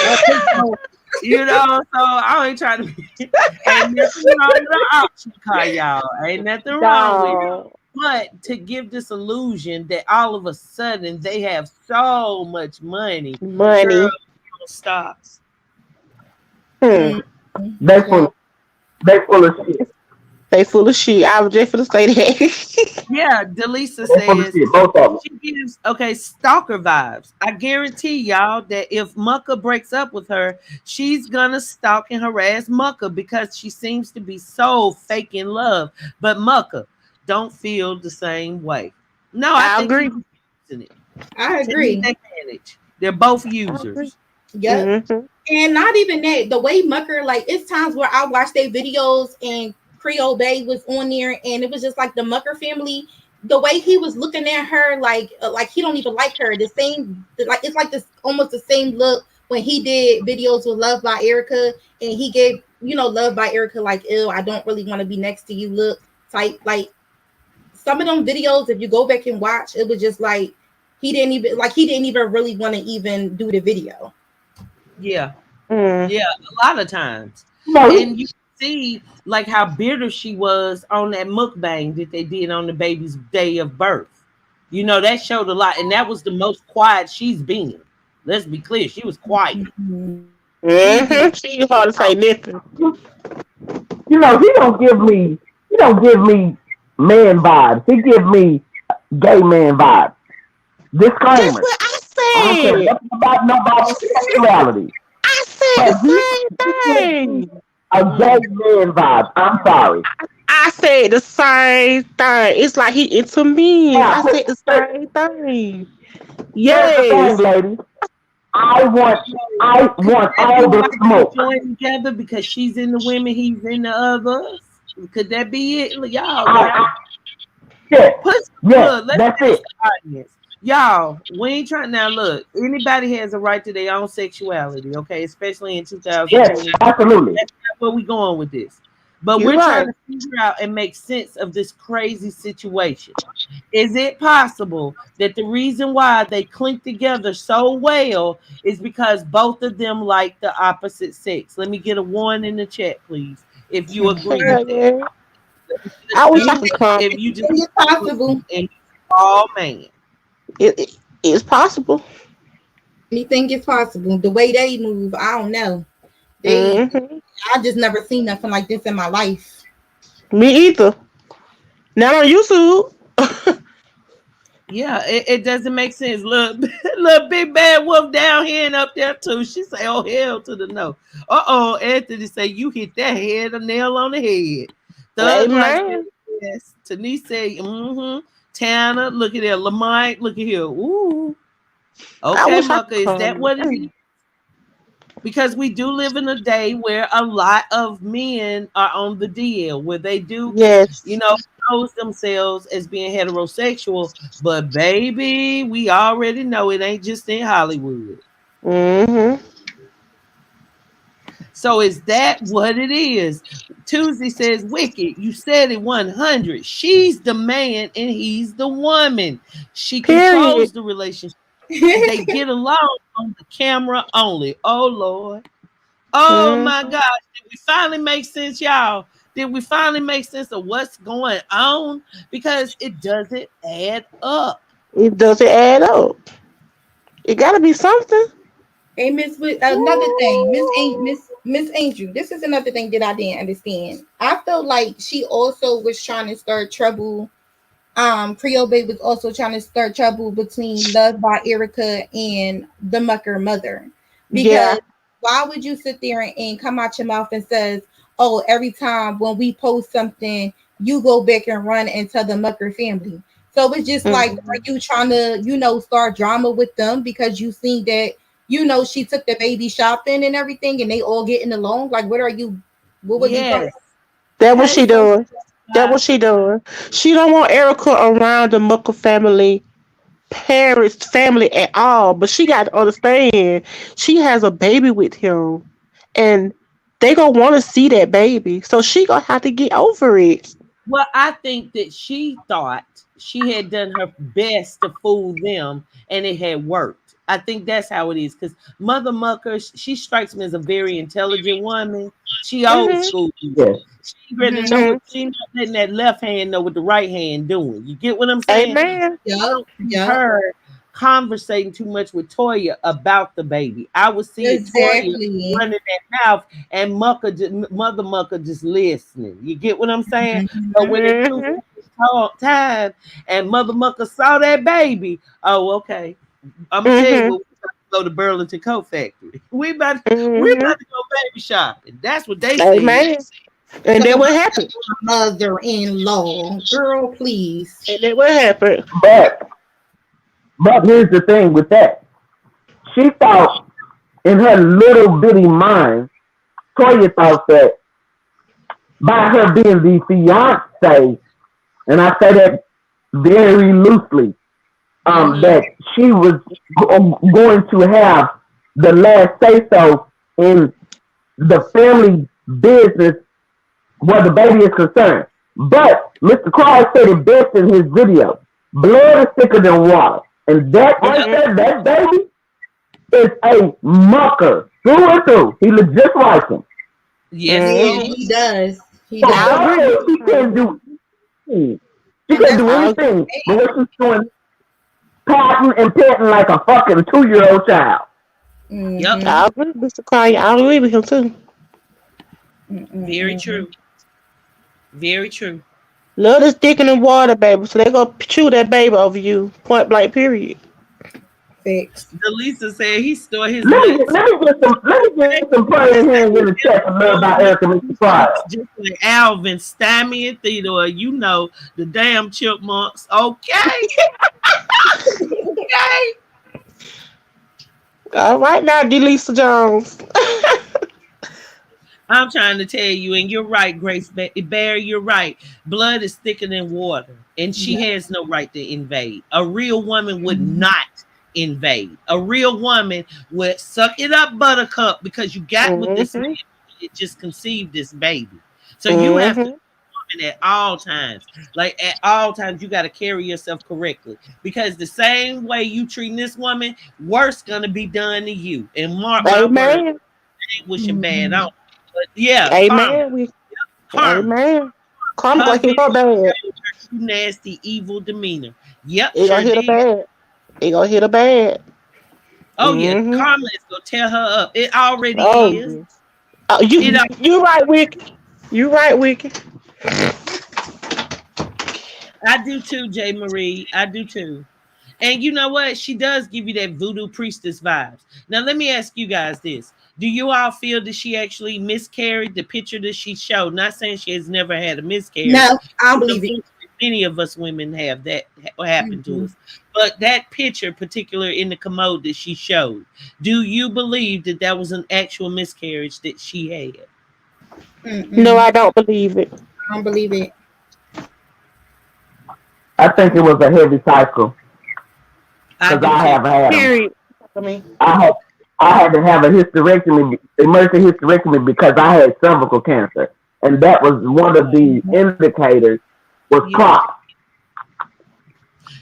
Okay, so You know, so I ain't trying to be. Ain't nothing wrong with the auction car, y'all. Ain't nothing wrong with it. Dog. But to give this illusion that all of a sudden they have so much money, girl, Money. stop. Hmm. Mm, They yeah. full, they full of shit. They full of shit. I was just finna say that. Yeah, Delisa They full of says shit. Both of them. she gives okay stalker vibes. I guarantee y'all that if Mucka breaks up with her, she's gonna stalk and harass Mucka because she seems to be so fake in love. But Mucka don't feel the same way. No, I I think agree. he's using it I to his agree. advantage. They're both I agree. users. Yep. Mm-hmm. And not even that, the way Mucker, like, it's times where I watch their videos and Creole Bay was on there, and it was just like the Mucker family. The way he was looking at her, like he don't even like her. The same, like it's like this almost the same look when he did videos with Love by Erica, and he gave Love by Erica like, ew, I don't really want to be next to you. Look, type like some of them videos. If you go back and watch, it was just like he didn't even really want to even do the video. Yeah, Mm. yeah, a lot of times. No, And you see like how bitter she was on that mukbang that they did on the baby's day of birth. You know, that showed a lot, and that was the most quiet she's been. Let's be clear, she was quiet. She Mm-hmm. did She hard to say nothing. he don't give me man vibes. He give me gay man vibes. That's Disclaimer. what I I don't care said. nothing about nobody's sexuality. I said But the he gives same me thing. a gay man vibe. I'm sorry. I said the same thing. It's like he into me. I Now, said the same thing. here's the thing, Yes. ladies. I want I could want that be all the why they smoke. joined together because she's in the women, he's in the others? Could that be it? Y'all, I, y'all I yes, put yes, look, let's that's ask it. the audience. Y'all, we ain't trying now. Look, anybody has a right to their own sexuality, okay? Especially in Yes, 2020. absolutely. That's not where we going with this. But You're we're trying right. to figure out and make sense of this crazy situation. Is it possible that the reason why they clink together so well is because both of them like the opposite sex? Let me get a one in the chat, please, if you agree with Hell that. yeah. Let me get a I wish I two could come. if you just Anything is possible. and all man. It's possible. Anything is possible. The way they move, I don't know. They, Hmm. I just never seen nothing like this in my life. Me either. Not on YouTube. Yeah, it doesn't make sense. Look, little big bad wolf down here and up there too. She say, "Oh hell to the no." Anthony say, "You hit that head a nail on the head." Thug like this. Amen. Yes. Denise say, "Mm-hmm." Tanner, look at there. Lamite, look at here. Ooh. I Okay, wish I Mucka, could is that come. what it is? Because we do live in a day where a lot of men are on the DL where they do, you Yes. know, pose themselves as being heterosexual, but baby, we already know it ain't just in Hollywood. Hmm. So is that what it is? Tuesday says, Wicked, you said it 100. She's the man and he's the woman. She Period. controls the relationship. They get along on the camera only. Oh Lord. Oh my Hmm. gosh. Did we finally make sense, y'all? Did we finally make sense of what's going on? Because it doesn't add up. It doesn't add up. It got to be something. Hey, another thing, Miss Angel. This is another thing that I didn't understand. I felt like she also was trying to start trouble. Creole Bay was also trying to start trouble between Love by Erica and the Mucker mother, because Yeah. why would you sit there and come out your mouth and says, "Oh, every time when we post something, you go back and run and tell the Mucker family." So it's just like, are Hmm. you trying to, start drama with them because you seen that, she took the baby shopping and everything, and they all getting along? Like, what are you? What was you talking? Yes. That what Hey, she so doing. That what she doing. She don't want Erica around the Mucker family, Paris family at all. But she got to understand, she has a baby with him, and they gonna want to see that baby. So she gonna have to get over it. well, I think that she thought she had done her best to fool them, and it had worked. I think that's how it is. Because Mother Mucker, she strikes me as a very intelligent woman. She old Mhm. school. Yes. She ready to know what she not letting that left hand know what the right hand doing. You get what I'm saying? Amen. Yep. Yep. Her conversating too much with Toya about the baby. I was seeing Toya Exactly. running that mouth and Mother Mucker just listening. You get what I'm saying? But when it threw Mhm. time and Mother Mucker saw that baby, oh okay. I'm gonna tell you Mhm. what. We about to go to Burlington Coat Factory. We Mhm. about to go baby shopping. That's what they said. Amen. And Talk then about what happened? mother-in-law. Girl, please. And then what happened? But here's the thing with that. She thought in her little bitty mind, Toya thought that by her being the fiance, and I say that very loosely, Mm-hmm. that she was going to have the last say so in the family business where the baby is concerned. But Mr. Cross said it best in his video. Blood is thicker than water. And that right Yep. there, Mhm. that baby is a mucker through and through. He looks just like him. Yes, Yeah, he Mhm. he is. does. He So I does. agree with God, you. she can't do anything. She And can't that's do what I agree. anything but what she's doing, patting and petting like a fucking 2-year-old child. Yep. Mm-hmm. I agree, Mr. Kanye. I agree with him too. Very Mm-mm-mm. true. Very true. Love is thicker than water, baby. So they gonna chew that baby over you. Point blank. Period. Fix. Delisa said he store his Let me get, nuts. let me get some praying hands in the chat for love by Erica Mr. Pryor. Just like Alvin, Stammy, and Theodore, you know the damn chipmunks. Okay, okay. All right now, Delisa Jones. I'm trying to tell you, and you're right, Grace Bear. You're right. Blood is thicker than water, and she Yeah. has no right to invade. A real woman would Mm-hmm. not invade. A real woman would suck it up, Buttercup, because you got what this man Mhm. did, just conceived this baby. So you have to Mhm. at all times. Like at all times, you got to carry yourself correctly because the same way you treating this woman, worse gonna be done to you. And mark my word, Amen. ain't wishing bad Mm-hmm. on. But yeah, karma, Amen. karma. Amen. Karma Her gonna hit video her bad. showed her true nasty, evil demeanor. Yep, It sure gonna hit her did. bad. It gonna hit her bad. Oh yeah, Mhm. karma is gonna tear her up. It already Oh is. yes. Oh, It you right, Wiki. You right, Wiki. I do too, J. Marie. I do too. And you know what? She does give you that voodoo priestess vibes. Now, let me ask you guys this. Do you all feel that she actually miscarried the picture that she showed? Not saying she has never had a miscarriage. No, I don't believe it. Unfortunately, many of us women have that happen to Mm-hmm. us. But that picture, particular in the commode that she showed, do you believe that that was an actual miscarriage that she had? No, Mm-mm. I don't believe it. I don't believe it. I think it was a heavy cycle I because do I too. have had them. Period. I mean, I had I had to have a hysterectomy, emergency hysterectomy because I had cervical cancer, and that was one of the indicators was Yeah. clots.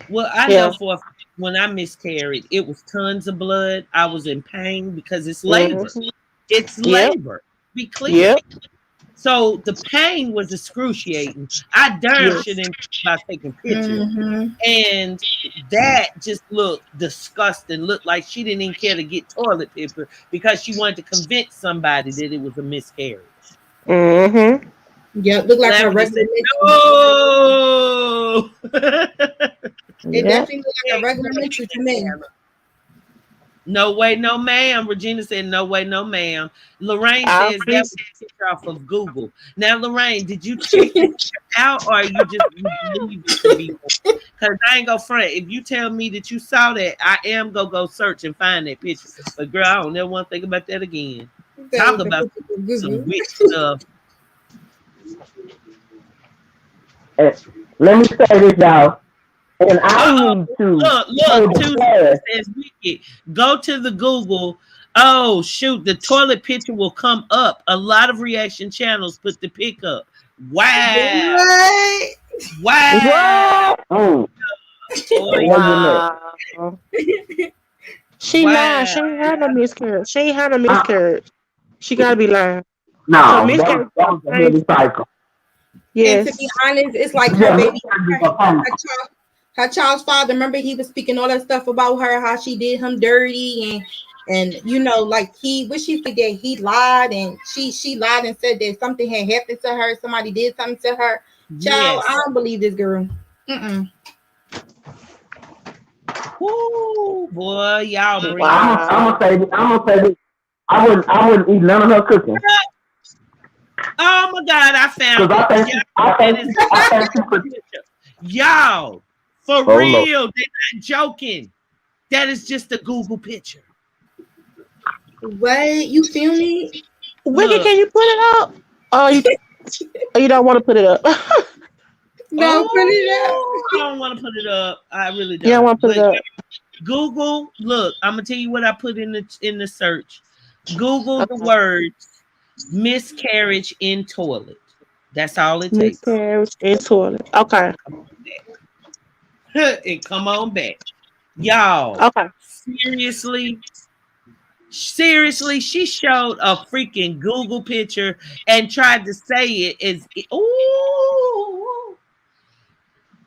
Well, I know yeah. for when I miscarried, it was tons of blood. I was in pain because it's labor. Mhm. It's Yep. labor. Be clear. Yep. So the pain was excruciating. I darn sure Yes. didn't think about taking pictures. Mm-hmm. And that just looked disgusting. Looked like she didn't even care to get toilet paper because she wanted to convince somebody that it was a miscarriage. Mhm. Yep, look like a Lavender regular said, menstrual. no. It Yep. definitely look like a regular menstrual to me. No way, no ma'am. Regina said, no way, no ma'am. Lorraine I says agree. that was a picture off of Google. Now, Lorraine, did you check the picture out or you believe it to be? Because I ain't gonna front. If you tell me that you saw that, I am gonna go search and find that picture. But girl, I don't never want to think about that again. Talk The about picture some Google. witch stuff. And let me say this, y'all, and I Uh-oh. need to pay Look, the Tuesday class. says wicked. Go to the Google. Oh shoot, the toilet picture will come up. A lot of reaction channels put the pic up. Wow. What? Wow. Mm. Toya. Wow. She lying. Wow. She ain't had no miscarriage. She ain't had no Uh, miscarriage. She gotta be lying. Cause no, miscarriage that is was a heavy painful. cycle. And to be Yes. honest, it's like her Yeah, baby, miscarriages her, are painful. her child's father. Remember, he was speaking all that stuff about her, how she did him dirty, and you know, like what she said that he lied, and she lied and said that something had happened to her. Somebody did something to her. Child, I Yes. don't believe this girl. Mm-mm. Woo, boy, y'all Well, bringing it. I'm Wow. gonna say this. I wouldn't eat none of her cooking Oh my God, I because found it. Y'all, that is a I think she Google put. picture. Y'all, for Oh Lord. real, they're not joking. That is just a Google picture. What, you feel me? Wicked, Look. can you put it up? Oh, you don't want to put it up. No, put it up. Oh, I don't want to put it up. I really You don't don't. want to put But it up. Google, look, I'm gonna tell you what I put in the search. Google the Okay. words miscarriage in toilet. That's all it takes. Miscarriage in toilet. Okay. And come on back. Y'all, Okay. seriously, seriously, she showed a freaking Google picture and tried to say it is ooh.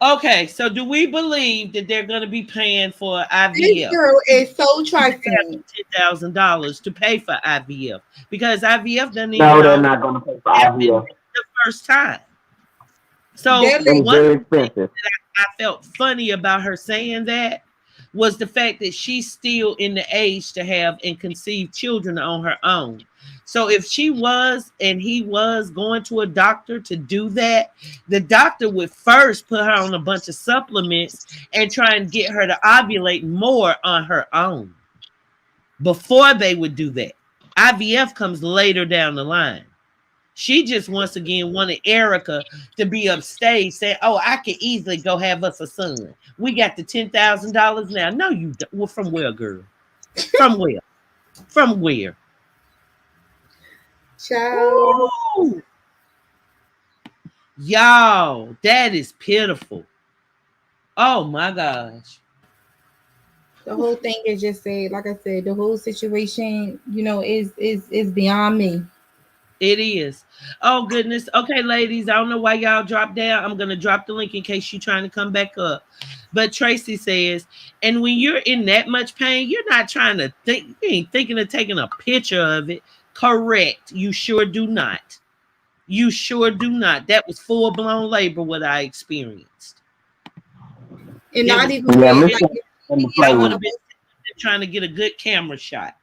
Okay, so do we believe that they're going to be paying for This IVF? girl is so She should have trifling. $10,000 to pay for IVF because IVF doesn't even No, they're always not gonna pay for happen IVF. the first time. So That And it's lady, one of very the things expensive. I felt funny about her saying that was the fact that she's still in the age to have and conceive children on her own. So if she was and he was going to a doctor to do that, the doctor would first put her on a bunch of supplements and try and get her to ovulate more on her own before they would do that. IVF comes later down the line. She just once again wanted Erica to be upstage saying, "Oh, I could easily go have us a son. We got the $10,000 now." No, you don't. Well, from where, girl? From where? From where? child. Ooh, y'all, that is pitiful. Oh my gosh. The whole thing is just said, like I said, the whole situation, is beyond me. It is. Oh goodness. Okay, ladies. I don't know why y'all dropped down. I'm gonna drop the link in case you're trying to come back up. But Tracy says, and when you're in that much pain, you're not trying to think. You ain't thinking of taking a picture of it. Correct. You sure do not. You sure do not. That was full blown labor. What I experienced. And It not was. even Yeah, that, Miss like in the if I she would play. have been trying to get a good camera shot.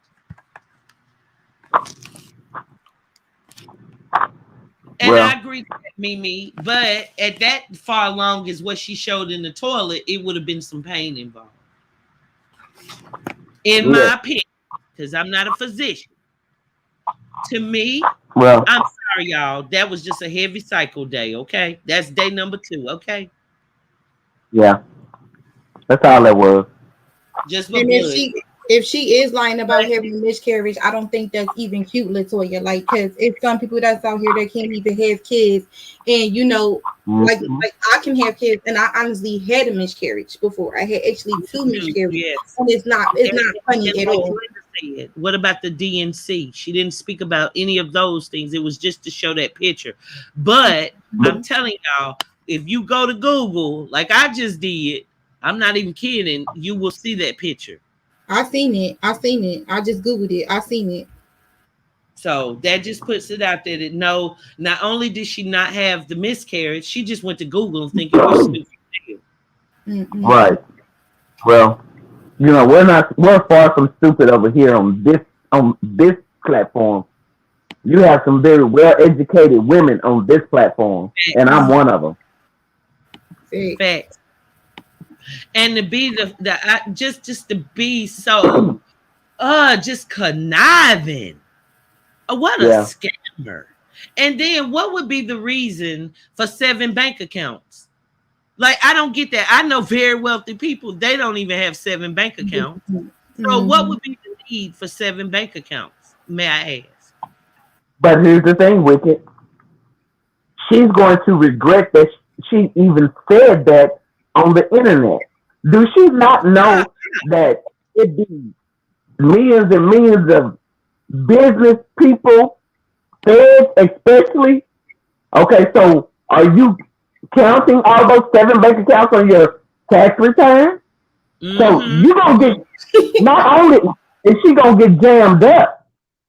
And I Well, agree with that, Mimi. But at that far along as what she showed in the toilet, it would have been some pain involved. In yeah. my opinion, because I'm not a physician. To me, Well, I'm sorry, y'all. That was just a heavy cycle day, okay? That's day number 2, okay? yeah. That's all that was. Just for and blood. if she is lying about But having a miscarriage, I don't think that's even cute, Latoya. Like, cause it's some people that's out here that can't even have kids, and like Mm-hmm. I can have kids, and I honestly had a miscarriage before. I had actually two miscarriages, yes. and it's not funny And at like all. Linda said, what about the DNC? She didn't speak about any of those things. It was just to show that picture. But I'm telling y'all, if you go to Google, like I just did, I'm not even kidding, you will see that picture. I seen it. I seen it. I just googled it. I seen it. So that just puts it out there that no, not only did she not have the miscarriage, she just went to Google and thinking we're stupid. Mm-mm. Right. Well, we're far from stupid over here on this platform. You have some very well educated women on this platform, and I'm Facts. one of them. Facts. Facts. And to be just to be so just conniving. What a Yeah. scammer. And then what would be the reason for 7 bank accounts? Like, I don't get that. I know very wealthy people, they don't even have 7 bank accounts. So what Mm-hmm. would be the need for 7 bank accounts? May I ask? But here's the thing, Wicked. She's going to regret that. she even said that on the internet. Do she not know that it be millions and millions of business people, feds especially? Okay, so are you counting all those 7 bank accounts on your tax return? So you gonna get not only is she gonna get jammed up,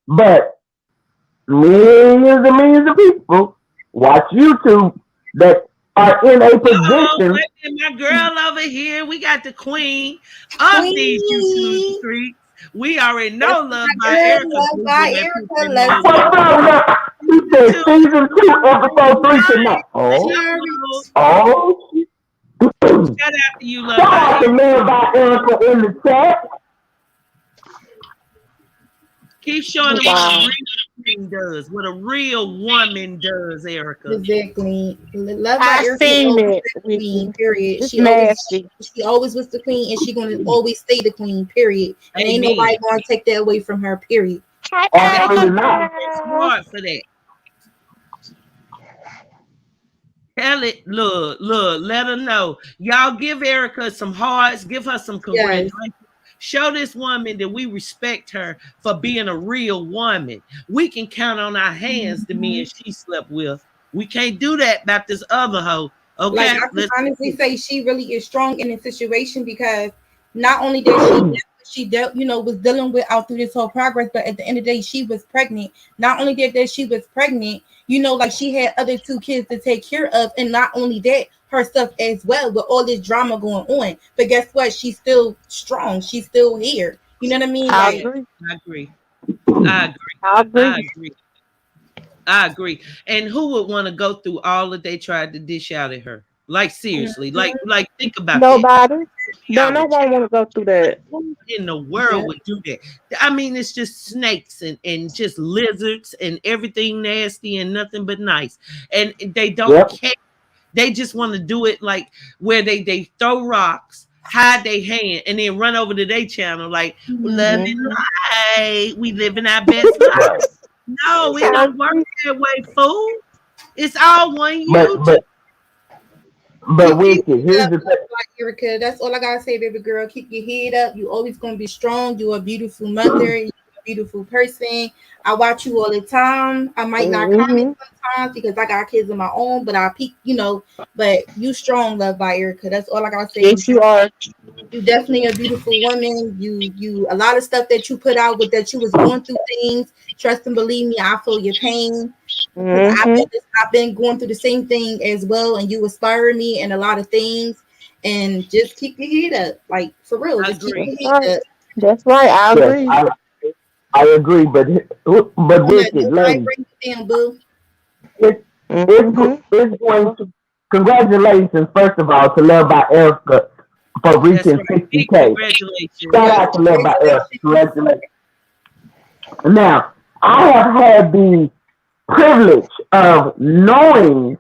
but millions and millions of people watch YouTube that are in a position. My girl over here, we got the queen of these YouTube Queen. streets. We already know That's Love my by girl, Erica. Love by Erica. Let's What's up? She said season 2, episode 3 tonight. Oh, Shout out to you, Love shout by out to Erica. Love by Erica in the chat. Keep showing them what a real queen does, what a real woman does, Erica. Exactly. Love by I Erica seen always it. the queen, period. It's nasty. She always was the queen, and she gonna always stay the queen, period. And ain't Amen. nobody gonna take that away from her, period. Absolutely not. It's hard for that. Tell it, look, let her know. Y'all give Erica some hearts, give her some congratulations. Yes. Show this woman that we respect her for being a real woman. We can count on our hands the men she slept with. We can't do that about this other hoe. Okay. Like I can honestly say she really is strong in this situation because not only did she dealt, was dealing with out through this whole progress, but at the end of the day, she was pregnant. Not only that she was pregnant, like she had other 2 kids to take care of, and not only that, her stuff as well with all this drama going on. But guess what? She's still strong. She's still here. You know what I mean? I agree. I agree. And who would want to go through all that they tried to dish out at her? Like seriously, like think about nobody. No one want to go through that. Who in the world would do that? I mean, it's just snakes and just lizards and everything nasty and nothing but nice. And they don't care. They just want to do it like where they throw rocks, hide their hand, and then run over to their channel like love and light. We living our best life. No, it don't work that way, fool. It's all one YouTube. But Wicked, here's the thing. Erica, that's all I gotta say, baby girl. Keep your head up. You always gonna be strong. You're a beautiful mother. You're a beautiful person. I watch you all the time. I might not comment sometimes because I got kids of my own, but I peek, But you strong, Love by Erica. That's all I gotta say. Yes, you are. You definitely a beautiful woman. You a lot of stuff that you put out with that you was going through things. Trust and believe me, I feel your pain. I've been going through the same thing as well, and you inspire me in a lot of things. And just keep your head up, like for real. I just agree. keep your head up. That's right. I agree. I agree, but Wicked, ladies, it's going to congratulations first of all to Love by Erica for reaching 60K. Shout out to Love by Erica. Congratulations. Now, I have had the privilege of knowing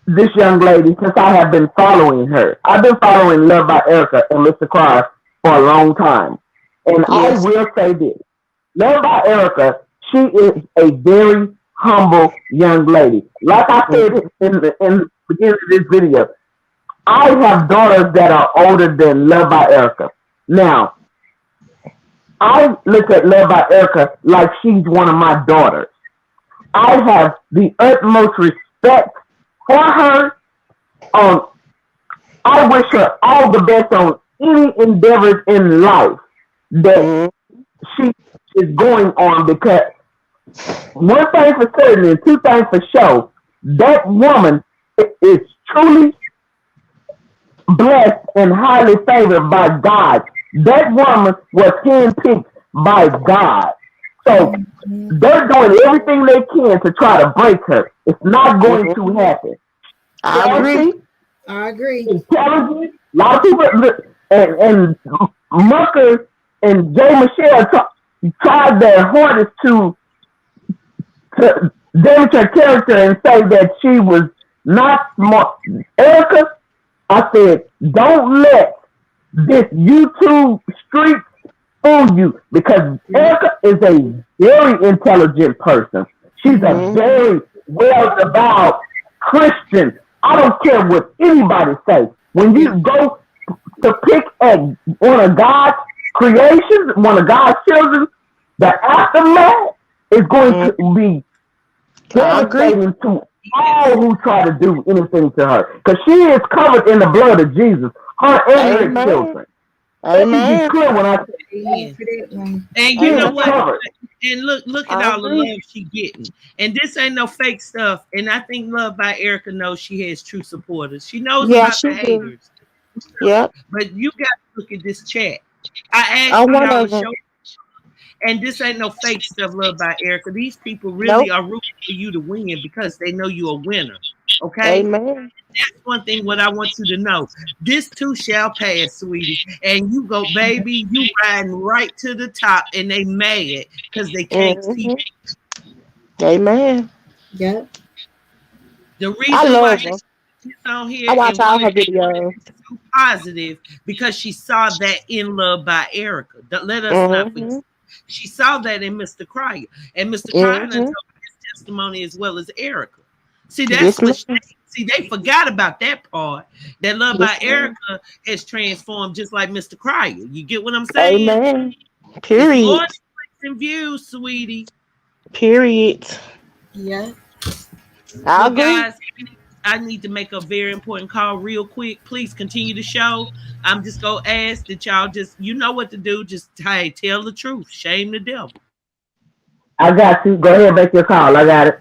this young lady since I have been following her. I've been following Love by Erica and Mr. Carr for a long time. And I will say this. Love by Erica, she is a very humble young lady. Like I said in the beginning of this video, I have daughters that are older than Love by Erica. Now, I look at Love by Erica like she's one of my daughters. I have the utmost respect for her. I wish her all the best on any endeavors in life that she is going on, because one thing for certain and 2 things for sure, that woman is truly blessed and highly favored by God. That woman was handpicked by God. So they're doing everything they can to try to break her. It's not going to happen. I agree. Intelligent. A lot of people and Mucker and Jay Michelle tried their hardest to damage her character and say that she was not smart. Erica, I said, don't let this YouTube street fool you, because Erica is a very intelligent person. She's a very well-developed Christian. I don't care what anybody say. When you go to pick at one of God's creations, one of God's children, the aftermath is going to be I agree. devastating to all who try to do anything to her. Because she is covered in the blood of Jesus, her and her Amen. children. Let me be Amen. clear when I say Amen. For that one. And she you is know Amen. what? covered. And look at I all the agree. love she getting. And this ain't no fake stuff. And I think Love by Erica knows she has true supporters. She knows Yeah, about she the do. haters. Yep. But you got to look at this chat. I I'm asked one y'all of to them. show, and this ain't no fake stuff, Love by Erica. These people really Nope. are rooting for you to win because they know you're a winner. Okay? Amen. That's one thing what I want you to know. This too shall pass, sweetie. And you go, baby, you riding right to the top, and they mad because they can't see Hmm. Amen. Yep. the I reason why love she her. is on I here watch and all wanted her videos. so positive because she saw that in Love by Erica. Let us not forget. Hmm. She saw that in Mr. Cryer, and Mr. Cryer done Hmm. told his testimony as well as Erica. See, that's Yes, what ma'am. they forgot about that part. That Love by Yes, ma'am. Erica has transformed just like Mr. Cryer. You get what I'm saying? Amen. It's more than Period. clicks and views, sweetie. Period. Yeah. I Well, agree. guys, I need to make a very important call real quick. Please continue the show. I'm just gonna ask that y'all just you know what to do. Just hey, tell the truth. Shame the devil. I got you. Go ahead and make your call. I got it.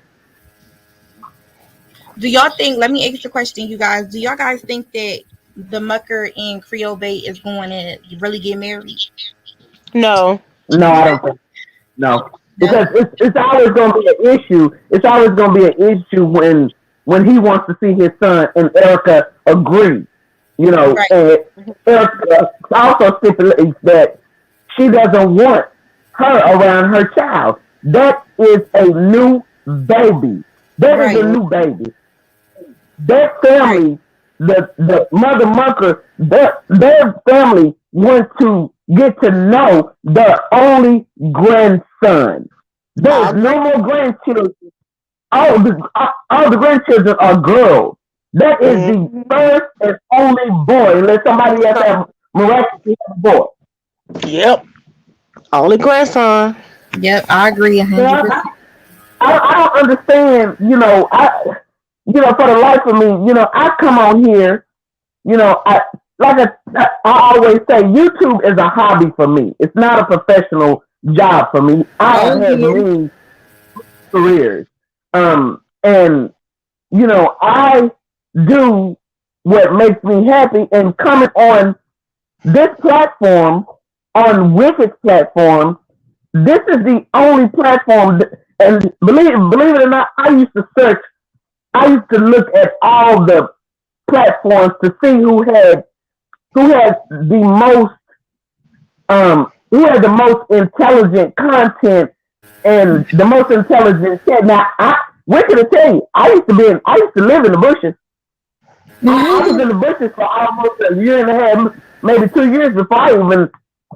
Do y'all think? Let me ask the question, you guys. Do y'all guys think that the Mucker and Creole Bay is going to really get married? No. No, I don't think no. No. Because it's always gonna be an issue. It's always gonna be an issue when he wants to see his son and Erica agree. You know, Right. and Erica also stipulates that she doesn't want her around her child. That is a new baby. That is a Right. new baby. Their Right. family, the mother mucker, their family wants to get to know their only grandson. I There's no agree. more grandchildren. All the grandchildren are girls. That is the Hmm. first and only boy, unless somebody else have miraculously have a boy. Yep. Only grandson. Yep. I agree a So hundred percent. I don't understand. For the life of me, I come on here. I always say, YouTube is a hobby for me. It's not a professional job for me. I have Oh had yeah. many careers, and I do what makes me happy. And coming on this platform, on Wicked's platform, this is the only platform. And believe it or not, I used to search. I used to look at all the platforms to see who had the most intelligent content and the most intelligent chat. Now, what can I tell you? I used to live in the bushes. I was in the bushes for almost a year and a half, maybe 2 years before I even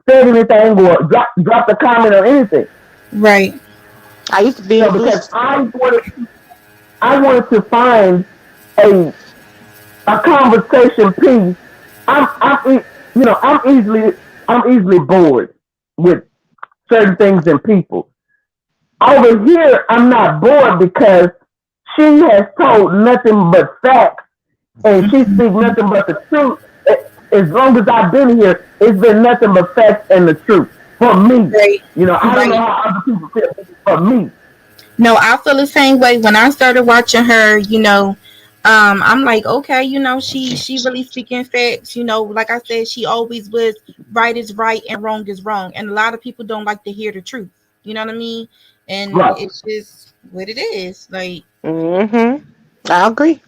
said anything or dropped a comment or anything. Right. I used to be in the Because bush. I wanted to find a a conversation piece. I'm easily bored with certain things and people. Over here, I'm not bored because she has told nothing but facts and she speaks nothing but the truth. As long as I've been here, it's been nothing but facts and the truth for me. Right. I don't know Right. how other people feel, but for me. No, I feel the same way. When I started watching her, I'm like, okay, she really speaking facts. Like I said, she always was right is right and wrong is wrong, and a lot of people don't like to hear the truth. You know what I mean? And Right. it's just what it is. Like, Hmm. I agree.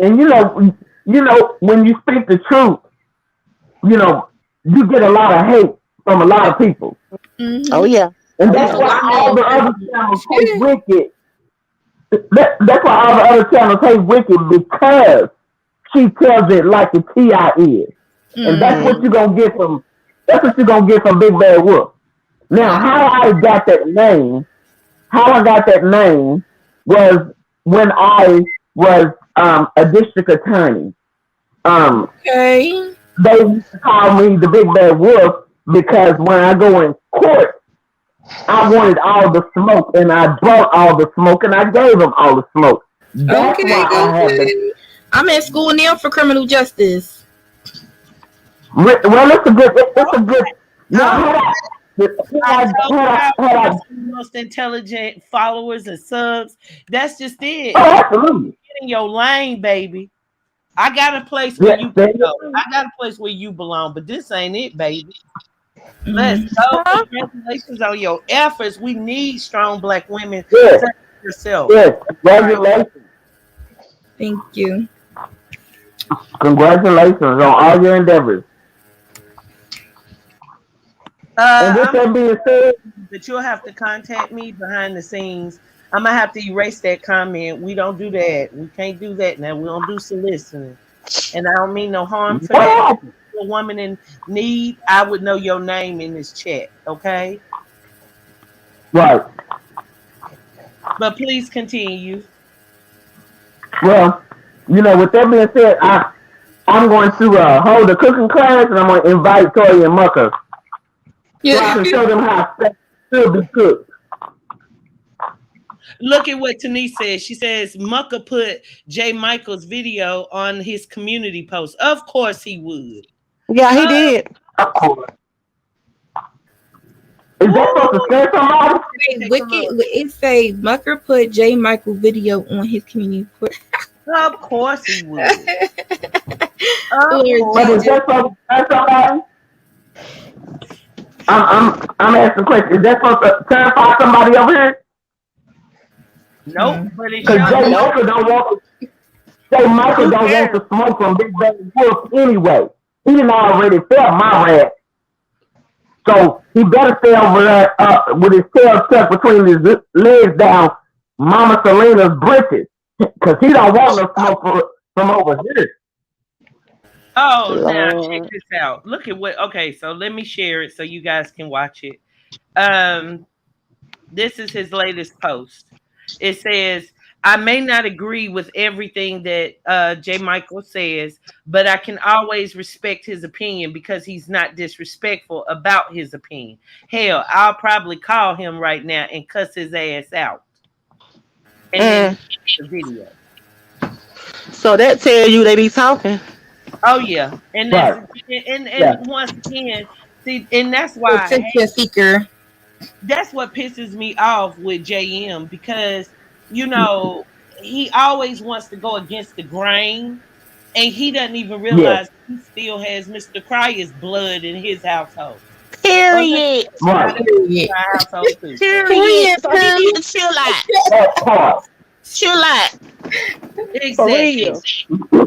And when you speak the truth, you know, you get a lot of hate from a lot of people. Oh mm-hmm. yeah. And Oh It's that's a yeah. why lot all the other channels hate of Wicked. That's why all the other channels hate Wicked because she tells it like the T.I. is. And that's what mm, you're gonna get from Big Bad Wolf. Now yeah. how I got that name was when I was a district attorney. Okay. They used to call me the big bad wolf because when I go in court, I wanted all the smoke, and I brought all the smoke, and I gave them all the smoke. That's Okay. why I have the. Okay. I'm in school now for criminal justice. Well, it's a good. Now, Oh, I told you had we got I, some of the most intelligent followers and subs. That's just it. oh, It's absolutely. in your lane, baby. I got a place where Yes, you there can you go. go. I got a place where you belong, but this ain't it, baby. Let's Mhm. go. Huh? Congratulations on your efforts. We need strong black women Yes, such as yourself. yes. All right. Congratulations. Thank you. Congratulations on all your endeavors. And with I'm that being said, But you'll have to contact me behind the scenes. I'm gonna have to erase that comment. We don't do that. We can't do that now. We don't do soliciting. And I don't mean no harm for what that. But happened? if you're a woman in need, I would know your name in this chat, okay? Right. But please continue. Well, with that being said, I'm going to hold a cooking class, and I'm going to invite Toya and Mucker so I Yeah. can show them how steak should be cooked. Look at what Denise says. She says Mucka put J. Michael's video on his community post. Of course he would. Yeah, he Uh, did. Of course. Is that supposed to Ooh, scare somebody? Say take a Wicked. look. It say Mucker put J. Michael video on his community. Of course he would. Of Lord But is course. Jesus. that supposed to scare somebody? I'm asking a question. Is that supposed to terrify somebody over here? Nope. But it Because shows you. Jay Michael Who don't want cares? the smoke from Big Bang Wolf anyway. He didn't already felt my wrath. So he better stay over there with his tail tucked between his legs down Mama Selena's britches. Because he don't want no smoke from over here. Oh, now check Lord. this out. Look at what. Okay, so let me share it so you guys can watch it. Um, this is his latest post. It says, "I may not agree with everything that J. Michael says, but I can always respect his opinion because he's not disrespectful about his opinion. Hell, I'll probably call him right now and cuss his ass out." And then Mm. the video. So that tell you they be talking. Oh yeah, and that's Right. and Yeah. once again, see, and that's why I Attention seeker. that's what pisses me off with JM because he always wants to go against the grain, and he doesn't even Yes. realize he still has Mr. Cryer's blood in his household. Or let's Period. Right. Period. our household too. Period. So he need to chill out. That part. Chill out. For Exactly. real.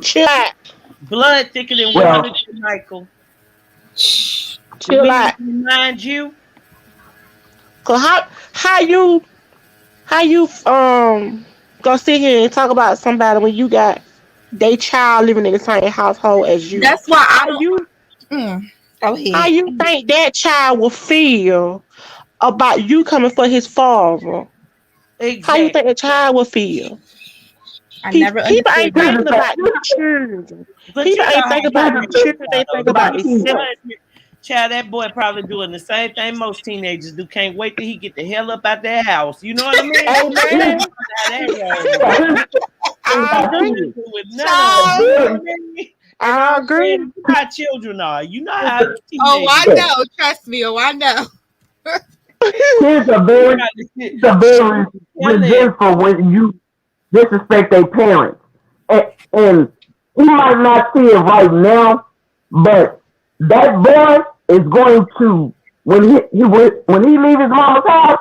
Chill out. Blood thicker than Well, water, Michael. Do Chill we out. need to remind you? Cause how you gonna sit here and talk about somebody when you got they child living in the same household as you? That's why I How don't. you Go how ahead. you think that child will feel about you coming for his father? How you Exactly. think the child will feel? I never People ain't understood that. thinking about the children. But People you know ain't how thinking young about the boys children. They are, think though. about about themselves. Child, that boy probably doing the same thing most teenagers do. Can't wait till he get the hell up out their house. You know what I mean? Amen. How that rolls. I agree. With none of them. You know what I mean? And I I'm agree. saying, you know how children are. You know how Oh, I teenagers know. Trust me. Oh, I know. kids are very, kids are very resentful when you disrespect their parents. And he might not see it right now, but that boy is going to when he leaves his mama's house,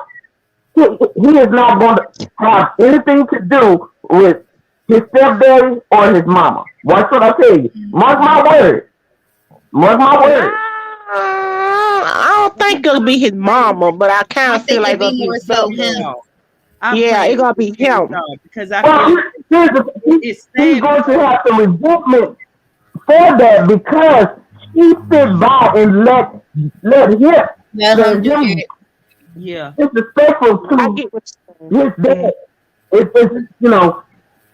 he is not going to have anything to do with his stepdaddy or his mama. What should I tell you? Mark my word. Mark my word. I don't think it'll be his mama, but I kind I of feel think like it'd it'll be be more his so brother. him. Yeah, it's gonna be him. because I Well, feel it's he's sad. going to have some resentment for that because he sit by and let him Let him let do him it. Yeah. disrespectful I to get what you're his saying. dad. It's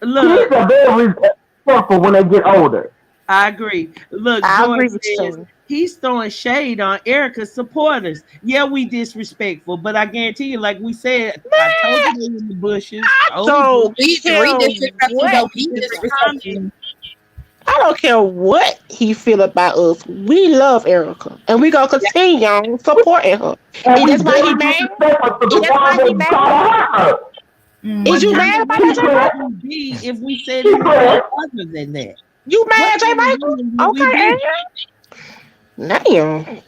Look, Kids are very respectful when they get older. I agree. Look, I George agree with says you. he's throwing shade on Erica's supporters. Yeah, we disrespectful, but I guarantee you, like we said, I told you Man, they were in the bushes. I Told you. don't We care disrespectful what though. He In the comments, disrespectful. I don't care what he feel about us. We love Erica, and we gonna continue on supporting her. And And we that's why he very mad. disrespectful to the And that's one why he that mad. try to hurt her. Is what you Mm-hmm. kind mad of about women that, J She would Michael? said, we be if we said she anything said, other than that? You What mad, J kind of Michael? women would we Okay, be? damn.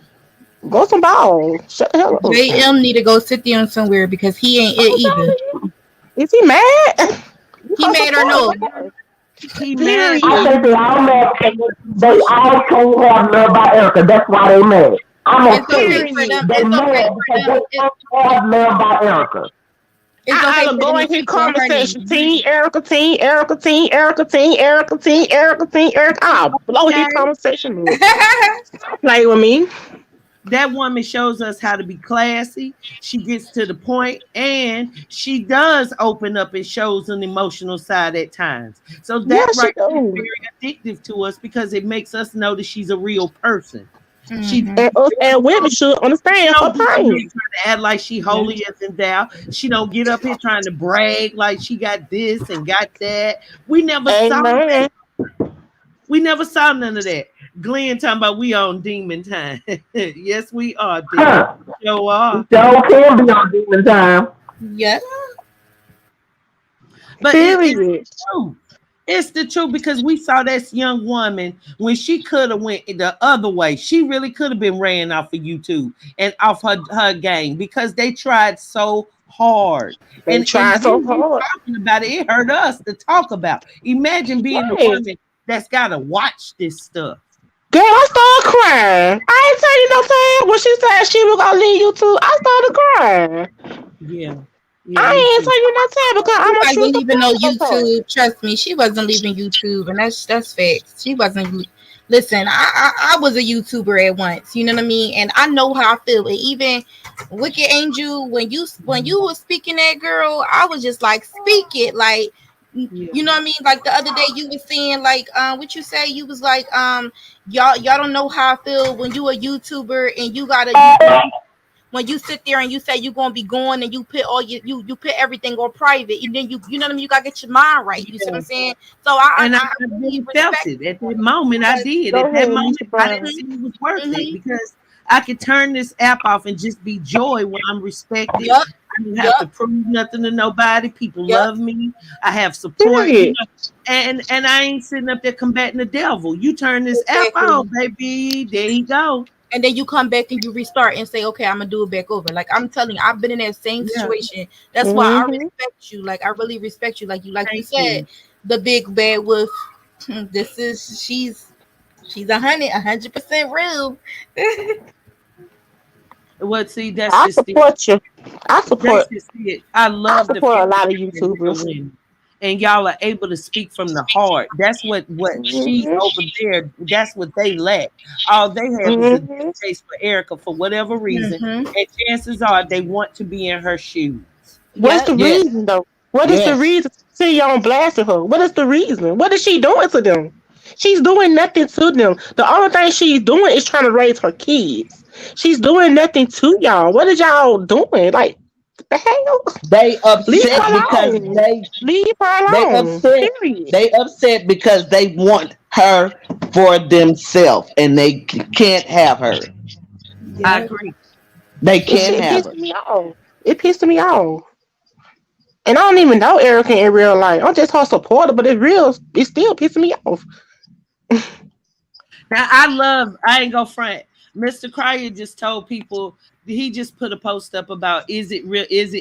Go some balls. Shut the hell up. JM need to go sit down somewhere because he ain't it I'm either. telling you. Is he mad? You He gonna made her support know. her. He mad I because Period. think they all mad because they pushing. all can't have love by Erica. That's why they mad. I'm It's gonna say okay it. for Period. them. They It's okay mad for because them. they can't have love by Erica. It's I okay ought to for go them to in his speak on her conversation. name. Team Erica, team Erica, team Erica, team Erica, team Erica, team Erica. I'll blow his Okay, conversation up. Play with me. that woman shows us how to be classy. She gets to the point, and she does open up and shows an emotional side at times. So that Yes, she right there is do. very addictive to us because it makes us know that she's a real person. She Mm-hmm. And us and women should she understand her don't get up here pain. trying to act like she holy as in thou. She don't get up here trying to brag like she got this and got that. We never saw that. Amen. We never saw none of that. Glenn talking about we on demon time. Yes, we are, D. Huh. Sure We are. sure can be on demon time. Yep. But it's Period. true. It's the truth because we saw this young woman when she could have went the other way. She really could have been ran off of YouTube and off her game because they tried so hard. They And try so you hard. talking about it, it hurt us to talk about. Imagine being the Right. woman that's gotta watch this stuff. Girl, I started crying. I ain't tell you no time when she said she was gonna leave you too. I started crying. Yeah. Yeah, me I ain't too. tell you no time because She I'm a true wasn't leaving no supporter of her. YouTube. Trust me, she wasn't leaving YouTube, and that's facts. She wasn't. Listen, I was a YouTuber at once. You know what I mean, and I know how I feel. And even Wicked Angel, when you was speaking that girl, I was just like, speak it, like. Yeah. You know what I mean? Like the other day, you was saying like, what you say? You was like, y'all don't know how I feel when you a YouTuber and you gotta when you sit there and you say you're gonna be going and you put all you put everything on private and then you know what I mean, you gotta get your mind right. You see what I'm saying? So And I I really really felt respect it at that moment. I did. Go At that ahead, moment, Lisa I didn't Brown. see it was worth it mm-hmm. because I could turn this app off and just be joy when I'm respected. Yup, I don't have to yup, prove nothing to nobody. People yup. love me. I have support. Period. And I ain't sitting up there combating the devil. You turn this app Exactly. on, baby. There you go. And then you come back and you restart and say, okay, I'm gonna do it back over. Like I'm telling you, I've been in that same Yeah. situation. That's why I Mm-hmm. respect you. Like I really respect you. Like you Thank said, you. the big bad wolf. This is she's 100% real. Well, see, that's I just it. support you. I That's support. just it. I I love the support a fact lot of that you're YouTubers. women and y'all are able to speak from the heart. That's what she's Mm-hmm. over there. That's what they lack. All they have is a Mm-hmm. distaste for Erica for whatever reason, Mm-hmm. and chances are they want to be in her shoes. What's Yep. the Yes, reason though? What is the yes. reason? See y'all blasting her. What is the reason? What is she doing to them? She's doing nothing to them. The only thing she's doing is trying to raise her kids. She's doing nothing to y'all. What is y'all doing? Like the hell? They Leave upset her because alone. Leave her they alone. upset Period. they upset because they want her for themselves and they can't have her. I Yep. agree. They This can't shit have pissed her. me off. It pissed me off. And I don't even know Erica in real life. I'm just her supporter, but it's real. It's still pissing me off. Now I ain't gonna front. Mr. Cryer just told people he just put a post up about is it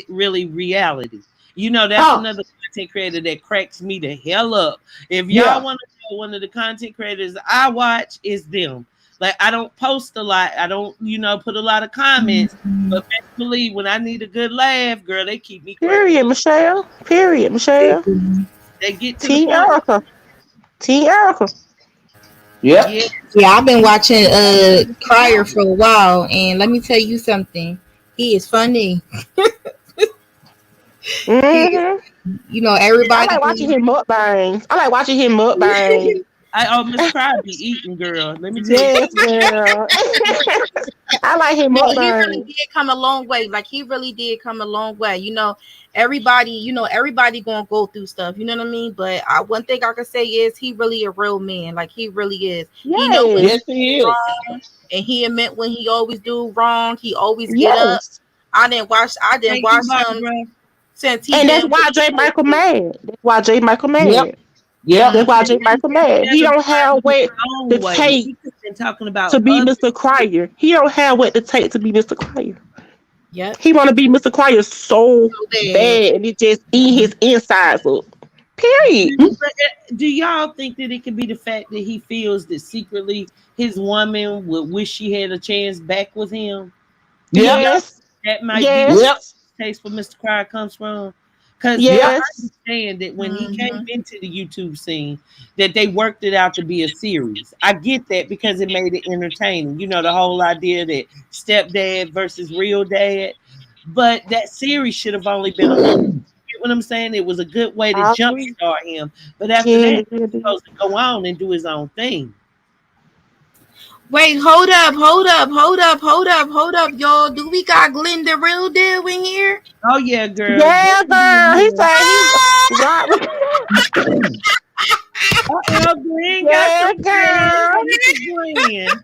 really reality? You know, that's Huh. another content creator that cracks me the hell up. If y'all Yeah. want to know one of the content creators I watch is them. Like I don't post a lot. I don't, put a lot of comments. But best believe when I need a good laugh, girl, they keep me cracking Period, up. Michelle. Period, They Michelle. do. They get to the Team point. Erica. Team Erica. Yep. Yeah, Yeah, I've been watching Crier for a while, and let me tell you something. He is funny. He, Mm-hmm. I everybody. like watching him mukbangs. I like watching him mukbangs. Miss Cry be eating, girl. Let me tell you Yes, something. girl. I like him No, he really mukbangs. did come a long way. Like he really did come a long way. Everybody gonna go through stuff. You know what I mean? But one thing I can say is he really a real man. Like he really is. He know when Yes, he Yes, he is. wrong, and he admit when he always do wrong. He always get up. yes. I didn't Thank you, watch him Barbara. since he And that's been with why J. Michael Toya. mad. That's why J. Michael Yep. mad. Yep. That's why Mhm. J. Michael mad. He Instead of don't trying to have do what his own to way, take he could been talking to about be other Mr. Crier. He don't have what to take to be Mr. Crier. Yep. He want to be Mr. Crier so So bad. bad, and it just eat his insides up. Period. But do y'all think that it could be the fact that he feels that secretly his woman would wish she had a chance back with him? Do Yep. y'all Yes, think that might be yes, Yep. taste for Mr. Cryer comes from? Because I Yep. yes. understand that when he came Mhm. into the YouTube scene, that they worked it out to be a series. I get that because it made it entertaining. You know, the whole idea that stepdad versus real dad. But that series should have only been a one. You get what I'm saying? It was a good way to I agree. jumpstart him. But after Yeah, that, yeah, he's yeah. supposed to go on and do his own thing. Wait, hold up, hold up, hold up, hold up, hold up, y'all. Do we got Glenn the real deal in here? Oh yeah, girl. Yeah, girl. He said he right. Glenn got some Yeah, friends. girl. Look at Glenn.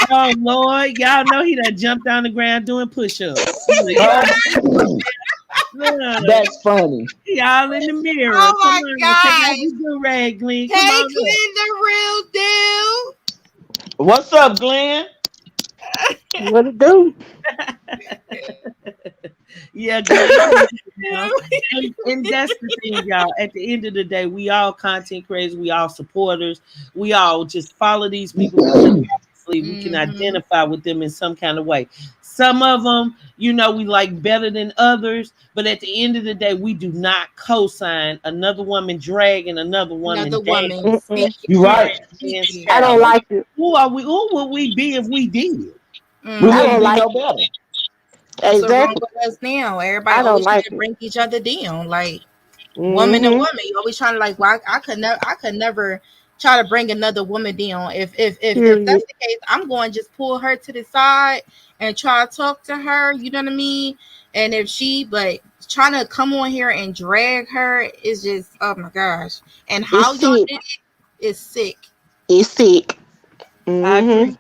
Oh Lord, y'all know he done jumped on the ground doing push-ups. Look, Oh, look, that's funny. y'all in the mirror. Oh Come my on, take off gosh. your do-rag, Glenn. Come Hey, on up. Glenn the real deal. What's up, Glenn? What it do? Yeah, Glenn. And that's the thing, y'all. At the end of the day, we all content creators, we all supporters, we all just follow these people because obviously we can Mhm. identify with them in some kind of way. Some of them, we like better than others, but at the end of the day, we do not co-sign another woman dragging another woman Another down. woman. Mm-mm. Speak You it. right. Speak And it. I style. don't like it. Who would we be if we did? We I wouldn't don't Mhm. be like no better. That's what's wrong exactly. with us now. Everybody I don't always trying like to it. bring each other down. Like woman to Mm-hmm. woman. You always trying to like, well, I could never try to bring another woman down. If Period. that's the case, I'm going to just pull her to the side and try to talk to her. You know what I mean? And if but trying to come on here and drag her is just, oh my gosh. And It's how y'all sick. did it is sick. It's sick. I agree. Mm-hmm.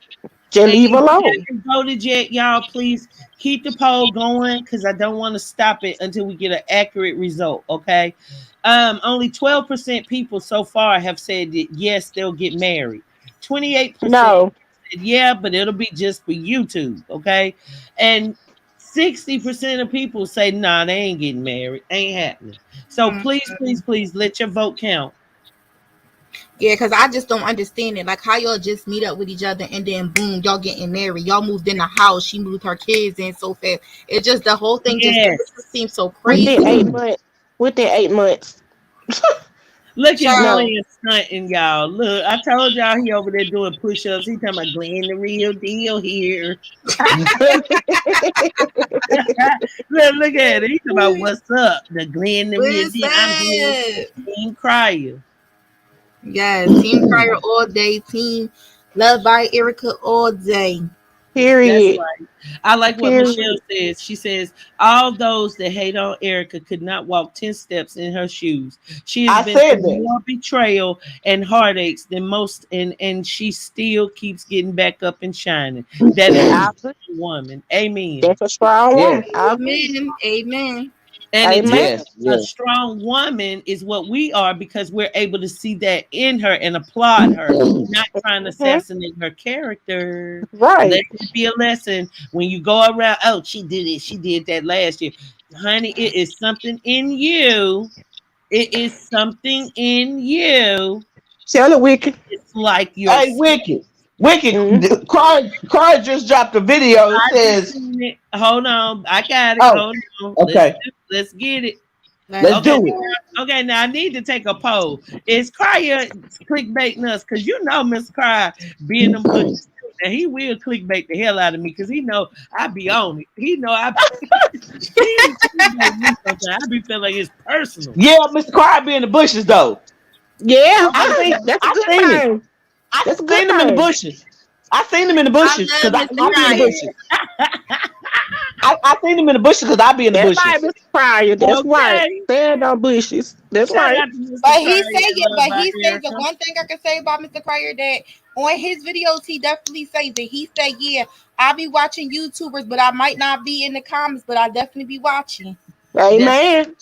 Just And leave if you alone. haven't voted yet, y'all, please keep the poll going because I don't want to stop it until we get an accurate result. Okay. Only 12% people so far have said that yes, they'll get married. 28% No. said yeah, but it'll be just for YouTube. Okay. And 60% of people say nah, they ain't getting married. Ain't happening. So Mm. please, please, please let your vote count. Yeah, because I just don't understand it. Like how y'all just meet up with each other and then boom, y'all getting married. Y'all moved in the house. She moved her kids in so fast. It just the whole thing Yes. just seems so Within crazy. 8 months. Within 8 months. Look at Child, No. Glenn stunting, y'all. Look, I told y'all he over there doing push-ups. He talking about Glenn the real deal here. Look at it. He talking about what's up. The Glenn the real what's deal. I'm Glenn that? Team Crier. Yes, Team Crier all day. Team Loved by Erica all day. That's Period. right. I like what Michelle Period. says. She says, all those that hate on Erica could not walk 10 steps in her shoes. She has I been said through that. more betrayal and heartaches than most, and she still keeps getting back up and shining. That is a I agree. strong woman. Amen. That's a strong woman. Yes. I agree. Amen. Amen. And it takes Amen. Yes. a Yes. strong woman is what we are because we're able to see that in her and applaud her, not trying to Hmm. assassinate her character. Let Right. it be a lesson when you go around. Oh, she did it. She did that last year. Honey, it is something in you. It is something in you. Tell it, Wicked. It's like your. Hey, Wicked. Wicked. Mm-hmm. Cry just dropped a video. It I just says, seen it. Hold on. I got it. oh, Hold on. okay. Let's get it. Let's Let's Okay, get do it. okay. Now I need to take a poll. Is Cryer clickbaiting us? Because Miss Cryer being them good and he will clickbait the hell out of me because he know I be on it. He know I he clickbait me sometimes. I be feeling like it's personal. Yeah, Mr. Cry be in the bushes though. Yeah, I seen that's a I good seen it. thing. I That's a good seen him in the thing. bushes. I seen him in the I bushes love because Mr. I be in the Crier. bushes. I seen him in the bushes because I be in the That's right, bushes. Mr. Pryor. That's right. Okay. Stand on bushes. That's Shout right. out to Mr. But Crier he say and it, Love but by he says the Erica. one thing I can say about Mr. Crier that on his videos he definitely says it. He say, yeah, I be watching YouTubers, but I might not be in the comments, but I definitely be watching. That's Amen.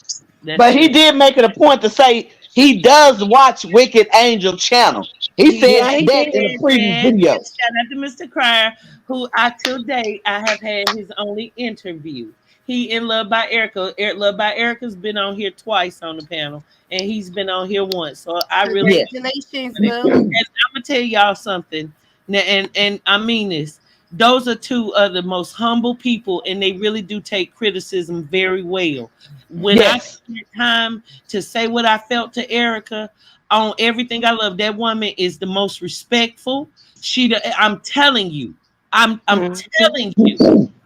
that's But he true. did make it a point to say he does watch Wicked Angel channel. He He said Yeah, has he that did. in a said previous that. video. Yes, shout out to Mr. Crier, who I till date I have had his only interview. He in Love by Erica. Love by Erica's been on here twice on the panel, and he's been on here once. So I really Yes. Congratulations, and Boo. I'm gonna tell y'all something. Now, and I mean this. Those are two of the most humble people, and they really do take criticism very well. When I Yes. took the time to say what I felt to Erica on everything I love, that woman is the most respectful. I'm telling you, I'm Mhm. telling you.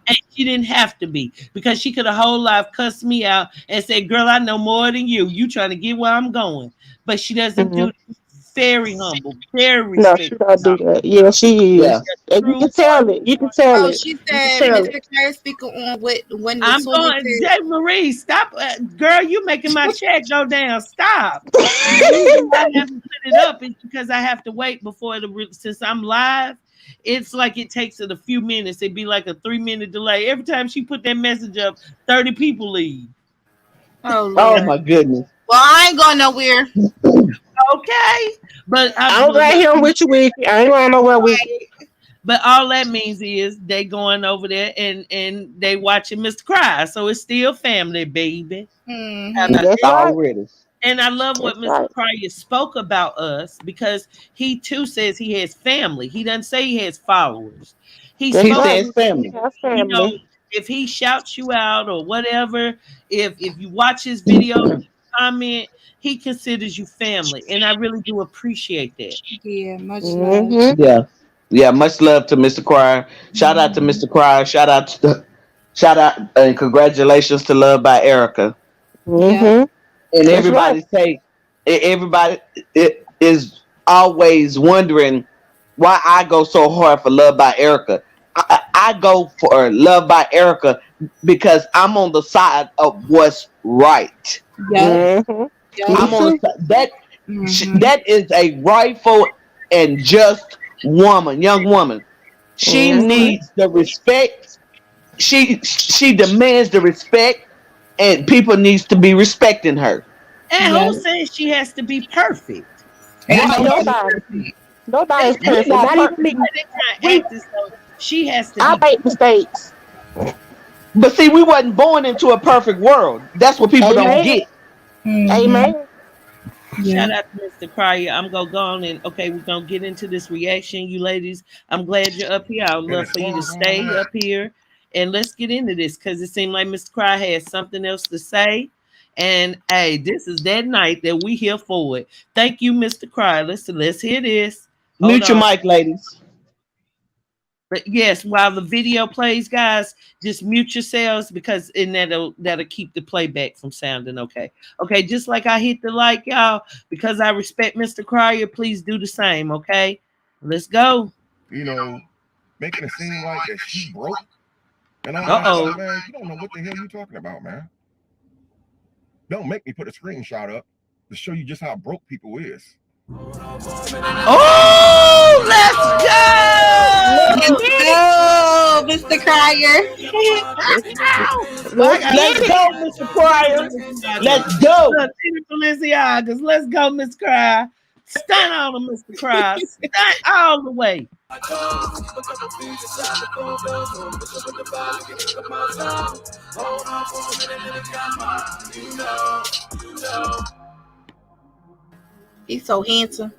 And she didn't have to be because she could have whole life cussed me out and said, "Girl, I know more than you. You trying to get where I'm going." But she doesn't do Mhm. that. Very humble, very No, she respectful. don't do that. Yeah, she Yeah. is. And you True. can tell it. You can tell Oh, it. she You can said tell it. Mr. Crier speaking on what when I'm Latoya going, said. Jay Marie, stop. Girl, you making my check go down. Stop. The reason why I haven't put it up is because I have to wait before since I'm live. It's like it takes it a few minutes. It'd be like a 3 minute delay. Every time she put that message up, 30 people leave. Oh Oh Lord. my goodness. Well, I ain't going nowhere. Okay. But I don't got him with you, Wiki. I ain't going nowhere with you. Right. But all that means is they going over there and they watching Mr. Cry. So it's still family, baby. And Mm-hmm. I, That's right. Already. and I love what That's Mr. right. Cryer spoke about us because he too says he has family. He doesn't say he has followers. He That's He spoke, right. says He family. has you know, family. if he shouts you out or whatever, if you watch his videos, comment, he considers you family. And I really do appreciate that. Yeah, much love. Mm-hmm. Yeah. Yeah. Much love to Mr. Cryer. Shout out to Mm-hmm. Mr. Cryer. Shout out and congratulations to Love by Erica. Yep. Mm-hmm. And That's right. everybody is always wondering why I go so hard for Love by Erica. I go for Love by Erica because I'm on the side of what's right. Yep. Mm-hmm. Yep. Me I'm on too. the side Mm-hmm. that is a rightful and just woman, young woman. She That's Mm-hmm. right. needs the respect. She demands the respect, and people needs to be respecting her. And who Yep. says she has to be perfect? And Right. nobody Nobody. perfect. Nobody They, is they, We perfect. not Not even perfect. me. they trying to We act as though she has to I be make mistakes. But see, we wasn't born into a perfect world. That's what people don't Amen. get. Mm-hmm. Amen. Shout Yep. out to Mr. Cryer. I'm gonna go on and okay, we're gonna get into this reaction. You ladies, I'm glad you're up here. I would love for you to stay up here and let's get into this because it seemed like Mr. Cryer has something else to say. And hey, this is that night that we here for it. Thank you, Mr. Cryer. Let's hear this. Hold Mute your on. mic, ladies. But yes, while the video plays, guys, just mute yourselves because in that'll keep the playback from sounding okay. Okay, just like I hit the like, y'all, because I respect Mr. Cryer, please do the same. Okay, let's go. You know, making it seem like that she broke and all Uh that stuff, oh. man. You don't know what the hell you talking about, man. Don't make me put a screenshot up to show you just how broke people is. Oh, let's Let's go. get it. Oh, Mr. Crier. Let's, Well, I let's got Let's get it. go, Mr. Cryer. Balenciagas. Let's go. Look, Tina Balenciagas. Let's go, Miss Cry. Stunt on them, Mr. Cry. Stunt all the way. He's so handsome.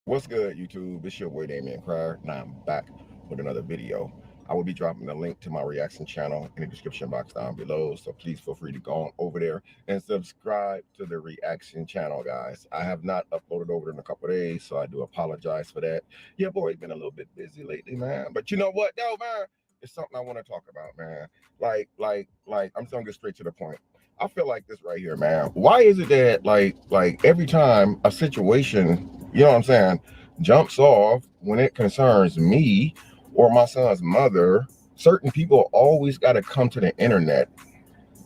What's good, YouTube? It's your boy Damian Crier, and I'm back with another video. I will be dropping the link to my reaction channel in the description box down below. So please feel free to go on over there and subscribe to the reaction channel, guys. I have not uploaded over in a couple of days, so I do apologize for that. Yeah, boy, been a little bit busy lately, man. But you know what, though, man? It's something I want to talk about, man. I'm just gonna get straight to the point. I feel like this right here, man. Why is it that like every time a situation, you know what I'm saying, jumps off when it concerns me or my son's mother, certain people always got to come to the internet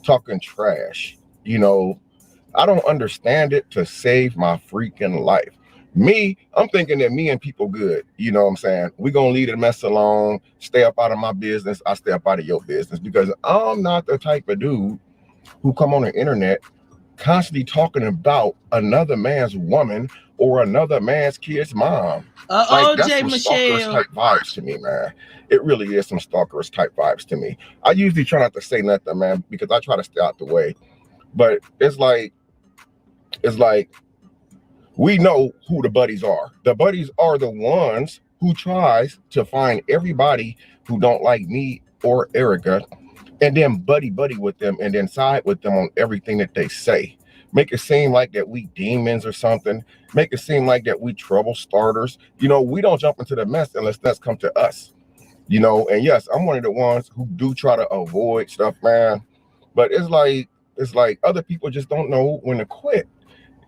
talking trash. You know, I don't understand it to save my freaking life. Me, I'm thinking that me and people good. You know what I'm saying? We gonna leave the mess alone, stay up out of my business. I stay up out of your business because I'm not the type of dude who come on the internet constantly talking about another man's woman or another man's kid's mom. Like that's J. some stalkerish Michelle. type vibes to me, man. It really is some stalkerish type vibes to me. I usually try not to say nothing, man, because I try to stay out the way. But it's like we know who the buddies are. The buddies are the ones who tries to find everybody who don't like me or Erica and then buddy with them and then side with them on everything that they say. Make it seem like that we demons or something. Make it seem like that we trouble starters. You know, we don't jump into the mess unless that's come to us. You know, and yes, I'm one of the ones who do try to avoid stuff, man. But it's like other people just don't know when to quit.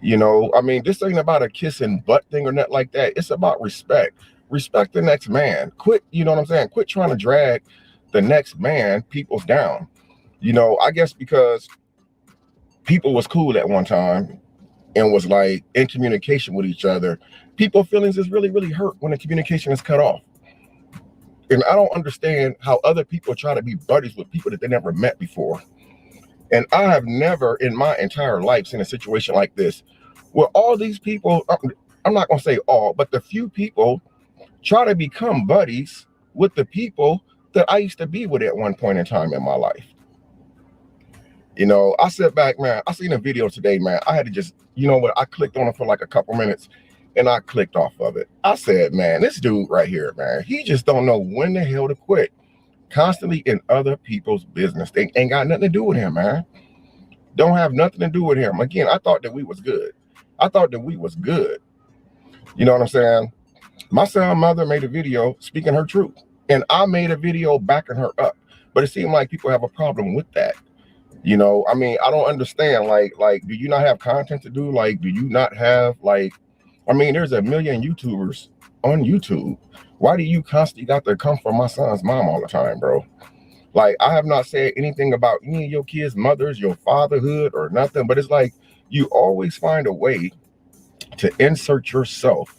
You know, I mean, this ain't about a kissing butt thing or nothing like that. It's about respect. Respect the next man. Quit, you know what I'm saying? Quit trying to drag the next man people's down. You know, I guess because people was cool at one time and was like in communication with each other. People's feelings is really, really hurt when the communication is cut off. And I don't understand how other people try to be buddies with people that they never met before. And I have never in my entire life seen a situation like this where all these people, I'm not going to say all, but the few people try to become buddies with the people that I used to be with at one point in time in my life. You know, I sat back, man, I seen a video today, man. I had to just, you know what, I clicked on it for like a couple minutes and I clicked off of it. I said, man, this dude right here, man, he just don't know when the hell to quit. Constantly in other people's business. They ain't got nothing to do with him, man. Don't have nothing to do with him. Again, I thought that we was good. I thought that we was good. You know what I'm saying? My son's mother made a video speaking her truth. And I made a video backing her up. But it seemed like people have a problem with that. You know, I mean, I don't understand. Like, do you not have content to do? Like, do you not have, like, I mean, there's a million YouTubers on YouTube. Why do you constantly got to come from my son's mom all the time, bro? Like, I have not said anything about any of your kids' mothers, your fatherhood or nothing, but it's like you always find a way to insert yourself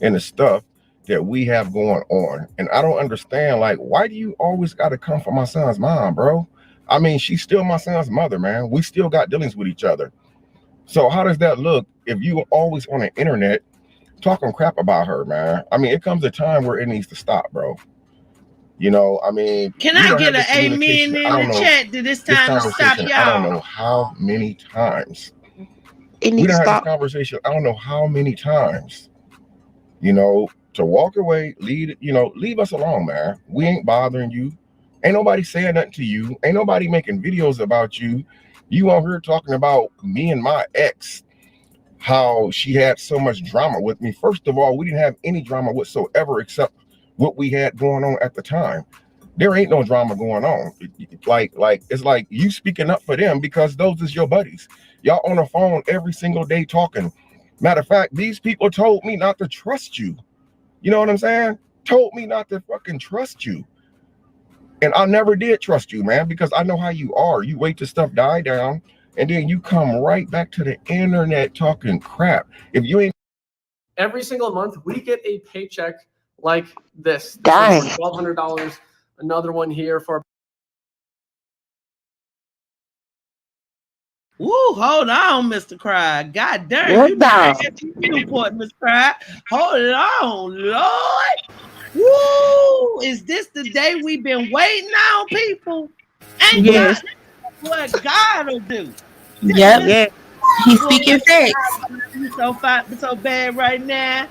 in the stuff that we have going on. And I don't understand, like, why do you always got to come from my son's mom, bro? I mean, she's still my son's mother, man. We still got dealings with each other. So how does that look if you are always on the internet talking crap about her, man? I mean, it comes a time where it needs to stop, bro. You know, I mean, can I get an amen in the chat that it's time to stop, y'all? I don't know how many times. It We needs done to had this stop. conversation, I don't know how many times. You know, to walk away, leave us alone, man. We ain't bothering you. Ain't nobody saying nothing to you. Ain't nobody making videos about you. You on here talking about me and my ex, how she had so much drama with me. First of all, we didn't have any drama whatsoever except what we had going on at the time. There ain't no drama going on. Like it's like you speaking up for them because those is your buddies. Y'all on the phone every single day talking. Matter of fact, these people told me not to trust you. You know what I'm saying? Told me not to fucking trust you. And I never did trust you, man, because I know how you are. You wait till stuff die down, and then you come right back to the internet talking crap. If you ain't every single month, we get a paycheck like this. Dang. $1,200. Another one here for. Woo, hold on, Mr. Cry. God damn, What you down? Newport, Mr. Cry. Hold on, Lord. Woo! Is this the day we've been waiting on, people? Ain't Yes. God, what God will do? Yep. Yeah. He's speaking facts. You so bad right now.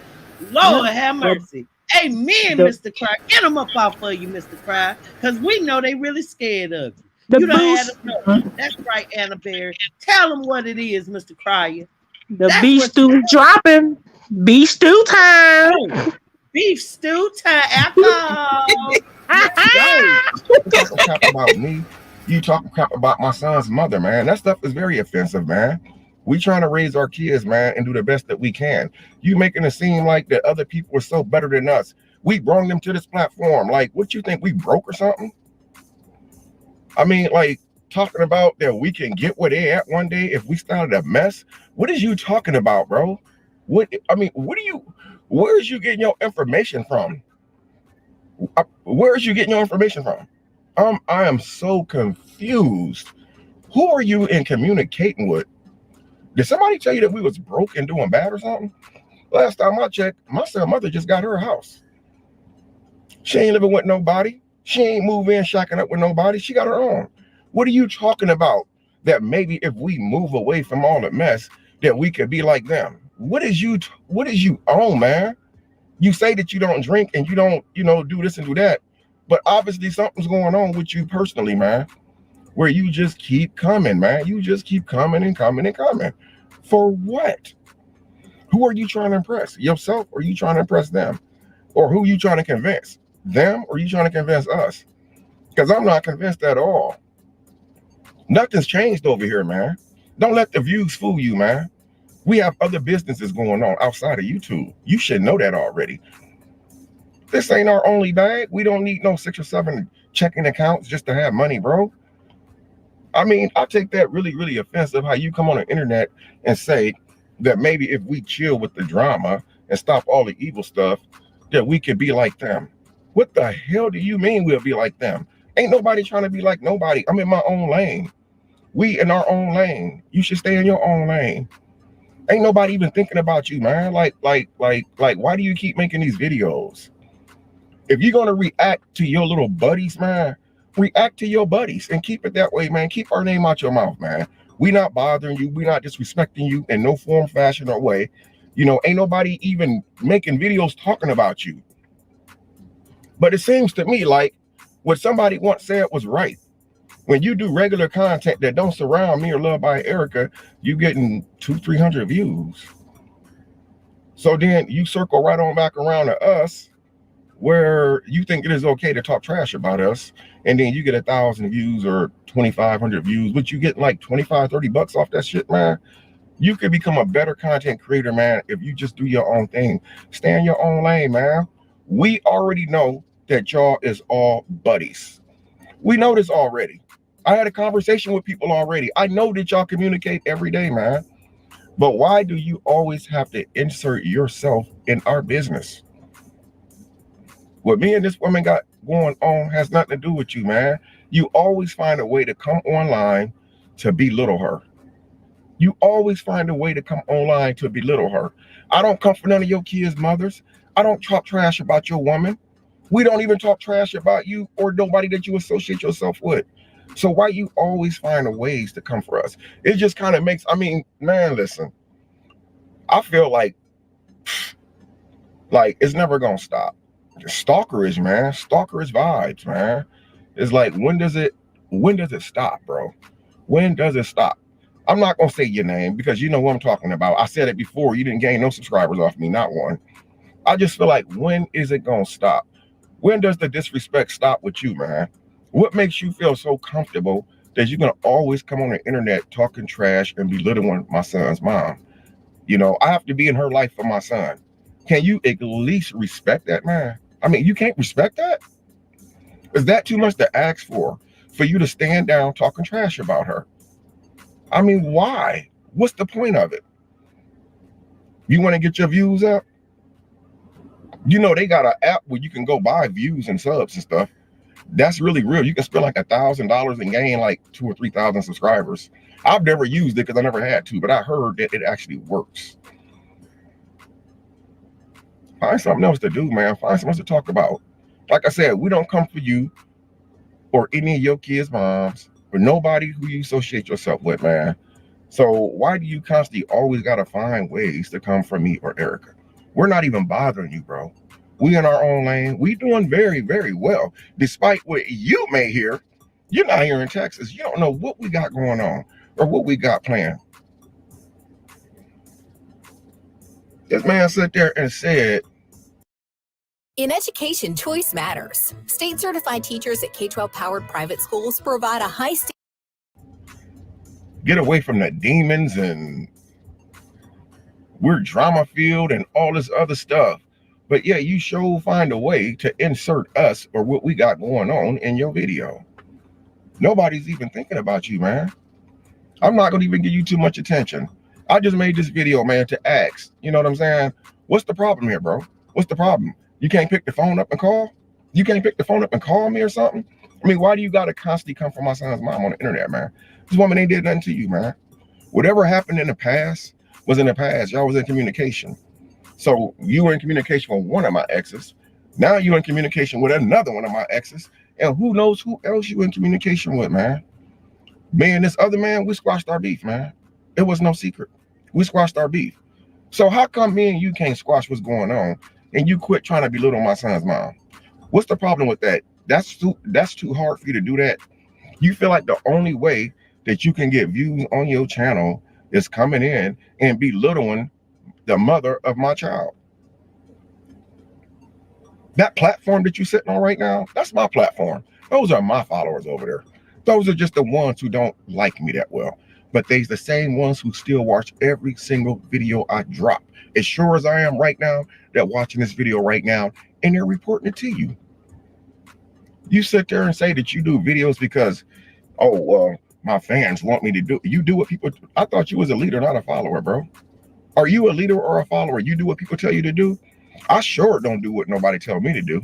Lord have mercy. Amen, The Mr. Cry. Get them up off of you, Mr. Cry, because we know they really scared of you. the You done had boost, enough. That's right, Anna Berry. Tell them what it is, Mr. Cryer. the That's beef what you stew dropping. Beef stew time. oh, beef stew time alcohol. Let's go. You talking crap about me. You talking crap about my son's mother, man. That stuff is very offensive, man. We trying to raise our kids, man, and do the best that we can. You making it seem like that other people are so better than us. We brought them to this platform. Like, what you think, we broke or something? I mean, like, talking about that we can get where they at one day if we started a mess. What is you talking about, bro? Where's you getting your information from? Where's you getting your information from? I am so confused. Who are you in communicating with? Did somebody tell you that we was broke and doing bad or something? Last time I checked, my son mother just got her house. She ain't living with nobody. She ain't moving in, shacking up with nobody. She got her own. What are you talking about? That maybe if we move away from all the mess, that we could be like them. What is you on, man? You say that you don't drink and you don't, do this and do that. But obviously something's going on with you personally, man, where you just keep coming, man. You just keep coming and coming and coming. For what? Who are you trying to impress? Yourself, or are you trying to impress them? Or who are you trying to convince? Them, or are you trying to convince us? Because I'm not convinced at all. Nothing's changed over here, man. Don't let the views fool you, man. We have other businesses going on outside of YouTube. You should know that already. This ain't our only bag. We don't need no 6 or 7 checking accounts just to have money, bro. I mean, I take that really, really offensive how you come on the internet and say that maybe if we chill with the drama and stop all the evil stuff, that we could be like them. What the hell do you mean we'll be like them? Ain't nobody trying to be like nobody. I'm in my own lane. We in our own lane. You should stay in your own lane. Ain't nobody even thinking about you, man. Like, why do you keep making these videos? If you're gonna react to your little buddies, man, react to your buddies and keep it that way, man. Keep our name out your mouth, man. We not bothering you. We not disrespecting you in no form, fashion, or way. Ain't nobody even making videos talking about you. But it seems to me like what somebody once said was right. When you do regular content that don't surround me or Love by Erica, you getting 200-300 views. So then you circle right on back around to us, where you think it is okay to talk trash about us, and then you get 1,000 views or 2,500 views, but you get like 25-30 bucks off that shit, man. You could become a better content creator, man, if you just do your own thing. Stay in your own lane, man. We already know that y'all is all buddies. We know this already. I had a conversation with people already. I know that y'all communicate every day, man. But why do you always have to insert yourself in our business? What me and this woman got going on has nothing to do with you, man. You always find a way to come online to belittle her. You always find a way to come online to belittle her. I don't come for none of your kids' mothers. I don't talk trash about your woman. We don't even talk trash about you or nobody that you associate yourself with. So why you always find a ways to come for us? It just kind of makes, man, listen, I feel like it's never going to stop. Stalkerish, man. Stalkerish vibes, man. It's like, when does it stop, bro? When does it stop? I'm not going to say your name because you know what I'm talking about. I said it before. You didn't gain no subscribers off me, not one. I just feel like, when is it going to stop? When does the disrespect stop with you, man? What makes you feel so comfortable that you're going to always come on the internet talking trash and belittling my son's mom? I have to be in her life for my son. Can you at least respect that, man? You can't respect that? Is that too much to ask for you to stand down talking trash about her? Why? What's the point of it? You want to get your views up? They got an app where you can go buy views and subs and stuff. That's really real. You can spend like $1,000 and gain like 2,000 or 3,000 subscribers. I've never used it because I never had to, but I heard that it actually works. Find something else to do, man. Find something else to talk about. Like I said, we don't come for you or any of your kids' moms or nobody who you associate yourself with, man. So why do you constantly always got to find ways to come for me or Erica? We're not even bothering you, bro. We in our own lane. We doing very, very well. Despite what you may hear, you're not here in Texas. You don't know what we got going on or what we got planned. This man sat there and said, in education, choice matters. State certified teachers at K-12 powered private schools provide a high standard. Get away from the demons and we're drama filled and all this other stuff. But yeah, you sure find a way to insert us or what we got going on in your video. Nobody's even thinking about you, man. I'm not going to even give you too much attention. I just made this video, man, to ask. You know what I'm saying? What's the problem here, bro? What's the problem? You can't pick the phone up and call? You can't pick the phone up and call me or something? I mean, why do you got to constantly come for my son's mom on the internet, man? This woman ain't did nothing to you, man. Whatever happened in the past was in the past. Y'all was in communication. So you were in communication with one of my exes. Now you're in communication with another one of my exes. And who knows who else you in communication with, man? Me and this other man, we squashed our beef, man. It was no secret. We squashed our beef. So how come me and you can't squash what's going on and you quit trying to belittle my son's mom? What's the problem with that? That's too hard for you to do that. You feel like the only way that you can get views on your channel is coming in and belittling the mother of my child. That platform that you're sitting on right now, that's my platform. Those are my followers over there. Those are just the ones who don't like me that well. But they's the same ones who still watch every single video I drop. As sure as I am right now, they're watching this video right now and they're reporting it to you. You sit there and say that you do videos because, oh, well, my fans want me to do. You do what people. I thought you was a leader, not a follower, bro. Are you a leader or a follower? You do what people tell you to do? I sure don't do what nobody tell me to do.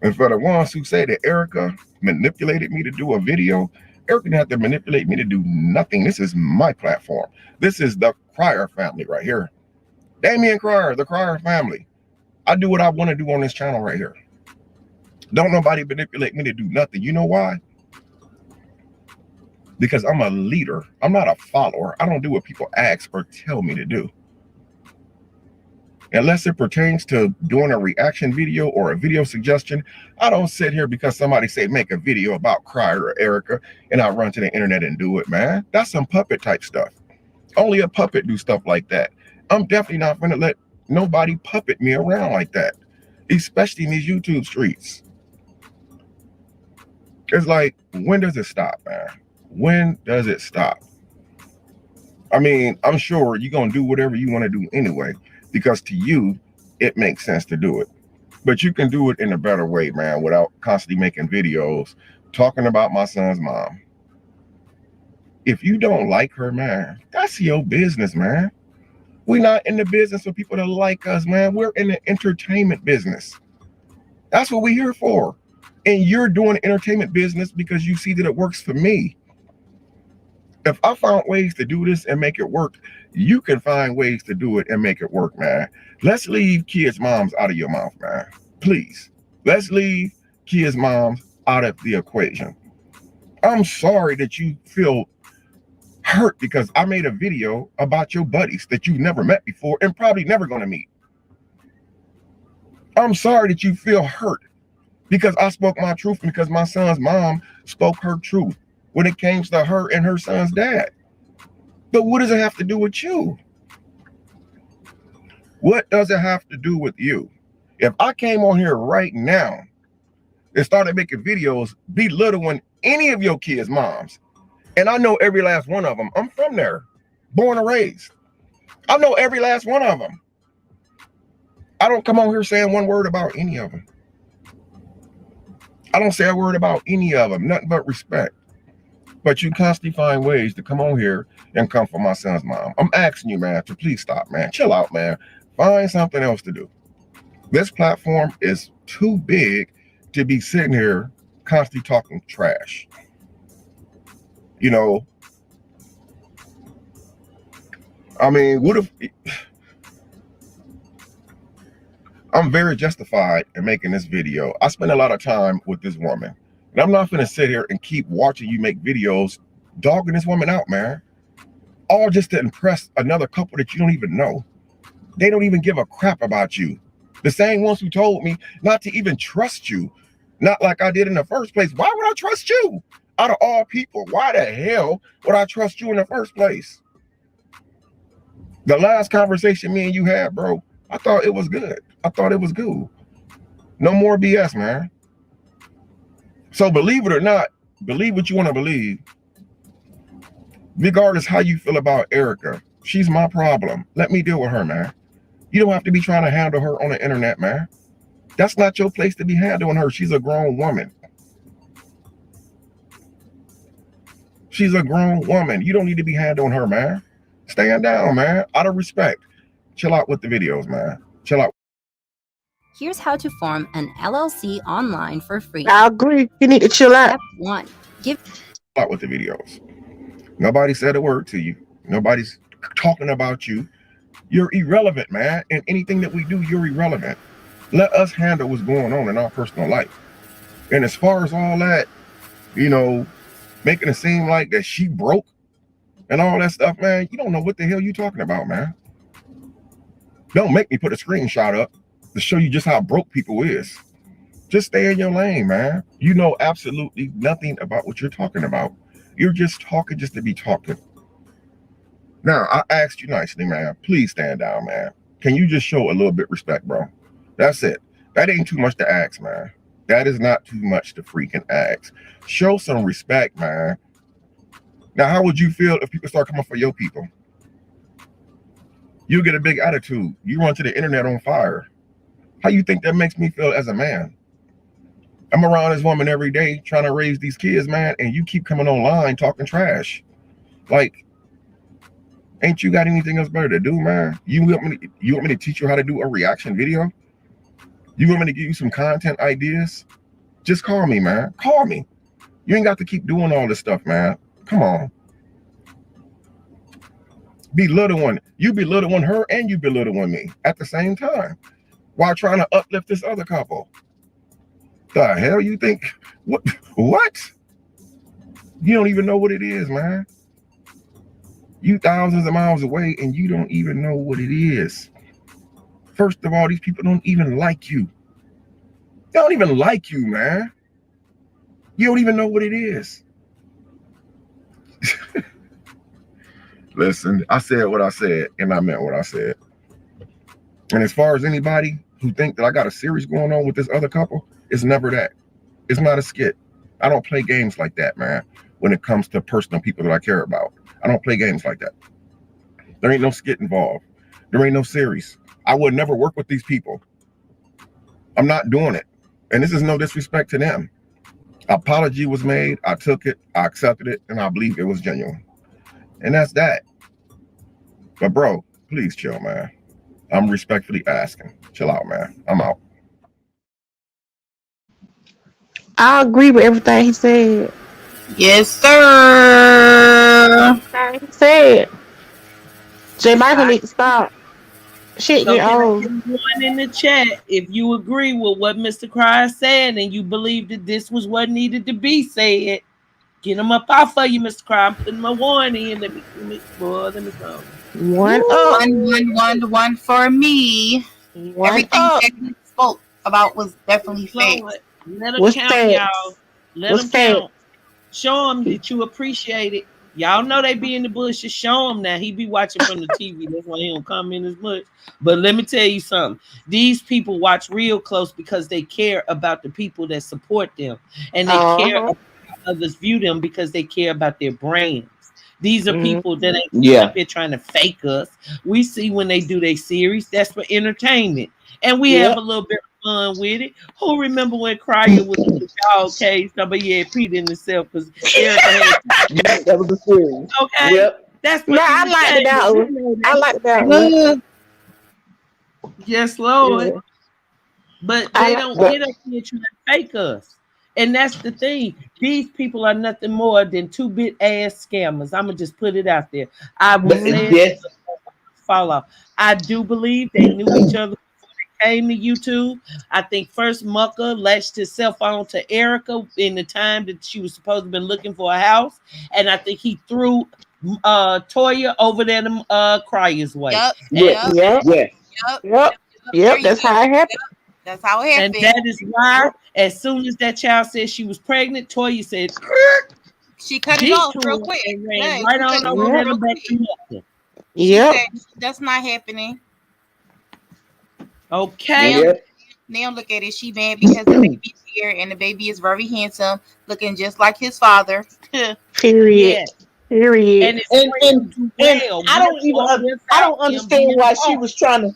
And for the ones who say that Erica manipulated me to do a video, Erica didn't have to manipulate me to do nothing. This is my platform. This is the Cryer family right here. Damian Cryer, the Cryer family. I do what I want to do on this channel right here. Don't nobody manipulate me to do nothing. You know why? Because I'm a leader. I'm not a follower. I don't do what people ask or tell me to do. Unless it pertains to doing a reaction video or a video suggestion, I don't sit here because somebody say make a video about Cryer or Erica and I run to the internet and do it, man. That's some puppet type stuff. Only a puppet do stuff like that. I'm definitely not going to let nobody puppet me around like that, especially in these YouTube streets. It's like, when does it stop, man? When does it stop? I mean, I'm sure you're going to do whatever you want to do anyway, because to you, it makes sense to do it. But you can do it in a better way, man, without constantly making videos talking about my son's mom. If you don't like her, man, that's your business, man. We're not in the business for people to like us, man. We're in the entertainment business. That's what we're here for. And you're doing the entertainment business because you see that it works for me. If I found ways to do this and make it work, you can find ways to do it and make it work, man. Let's leave kids' moms out of your mouth, man. Please. Let's leave kids' moms out of the equation. I'm sorry that you feel hurt because I made a video about your buddies that you've never met before and probably never going to meet. I'm sorry that you feel hurt because I spoke my truth and because my son's mom spoke her truth when it came to her and her son's dad. But what does it have to do with you? What does it have to do with you? If I came on here right now and started making videos belittling any of your kids' moms, and I know every last one of them, I'm from there, born and raised. I know every last one of them. I don't come on here saying one word about any of them. I don't say a word about any of them, nothing but respect. But you constantly find ways to come on here and come for my son's mom. I'm asking you, man, to please stop, man. Chill out, man. Find something else to do. This platform is too big to be sitting here constantly talking trash. You know, I mean, what if I'm very justified in making this video. I spend a lot of time with this woman. And I'm not going to sit here and keep watching you make videos dogging this woman out, man. All just to impress another couple that you don't even know. They don't even give a crap about you. The same ones who told me not to even trust you, not like I did in the first place. Why would I trust you? Out of all people, why the hell would I trust you in the first place? The last conversation me and you had, bro, I thought it was good. I thought it was cool. No more BS, man. So believe it or not, believe what you want to believe. Regardless how you feel about Erica, she's my problem. Let me deal with her, man. You don't have to be trying to handle her on the internet, man. That's not your place to be handling her. She's a grown woman. She's a grown woman. You don't need to be handling her, man. Stand down, man. Out of respect. Chill out with the videos, man. Chill out. Here's how to form an LLC online for free. I agree. You need to chill out. Step 1. Give Out with the videos. Nobody said a word to you. Nobody's talking about you. You're irrelevant, man. And anything that we do, you're irrelevant. Let us handle what's going on in our personal life. And as far as all that, you know, making it seem like that she broke and all that stuff, man, you don't know what the hell you talking about, man. Don't make me put a screenshot up to show you just how broke people is. Just stay in your lane, man. You know absolutely nothing about what you're talking about. You're just talking just to be talking. Now, I asked you nicely, man. Please stand down, man. Can you just show a little bit of respect, bro? That's it. That ain't too much to ask, man. That is not too much to freaking ask. Show some respect, man. Now, how would you feel if people start coming for your people? You get a big attitude. You run to the internet on fire. How you think that makes me feel as a man? I'm around this woman every day trying to raise these kids, man, and you keep coming online talking trash. Like, ain't you got anything else better to do, man? You want me to teach you how to do a reaction video? You want me to give you some content ideas? Just call me, man. Call me. You ain't got to keep doing all this stuff, man. Come on. Belittling. You belittling her and you belittling me at the same time while trying to uplift this other couple. The hell you think? What? You don't even know what it is, man. You thousands of miles away and you don't even know what it is. First of all, these people don't even like you. They don't even like you, man. You don't even know what it is. Listen, I said what I said and I meant what I said. And as far as anybody who think that I got a series going on with this other couple, it's never that. It's not a skit. I don't play games like that, man, when it comes to personal people that I care about. I don't play games like that. There ain't no skit involved. There ain't no series. I would never work with these people. I'm not doing it. And this is no disrespect to them. Apology was made. I took it. I accepted it. And I believe it was genuine. And that's that. But bro, please chill, man. I'm respectfully asking. Chill out, man. I'm out. I agree with everything he said. Yes, sir. Everything he said. J. Michael needs to stop. Shit, So get can I old. get one in the chat if you agree with what Mr. Cry said and you believe that this was what needed to be said? Get them up off of you, Mr. Cry. I'm putting my warning in. Let me go. One up. One for me. One Everything up. that he spoke about was definitely fake. Let them What's count, that? y'all. Let What's them that? count. Show them that you appreciate it. Y'all know they be in the bushes. Show him that he be watching from the TV. That's why he don't comment as much. But let me tell you something. These people watch real close because they care about the people that support them, and they care about others view them because they care about their brands. These are people that ain't up here trying to fake us. We see when they do their series. That's for entertainment, and we have a little bit of fun with it. Who remember when Cryer was in the dog cage? Somebody had peed in himself because Erica had. Yeah, that was a series. Okay. Yep. That's No, I like that one. I like that one. Yes, Lord. Yeah. But I they like don't that. get up here trying to fake us. And that's the thing. These people are nothing more than 2-bit ass scammers. I'm going to just put it out there. I will say it. Fall off. I do believe they knew each other before they came to YouTube. I think first Mucker latched his cell phone to Erica in the time that she was supposed to have been looking for a house. And I think he threw Toya over there to Cryer's way. Yep. Yep, that's how it happened. That's how it And happened. that is why, as soon as that child said she was pregnant, Toya said, She cut it off real detour quick. and Yeah, ran right she cut on it over off there Yep. to real back quick. to nothing. She Yep. said that's not happening. Okay. Now, Yep. now look at it. She mad because the baby's here and the baby is very handsome, looking just like his father. Period. Yeah. Period. And it's And going to do and well I with don't even or I without don't him understand being why she born. was trying to.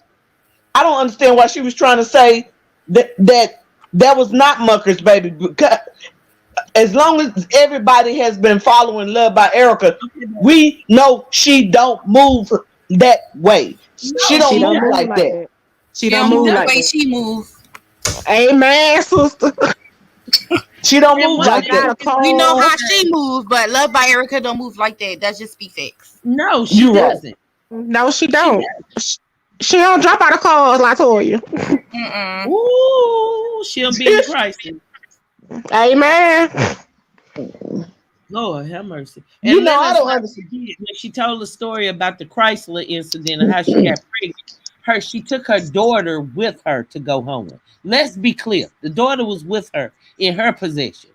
I don't understand why she was trying to say that was not Mucker's baby. Because as long as everybody has been following Love by Erica, we know she don't move that way. She No, don't She she don't move doesn't. move like like that. that. She She don't don't She move move the like way doesn't. that. she moves. Amen, sister. She don't And move Mother like Jump out that. of Erica We know car. how she moves, but Love by Erica don't move like that. That's just speak facts. no, she You right. doesn't. No, she She don't. doesn't. She don't jump out of cars like Toya. Mm-mm. Ooh, she'll be in crisis. Amen. Lord have mercy. You And know let I us don't not understand. forget when she told the story about the Chrysler incident and how she got pregnant. She took her daughter with her to go home. Let's be clear. The daughter was with her in her possession.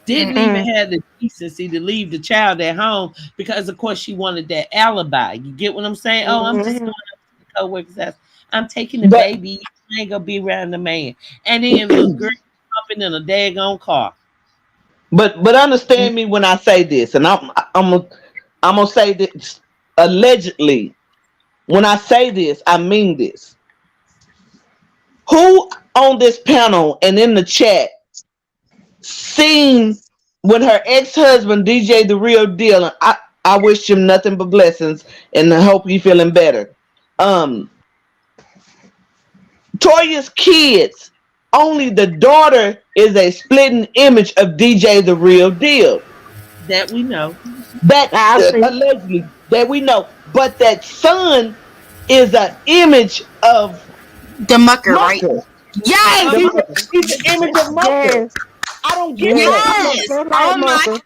Didn't even Mm-mm. have the decency to leave the child at home because of course she wanted that alibi. You get what I'm saying? Oh, I'm just going Mm-hmm. up to the co-worker's house. I'm taking the But baby. I ain't gonna be around the man. And then little girl jumping in a daggone car. but understand me when I say this, and I'm gonna say this allegedly. When I say this, I mean this. Who on this panel and in the chat seen when her ex-husband DJ the real deal? And I wish him nothing but blessings and I hope he feeling better. Um, Toya's kids, only the daughter is a splitting image of DJ the real deal. That we know. That I see. allegedly that we know, but that son is an image of The mucker, right? Mucker. Yes, Of mother. He's the image of Mucker. Yes. I don't get Yes. that. He looks yes. just like Oh my Mother.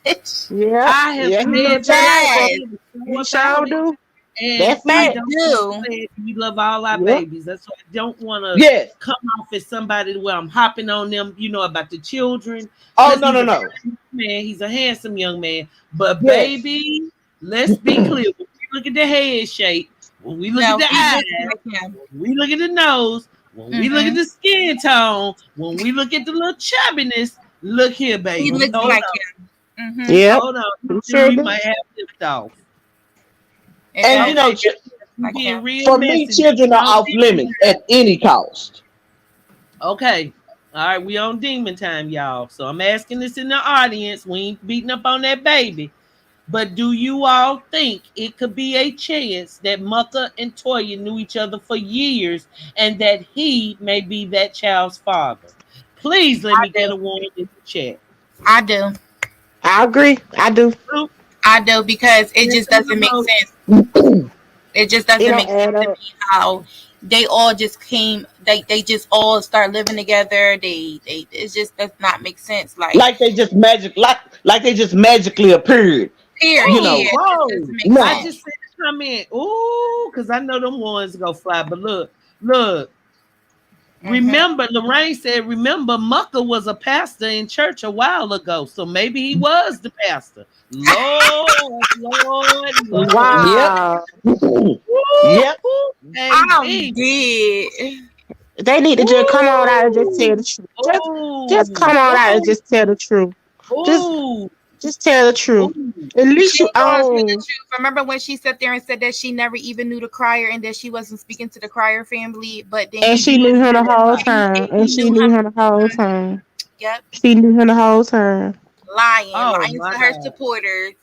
gosh. Yep. I have Yeah, he said looks just that like Yes, Mother. forever, so He sure about it. do. And That's I he fact. don't do. say we love all our Yep. babies. That's why I don't want to Yes. come off as somebody where I'm hopping on them, about the children. Oh Because no he's no a no. fine man, he's a handsome young man. But Yes. baby, let's be clear. When we look at the head shape, when we look at No, the he eyes, looks like him. when we look at the nose, when we look at Mm-hmm. the skin tone, when we look at the little chubbiness, look here, He baby. looks Hold like on. him. Mm-hmm. Yep. Hold on. He Then sure we do. might have lift off. It And does you know, Okay. look We like being him. real for me, messy. Then children we are on off demon limits at any cost. time. Okay. All right, we on demon time, y'all. So I'm asking this in the audience. We ain't beating up on that baby. But do you all think it could be a chance that Mucka and Toya knew each other for years and that he may be that child's father? Please let I me get do. a warning in the chat. I do. I agree. I do. Oop, I do because it yes, just I'm doesn't gonna make vote. sense. It just It doesn't don't make sense add to up. me how they all just came. They just all start living together. They it just does not make sense. Like Like they just like they just magically appeared. You period. Oh, Yeah, know. it just whoa. doesn't make I No. sense. just said to come in. Ooh, because I know them ones go fly. But look. Mm-hmm. Remember, Lorraine said, remember, Mucka was a pastor in church a while ago. So maybe he was the pastor. Lord. Yep. Wow. Yep. Woo, I'm baby. dead. They need to just come on out and just tell Woo. the truth. Just Oh, come on out and oh, just tell the truth. Just oh, just tell the truth. oh. At least She you ain't gonna say the own. truth. Remember when she sat there and said that she never even knew the crier and that she wasn't speaking to the crier family, but then And he she did knew him say the that whole time. he And she knew knew him. him the whole Mhm. time. Yep, She knew him the whole time. Oh, lying my to her God. supporters,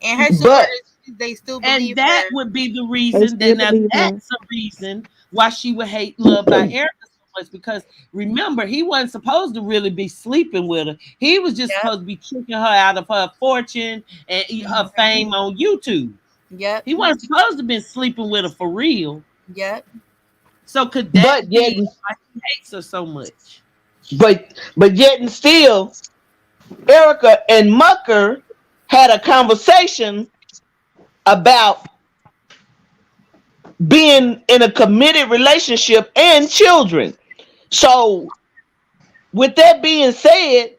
and her But supporters they still And believe that her. would be the They reason that still now believe him. that's a reason why she would hate Love by Erica so much because remember he wasn't supposed to really be sleeping with her. He was just Yep, supposed to be tricking her out of her fortune and her hmm fame on YouTube. yep, He wasn't supposed to be sleeping with her for real. yep. So could but that yet be why he hates her so much? but yet and still Erica and Mucker had a conversation about being in a committed relationship and children. So, with that being said,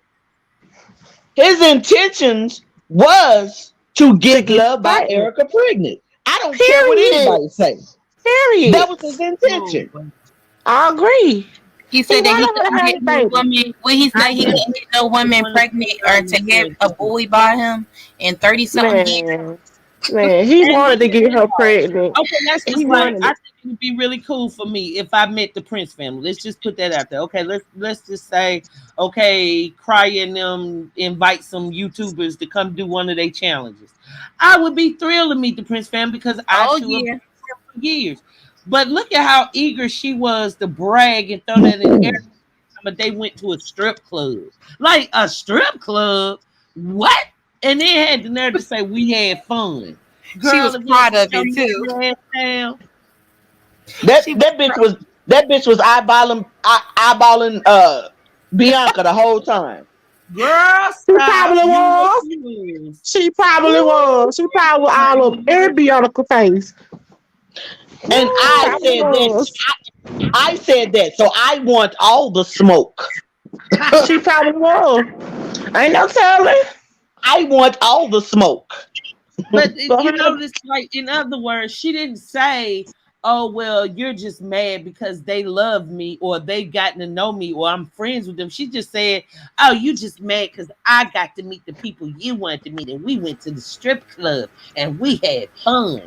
his intentions was to get get Love by pregnant. Erica pregnant. I don't care what Period. anybody say. Period. That was his intention. I agree. He said that he wanted her to couldn't have get his no baby. woman. When he said he couldn't get no woman pregnant or to get a boy by him in 30-something years. Man, he wanted to get her pregnant. Okay, that's He just like wanted I it. think it would be really cool for me if I met the Prince family. Let's just put that out there. Okay, let's just say, okay, Cry and them invite some YouTubers to come do one of their challenges. I would be thrilled to meet the Prince family because I Oh should have yeah. been there for years. But look at how eager she was to brag and throw that in air. But they went to a strip club. Like a strip club? What? And then had the nerve to say we had fun. Girl, She was if you proud of tell it me too. your ass down, That She was that bitch was eyeballing Bianca the whole time. girl, She stop. probably You know was. she was. She probably was. She probably was all up every Bianca face. And She I probably said that. was. I said that. So I want all the smoke. She probably was. Ain't no telling. I want all the smoke. But But you her, know, this like in other words, she didn't say, "Oh well, you're just mad because they love me or they've gotten to know me or I'm friends with them." She just said, "Oh, you just mad because I got to meet the people you wanted to meet, and we went to the strip club and we had fun."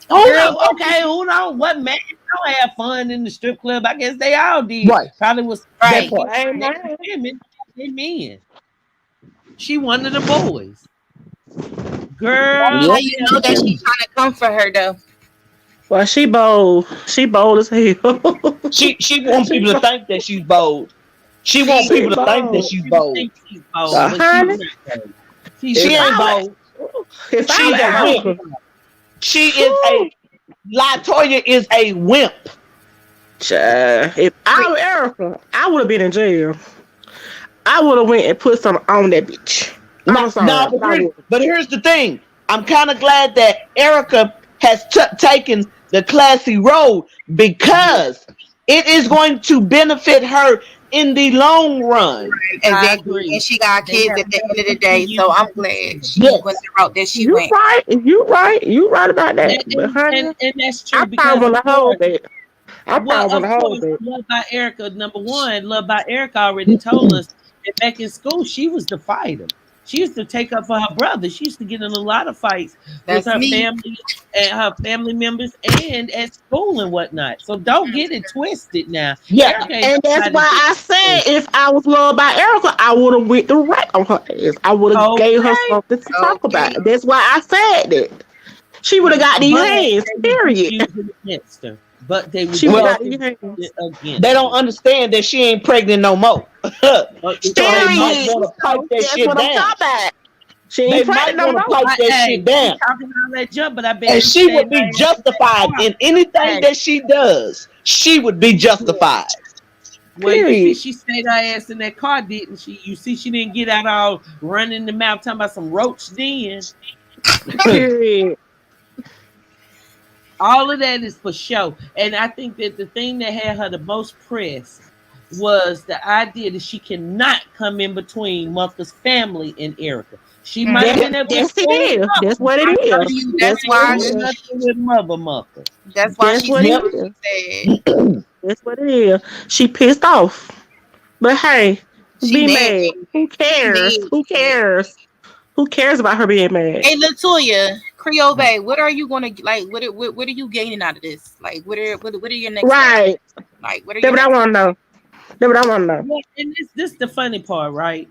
Girl, okay, hold on. What man don't have fun in the strip club? I guess they all did. Right. Probably was That Right. part. women, they men. She one of the boys. Girl, How Yep. you know that she trying to come for her though? well, she bold. She bold as hell. She wants people to think that she's bold. She wants She people to think that bold. she's you bold. think she's bold, but she's Honey, not bold. She's She if ain't I bold. if I She's was a wimp. Erica, She is a Toya is a wimp. if I was Erica, I would have been in jail. I would have went and put something on that bitch. I'm sorry. But I would. here's the thing. I'm kind of glad that Erica has taken the classy road because it is going to benefit her in the long run. I Exactly. agree. And she got They kids have at the end of the nothing day. to So I'm use. glad she Yes. went the route that she You went. right. You right. You right about that. And, But honey, and that's true I because probably of want to hold course, that. I well, probably want of to hold course, that. Love by Erica, number one, Love by Erica already told us that back in school, she was the fighter. She used to take up for her brother. She used to get in a lot of fights with That's her me. family and her family members and at school and whatnot. So don't get it twisted now. Yeah. Erica ain't And that's nobody why I said if I was loved by Erica, I would have went the right on her ass. I would have gave her okay, something to talk about. Okay. That's why I said that. She would have got these but hands. they would just Period. use it against her. But they would She would use have got Well, these hands. it against they don't her. understand that she ain't pregnant no more. So they might Period. want to pipe that That's shit what I'm down. talking about. She They ain't might pregnant no want to more. pipe that Hey, shit down. she talking all that jump, but I bet And she she stayed would be her ass in that justified car. in anything Hey, that she does. She would be justified. well, you see, Period. she stayed her ass in that car, didn't she? You see, she didn't get out all running the mouth talking about some roach den. Period. All of that is for show. And I think that the thing that had her the most press was the idea that she cannot come in between Mucka's family and Erica. She might have been able to Yes, it pull is. That's what it I'm telling is. you, That's that's it what why it ain't is. nothing with Mother Mucka. that's why That's she what said it what is. she said. That's what it is. She pissed off. But hey, She be mad. mad. Who cares? Mad. Who cares? Who cares about her being mad? Hey, Latoya, Creole Bay, what are you gonna like? What are you gaining out of this? Like, what are your next steps? Right. Like, what are That's your what I next? want to know. That's what I want to know. Yeah, and this the funny part, right?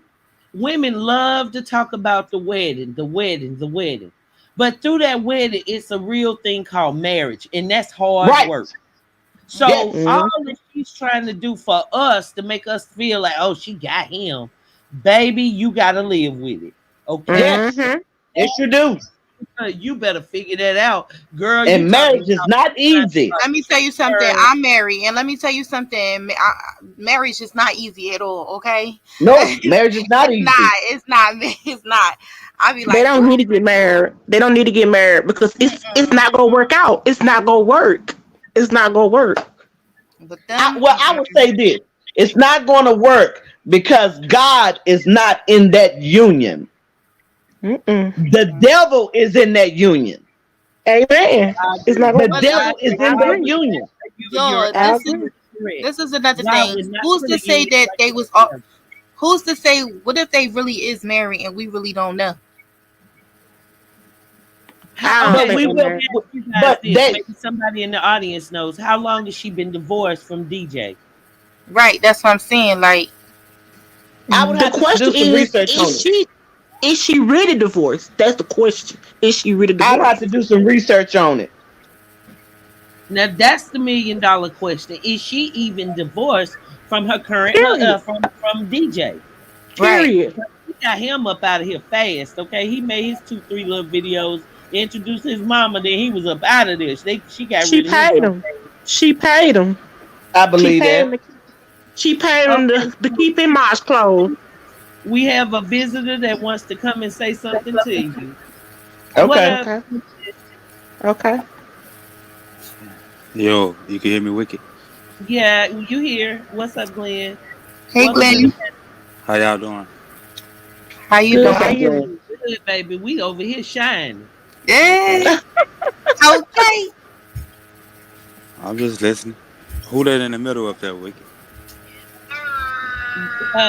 Women love to talk about the wedding, the wedding, the wedding. But through that wedding, it's a real thing called marriage, and that's hard Right. work. So Yes. all that she's trying to do for us to make us feel like, oh, she got him, baby, you gotta live with it. Okay. Yes. Mm-hmm. Yes, you do. You better figure that out, girl. You And talking marriage is not easy. Let me tell you something. Girl. I'm married, and let me tell you something. Marriage is not easy at all. Okay. No, marriage is not easy. It's not. It's not. I be like, They don't need to get married. They don't need to get married because it's not gonna work out. It's not gonna work. it's not gonna work. But I would say this: it's not going to work because God is not in that union. The devil is in that union. Amen. It's not The gonna. devil is I in that agree. union. yo, I agree. this is another God thing. would not Who's put to a say union that like they that was all? together. Who's to say? What if they really is married and we really don't know? I don't Okay, But think we so they're let will. me married. ask you guys But this. they. Maybe somebody in the audience knows. How long has she been divorced from DJ? Right. That's what I'm saying. Like, I would The have to do question some research on it. is she really divorced? That's the question. Is she really I'd have to divorced? do some research on it. Now that's the $1,000,000 question. Is she even divorced from her current Period. from DJ? right. Period. He got him up out of here fast. Okay, he made his 2, 3 little videos, introduced his mama, then he was up out of this. She got She rid of him paid so him. She paid him. I She believe paid that. him. She paid him fast. Okay, to so keep him eyes closed. we have a visitor that wants to come and say something to you. What Okay. up? Okay. Okay. Yo, you can hear me wicked. Yeah, you here? What's up, Glenn? Hey, Welcome to the Glenn. How y'all doing? How you Good. What's How up, doing? you? Glenn? good, baby. We over here shining. Okay. Yeah. Okay. I'm just listening. Who that in the middle up there, wicked?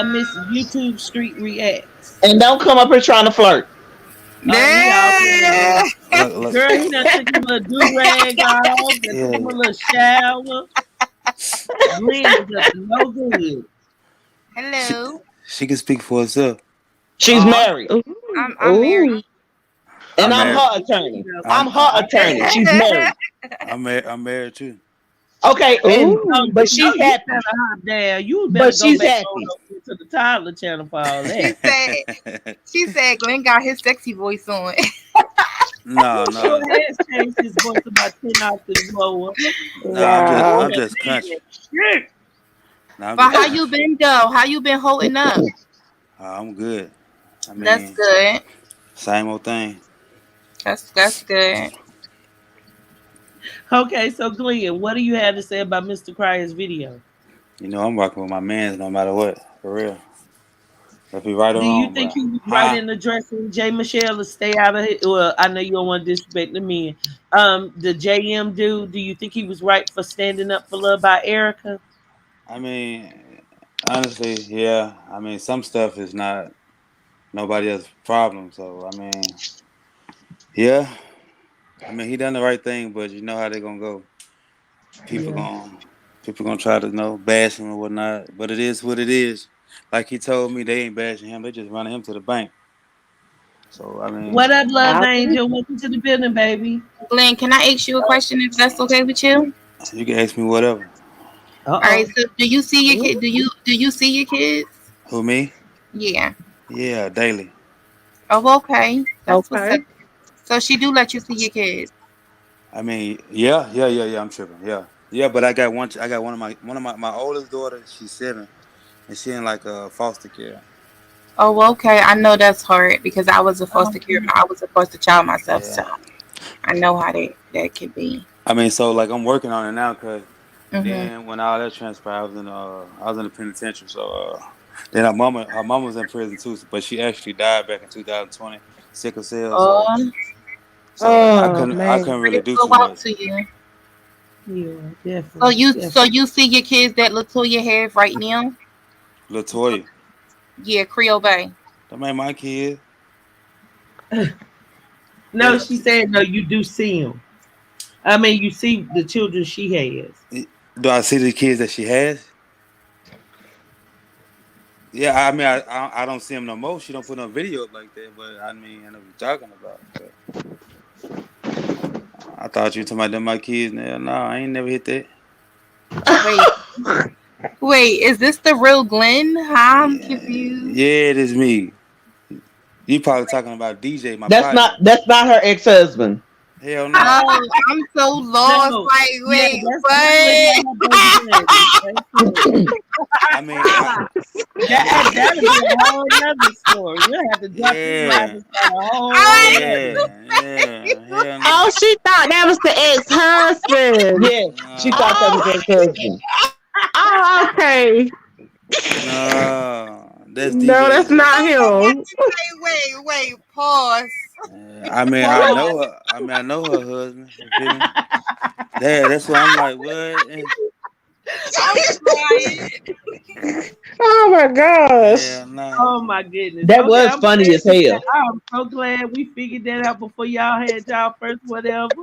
Miss YouTube Street Reacts. And don't come up here trying to flirt. Oh, he Yeah. already. Look, look. Girl, he done took his little do-rag off and took him Yeah. a little shower. Glenn is up to no good. She, Hello. she can speak for herself. She's Oh, married. Ooh. I'm married. Ooh. And I'm I'm married. her attorney. I'm I'm her I'm attorney. She's married. I'm married too. Okay, and no, Ooh. you but know she's you happy. better hop down. You better But go she's back on happy. over to the Tyler channel for all she that. said. She said Glenn got his sexy voice on. No, He sure no, has changed his voice about 10 octaves lower. no. I'm just Oh, Wow. I'm just country. man. Shit. No, I'm But just how you country. been though? How you been holding up? I'm good. I That's mean, good. same old thing. That's good. Okay, so Glenn, what do you have to say about Mr. Cryer's video? You know, I'm rocking with my mans no matter what. For real. If he right or Do you wrong, think bro. he was right Huh? in addressing Jay Michelle to stay out of it? Well, I know you don't want to disrespect the men. The JM dude, do you think he was right for standing up for Love by Erica? I mean, honestly, yeah. I mean, some stuff is not nobody else's problem. So I mean, yeah. I mean, he done the right thing, but you know how they gonna go. People Yeah. gonna people gonna try to bash him and whatnot. But it is what it is. Like he told me, they ain't bashing him. They just running him to the bank. So I mean, What up, Love I agree. Angel? Welcome to the building, baby. Glenn, can I ask you a question if that's okay with you? you can ask me whatever. Uh All right. oh. So, do you see your kid? Do you see your kids? Who me? Yeah. Yeah, daily. Oh, okay. That's what's up. Okay. So she do let you see your kids. I mean, yeah. I'm tripping. Yeah, yeah. But I got one. I got one of my oldest daughters. She's 7, and she in like foster care. Oh, okay. I know that's hard because I was a foster care. I was a foster child myself, so Yeah. I know how that could be. I mean, so like I'm working on it now because Mhm. then when all that transpired, I was in the penitentiary. So then her mama was in prison too, but she actually died back in 2020, sickle cell. So Oh, so I Oh couldn't I man. couldn't really praise do go too out much. to you. Yeah, So definitely. you see your kids that Latoya have right now? Latoya, Yeah, Creole Bay. that ain't my kid. No, That, she said no. You do see him. I mean, you see the children she has. do I see the kids that she has? Yeah, I mean, I don't see him no more. She don't put no video up like that. But I mean, I know what you're talking about. But I thought you were talking about them my kids. No, I ain't never hit that. Wait, wait, is this the real Glenn? I'm Yeah, confused. yeah, it is me. You probably talking about DJ, my That's not partner. that's not her ex-husband. Hell no. Oh, I'm so lost. No, Like, yeah, wait, that's definitely what? not her baby daddy. That's I mean, I that'll be a whole nother story. We'll have to drop this live yeah, and start a whole nother. yeah. Hell no. Oh, she thought that was the ex-husband. Yeah, she thought that was Oh, her cousin. oh, okay. No, that's No, that's DJ. not him. Wait, pause. I mean, I Pause. know her. I mean, I know her husband. You feel me? Yeah, that's why I'm like, what? I'm crying. Oh my gosh. Hell no. Oh my goodness. That Okay, was funny as hell. I'm so glad we figured that out before y'all had y'all first whatever.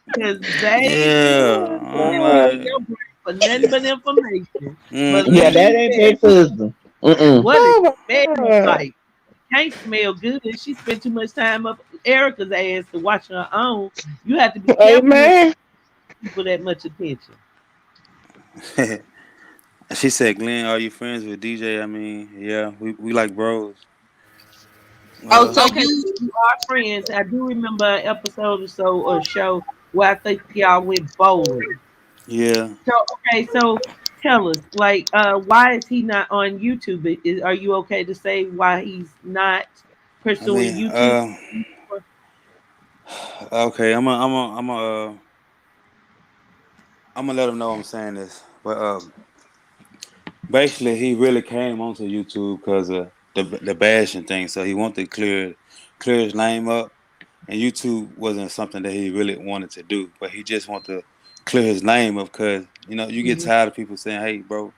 Because baby, Yeah, I'm we was in like, your brain for nothing but information. Yeah, mm-mm. that Believe ain't that. their cousin. Mm-mm. What it Oh my smells god. like. Can't smell good. She spent too much time up Erica's ass to watch her own. You have to be careful when Amen. people that much attention. She said, Glenn, are you friends with DJ? I mean, yeah, we like bros. Oh, Well, so Okay, so you are friends. I do remember an episode or so or show where I think y'all went bowling. yeah. So okay, so tell us, like, why is he not on YouTube? Are you okay to say why he's not I pursuing mean, YouTube? okay, I'm gonna let him know I'm saying this, but basically, he really came onto YouTube because of the bashing thing. So he wanted to clear his name up, and YouTube wasn't something that he really wanted to do, but he just wanted to clear his name up because you get Mhm. tired of people saying, "Hey, bro,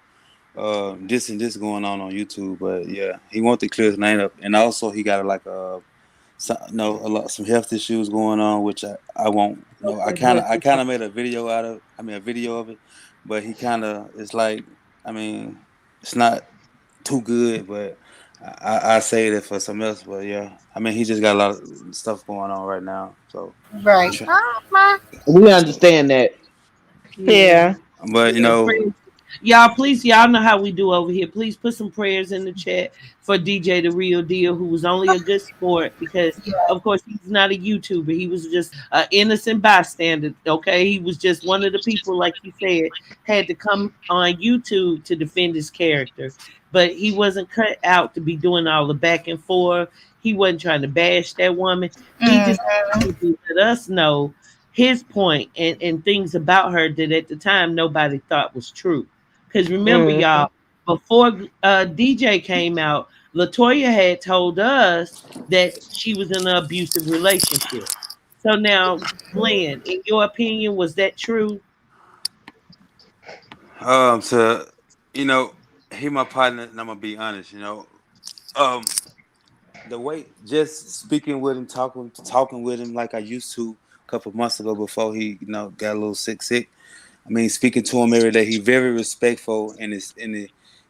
this and this going on YouTube." But yeah, he wanted to clear his name up, and also he got like a lot some health issues going on, which I won't. Okay, bless I his kind heart. of made a video out of. I mean, a video of it, but he kind of it's like. I mean, it's not too good, but I say that for some else. But yeah, I mean, he just got a lot of stuff going on right now. So, he right. try, We so understand that. Yeah. Yeah. but Yeah, y'all, please, y'all know how we do over here. Please put some prayers in the chat for DJ the Real Deal, who was only a good sport because, Yeah. of course, he's not a YouTuber. He was just an innocent bystander. Okay, he was just one of the people, like you said, had to come on YouTube to defend his character, but he wasn't cut out to be doing all the back and forth. He wasn't trying to bash that woman. He just Mhm. wanted to let us know his point and things about her that at the time nobody thought was true. Because remember, Mm. y'all, before DJ came out, Latoya had told us that she was in an abusive relationship. So now, Glenn, in your opinion, was that true? to you know, he my partner, and I'm gonna be honest. Um, the way just speaking with him, talking with him like I used to a couple months ago before he got a little sick. I mean, speaking to him every day, he very respectful and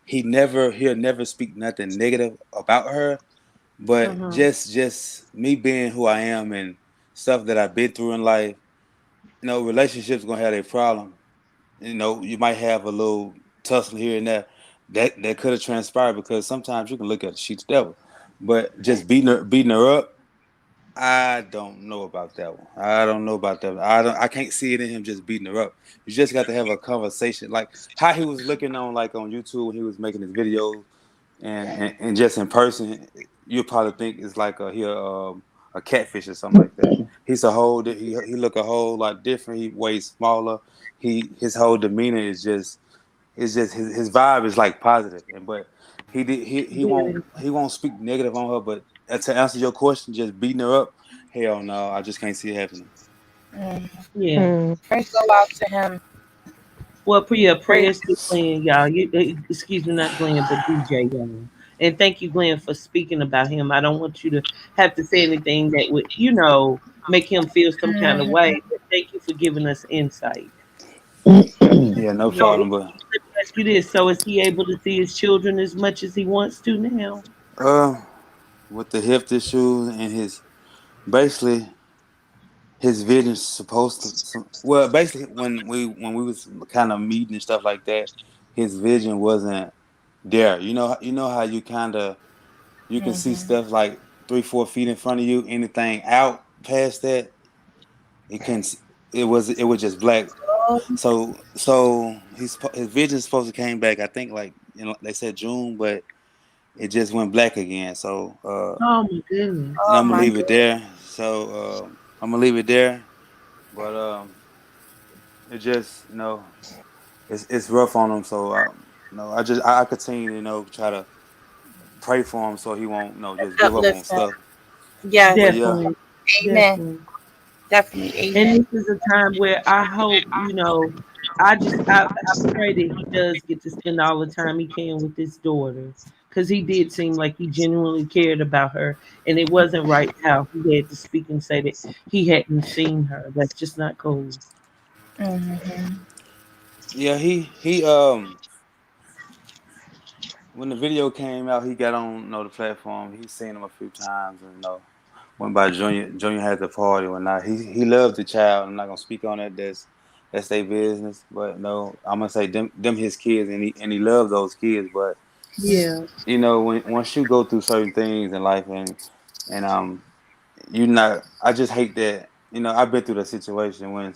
he'll never speak nothing negative about her. But Uh-huh. just me being who I am and stuff that I've been through in life, relationships gonna have a problem. You might have a little tussle here and there. That could have transpired because sometimes you can look at a sheep's devil. But just beating her up, I don't know about that one. I don't know about that one. I can't see it in him just beating her up. You just got to have a conversation. Like how he was looking on YouTube when he was making his videos and just in person, you probably think it's like a catfish or something like that. He's a whole he look a whole lot different. He way smaller. His whole demeanor is just his vibe is like positive. And but he won't speak negative on her. But to answer your question, just beating her up, hell no, I just can't see it happening. Yeah. Mm. Praise go out to him. Well, for your prayers to Praise. Glenn, y'all. Excuse me, not Glenn, but DJ, y'all. And thank you, Glenn, for speaking about him. I don't want you to have to say anything that would, make him feel some kind of way. Mhm. But thank you for giving us insight. Yeah, no So, problem. But let me ask you this: so, is he able to see his children as much as he wants to now? uh, with the hip issues and basically his vision supposed to well basically when we was kind of meeting and stuff like that, his vision wasn't there. You know how you kind of you can see Mhm. stuff like 3-4 feet in front of you. Anything out past that, he couldn't. It was just black. So his vision's supposed to came back. I think like they said June, but it just went black again. So Oh my goodness. and Oh I'm gonna my leave it goodness. there. So I'm gonna leave it there. But it just it's rough on him. So I continue try to pray for him so he won't just give up on Uplift them. stuff. Yes. But yeah, Definitely. Amen. Definitely. Definitely. And Amen. this is a time where I hope, I pray that he does get to spend all the time he can with his daughter. Because he did seem like he genuinely cared about her. And it wasn't right how he had to speak and say that he hadn't seen her. That's just not cool. Hmm. yeah. He when the video came out, he got on the platform. He's seen him a few times, and went by Junior. Junior had the party or not. He loved the child. I'm not gonna speak on that. That's their business. But no, I'm gonna say them his kids, and he loves those kids. But Yeah. when once you go through certain things in life, and you not. I just hate that. I've been through the situation when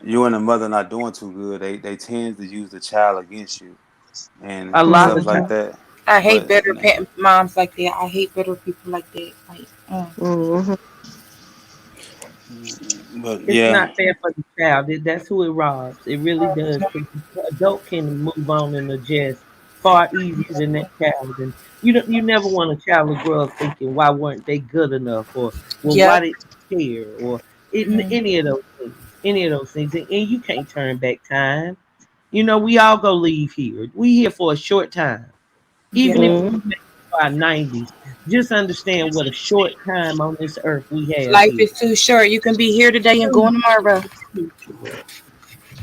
you and the mother not doing too good. They tend to use the child against you A and lot stuff of like times. Hmm. that. I hate But bitter moms like that. I hate bitter people like that. Like, Mm-hmm. but It's yeah, not fair for the child. That's who it robs. It really does. 'Cause the adult can move on and adjust far easier than that child. And you never want a child to grow up thinking, why weren't they good enough, or well, why yep. did they care, or Mm. any of those things. Any of those things, and you can't turn back time. We all go leave here. We here for a short time, even Yep. if we Mm-hmm. make it to our 90s. Just understand what a short time on this earth we have Life here. is too short. You can be here today and gone tomorrow.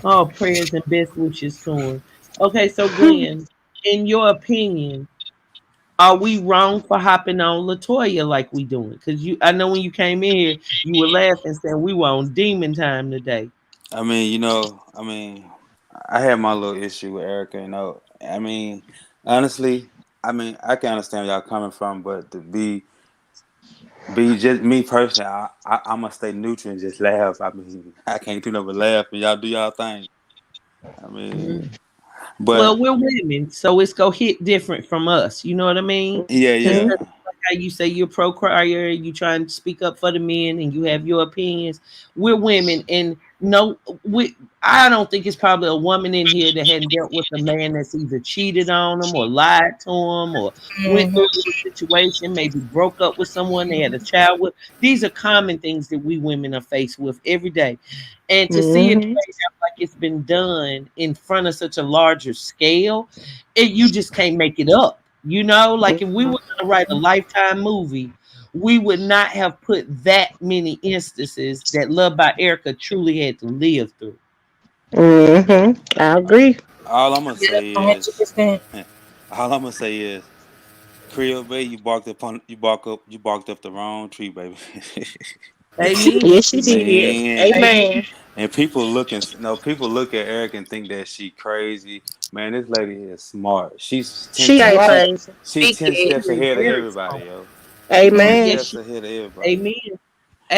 Oh, prayers and best wishes to him. Okay, so Glenn, in your opinion, are we wrong for hopping on Latoya like we doing? Because I know when you came in here, you were laughing, saying we were on demon time today. I had my little issue with Erica. Honestly, I can understand where y'all coming from, but to be just me personally, I'm gonna stay neutral and just laugh. I can't do nothing but laugh, and y'all do y'all thing. I mean, Mhm. but Well, we're women, so it's gonna hit different from us. You know what I mean? yeah, Just yeah. like how you say you're pro crier, you try and speak up for the men, and you have your opinions. We're women, and no, I don't think it's probably a woman in here that hadn't dealt with a man that's either cheated on them or lied to them or went Hmm. through a situation, maybe broke up with someone they had a child with. These are common things that we women are faced with every day, and to see it Mm-hmm. played out like it's been done in front of such a larger scale, you just can't make it up. Like if we were going to write a Lifetime movie, we would not have put that many instances that Love by Erica truly had to live through. Mm-hmm. I agree. All I'm gonna Yep. say is, 100%. all I'm gonna say is, Creole Bay, you barked up the wrong tree, baby. Amen. Yes, she did. Man, Amen. and people look at Eric and think that she crazy. Man, this lady is smart. She's ten She ten ain't What? she crazy. she Speak ten it. She steps is ahead of very everybody, smart. yo. She ten Amen. Yes, steps she. ahead of everybody. Amen.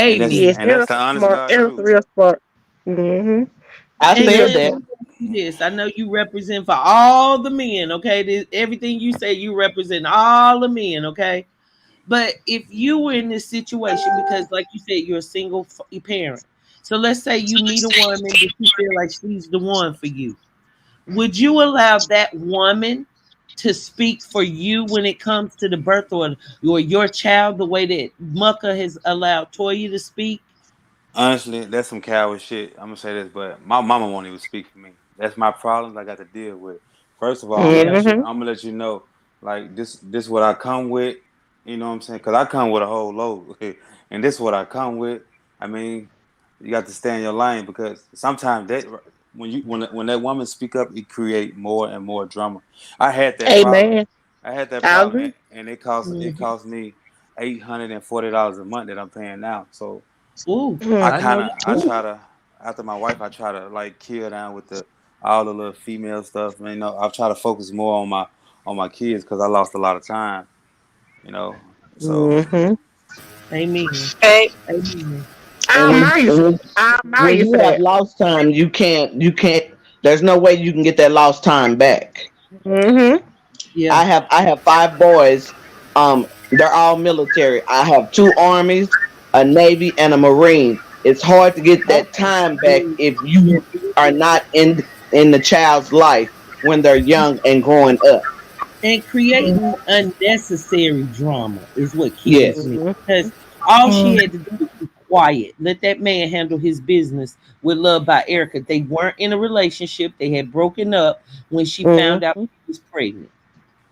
And that's Yes, Amen. and that's the Erica's honest smart. God Erica's truth. real smart. Mm-hmm. I And feel Real Glenn, that. let smart. me ask you this. I know you represent for all the men, okay? Everything you say, you represent all the men, okay? But if you were in this situation, because like you said, you're a single parent. So let's say you meet a woman that you feel like she's the one for you. Would you allow that woman to speak for you when it comes to the birth or your child the way that Mucka has allowed Toya to speak? Honestly, that's some coward shit. I'm gonna say this, but my mama won't even speak for me. That's my problems I got to deal with. First of all, I'm gonna Yeah. let you. Mm-hmm. I'm gonna let you know, like this what I come with. You know what I'm saying? Because I come with a whole load, and this what I come with. I mean, you got to stay in your lane because sometimes that when that woman speak up, it create more and more drama. I had that problem. Amen. I had that I problem, agree. and it cost me $840 a month that I'm paying now. So Ooh, I Mm. I know kind of that's I right. try to after my wife I try to like kill down with the all the little female stuff. And, I try to focus more on my kids because I lost a lot of time. You know, so Mm-hmm. Amen. Hey, Amen. I And admire you. I admire when you you for have that. lost time, you can't. There's no way you can get that lost time back. Mm-hmm. Yeah. I have 5 boys. They're all military. I have 2 armies, a navy, and a marine. It's hard to get that time back if you are not in the child's life when they're young and growing up. And creating unnecessary drama is what kills Yes. me. Mm-hmm. Because all she had to do was be quiet. Let that man handle his business with Love by Erica. They weren't in a relationship. They had broken up when she found out Mm-hmm. she was pregnant.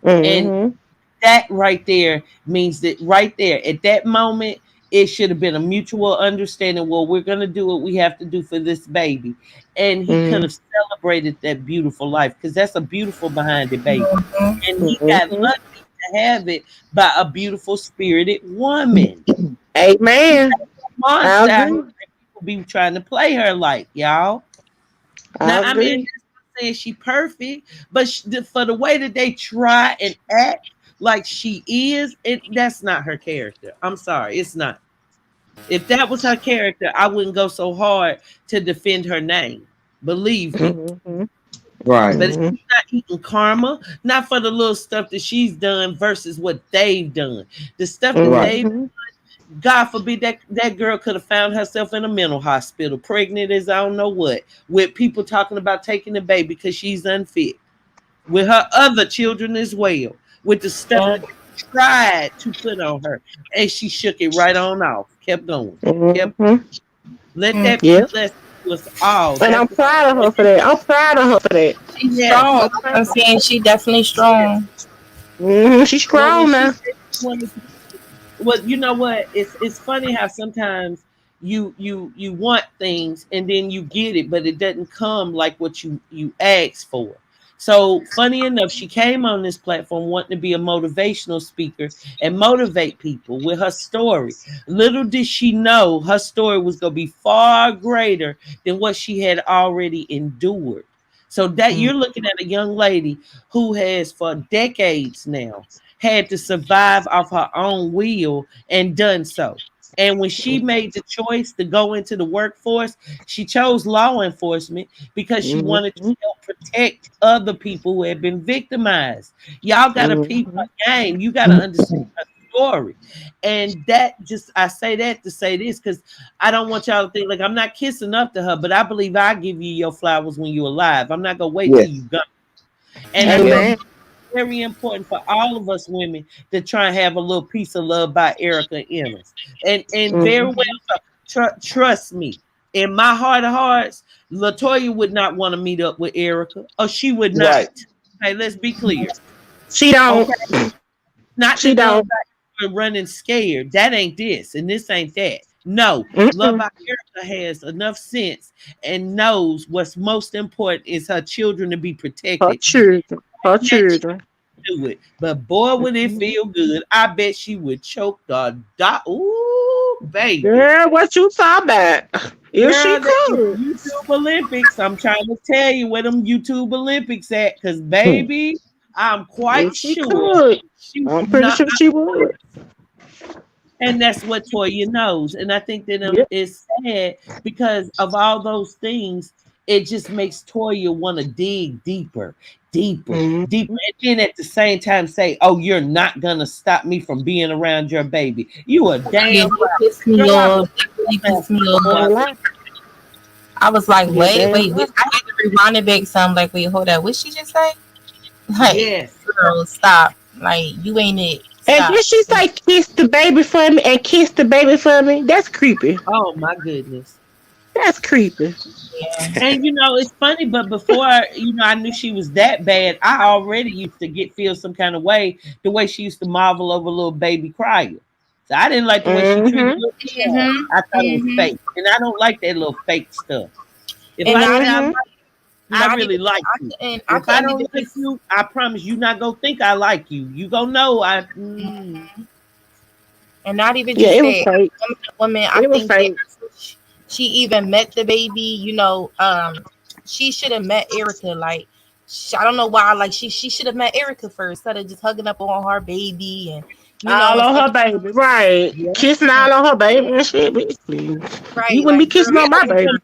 And Mm-hmm. that right there means that right there at that moment, it should have been a mutual understanding. Well, we're going to do what we have to do for this baby. And he could have celebrated that beautiful life because that's a beautiful behind the baby. And he got Mm-hmm. lucky to have it by a beautiful spirited woman. Amen. I Monster out here agree. that people be trying to play her like, y'all. I Now, I mean, agree. that's not saying she perfect, but for the way that they try and act like she is, that's not her character. I'm sorry, it's not. If that was her character, I wouldn't go so hard to defend her name. Believe me. Mm-hmm. Right. But Mm-hmm. she's not eating karma, not for the little stuff that she's done versus what they've done. The stuff that Right. they've, Mm-hmm. God forbid, that girl could have found herself in a mental hospital, pregnant as I don't know what, with people talking about taking the baby because she's unfit, with her other children as well, with the stuff that they tried to put on her, and she shook it right on off, kept going, kept Mm-hmm. let that be Yeah. a lesson to us all. And I'm That's proud of her for that. I'm proud of her for that. She's yes. strong. I'm proud I'm of saying she definitely strong. Mm-hmm. She's When strong she now. said she wanted to, well, you know what? It's funny how sometimes you want things and then you get it, but it doesn't come like what you asked for. So funny enough, she came on this platform wanting to be a motivational speaker and motivate people with her story. Little did she know her story was going to be far greater than what she had already endured. So that you're looking at a young lady who has for decades now had to survive off her own will and done so. And when she made the choice to go into the workforce, she chose law enforcement because she wanted to Mm-hmm. help protect other people who had been victimized. Y'all got to peep Mm-hmm. her game. You got to understand her story. And that just, I say that to say this because I don't want y'all to think like I'm not kissing up to her, but I believe I give you your flowers when you're alive. I'm not going to wait till you Yes. go. And I think Amen. very important for all of us women to try and have a little piece of love by Erica in us. And very well, Mm-hmm. so. Trust me, in my heart of hearts, Latoya would not want to meet up with Erica, or she would not. Right. Okay, let's be clear. She don't. Okay, not She that Love don't. by Erica running scared. That ain't this, and this ain't that. No, Love Mm-mm. by Erica has enough sense and knows what's most important is her children to be Her protected. children. Her That children. do it. But boy, would it Mhm. feel good. I bet she would choke the dot. Ooh, baby. Girl, what you talking about? If she Girl, them could. YouTube Olympics. I'm trying to tell you where them YouTube Olympics at. Cause Hmm. baby, I'm quite If she sure could. she would I'm pretty not. sure she would. And that's what Toya knows. And I think that Yep. it's sad because of all those things, it just makes Toya want to dig deeper, deeper, Mm-hmm. deeper. And then at the same time say, oh, you're not going to stop me from being around your baby. You a Yeah, damn it right. pissed me Girl, I off. It really pissed me off. Damn right. I was like, Yeah, wait, damn wait, right. wait. I had to rewind it back. So I'm like, wait, hold up. What she just say? Like, yes. girl, stop. Like, you ain't it. And Stop. then she say, kiss the baby for me and kiss the baby for me. That's creepy. Oh my goodness. That's creepy. Yeah. And it's funny, but before I knew she was that bad, I already used to feel some kind of way the way she used to marvel over little baby crier. So I didn't like the way she treated Mm-hmm. little kids. Mm-hmm. I thought it was Mm-hmm. fake, and I don't like that little fake stuff. If And I not say I like Mm-hmm. you, I not really even like you. I If I couldn't don't even like just you, I promise you not gonna think I like you. You gonna know I. and not even Yeah, just it was that. fake. Woman, I It was think that fake. she even met the baby, she should have met Erica. Like, I don't know why, like she should have met Erica first, instead of just hugging up on her baby and you know, All and on stuff. her baby, right? Yeah. Kissing all on her baby and shit. Basically, you Right, wouldn't be like girl, kissing on my baby.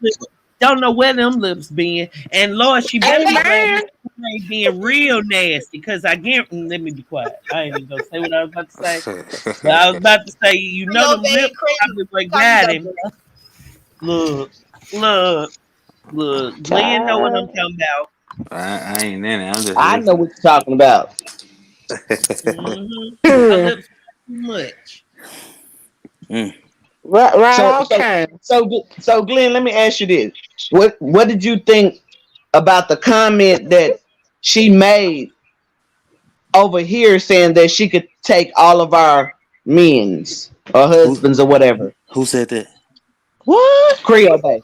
Don't know where them lips been. And Lord, she better be glad Amen. this ain't being real nasty. Because I get let me be quiet. I ain't even gonna say what I was about to say. But I was about to say, you know Creole them babe, lips crazy. probably what Call you got that, him. girl. Look, look, look. Glenn know what I'm Child. talking about. I ain't in it. I'm just I know listening. what you're talking about. Her Hmm. lips too much. Mm. So Right, so okay. so Glenn, let me ask you this. What did you think about the comment that she made over here saying that she could take all of our men's or Who husbands or whatever? who said that? What? Creole Bay.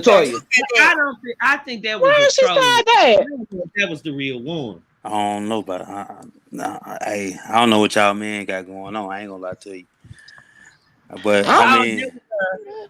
That's who Latoya. said that. I don't think. I think that was a Why she troll. said I that? don't think that was the real one. I don't know, but I don't know what y'all men got going on. I ain't gonna lie to you. But I Oh, Oh, mean,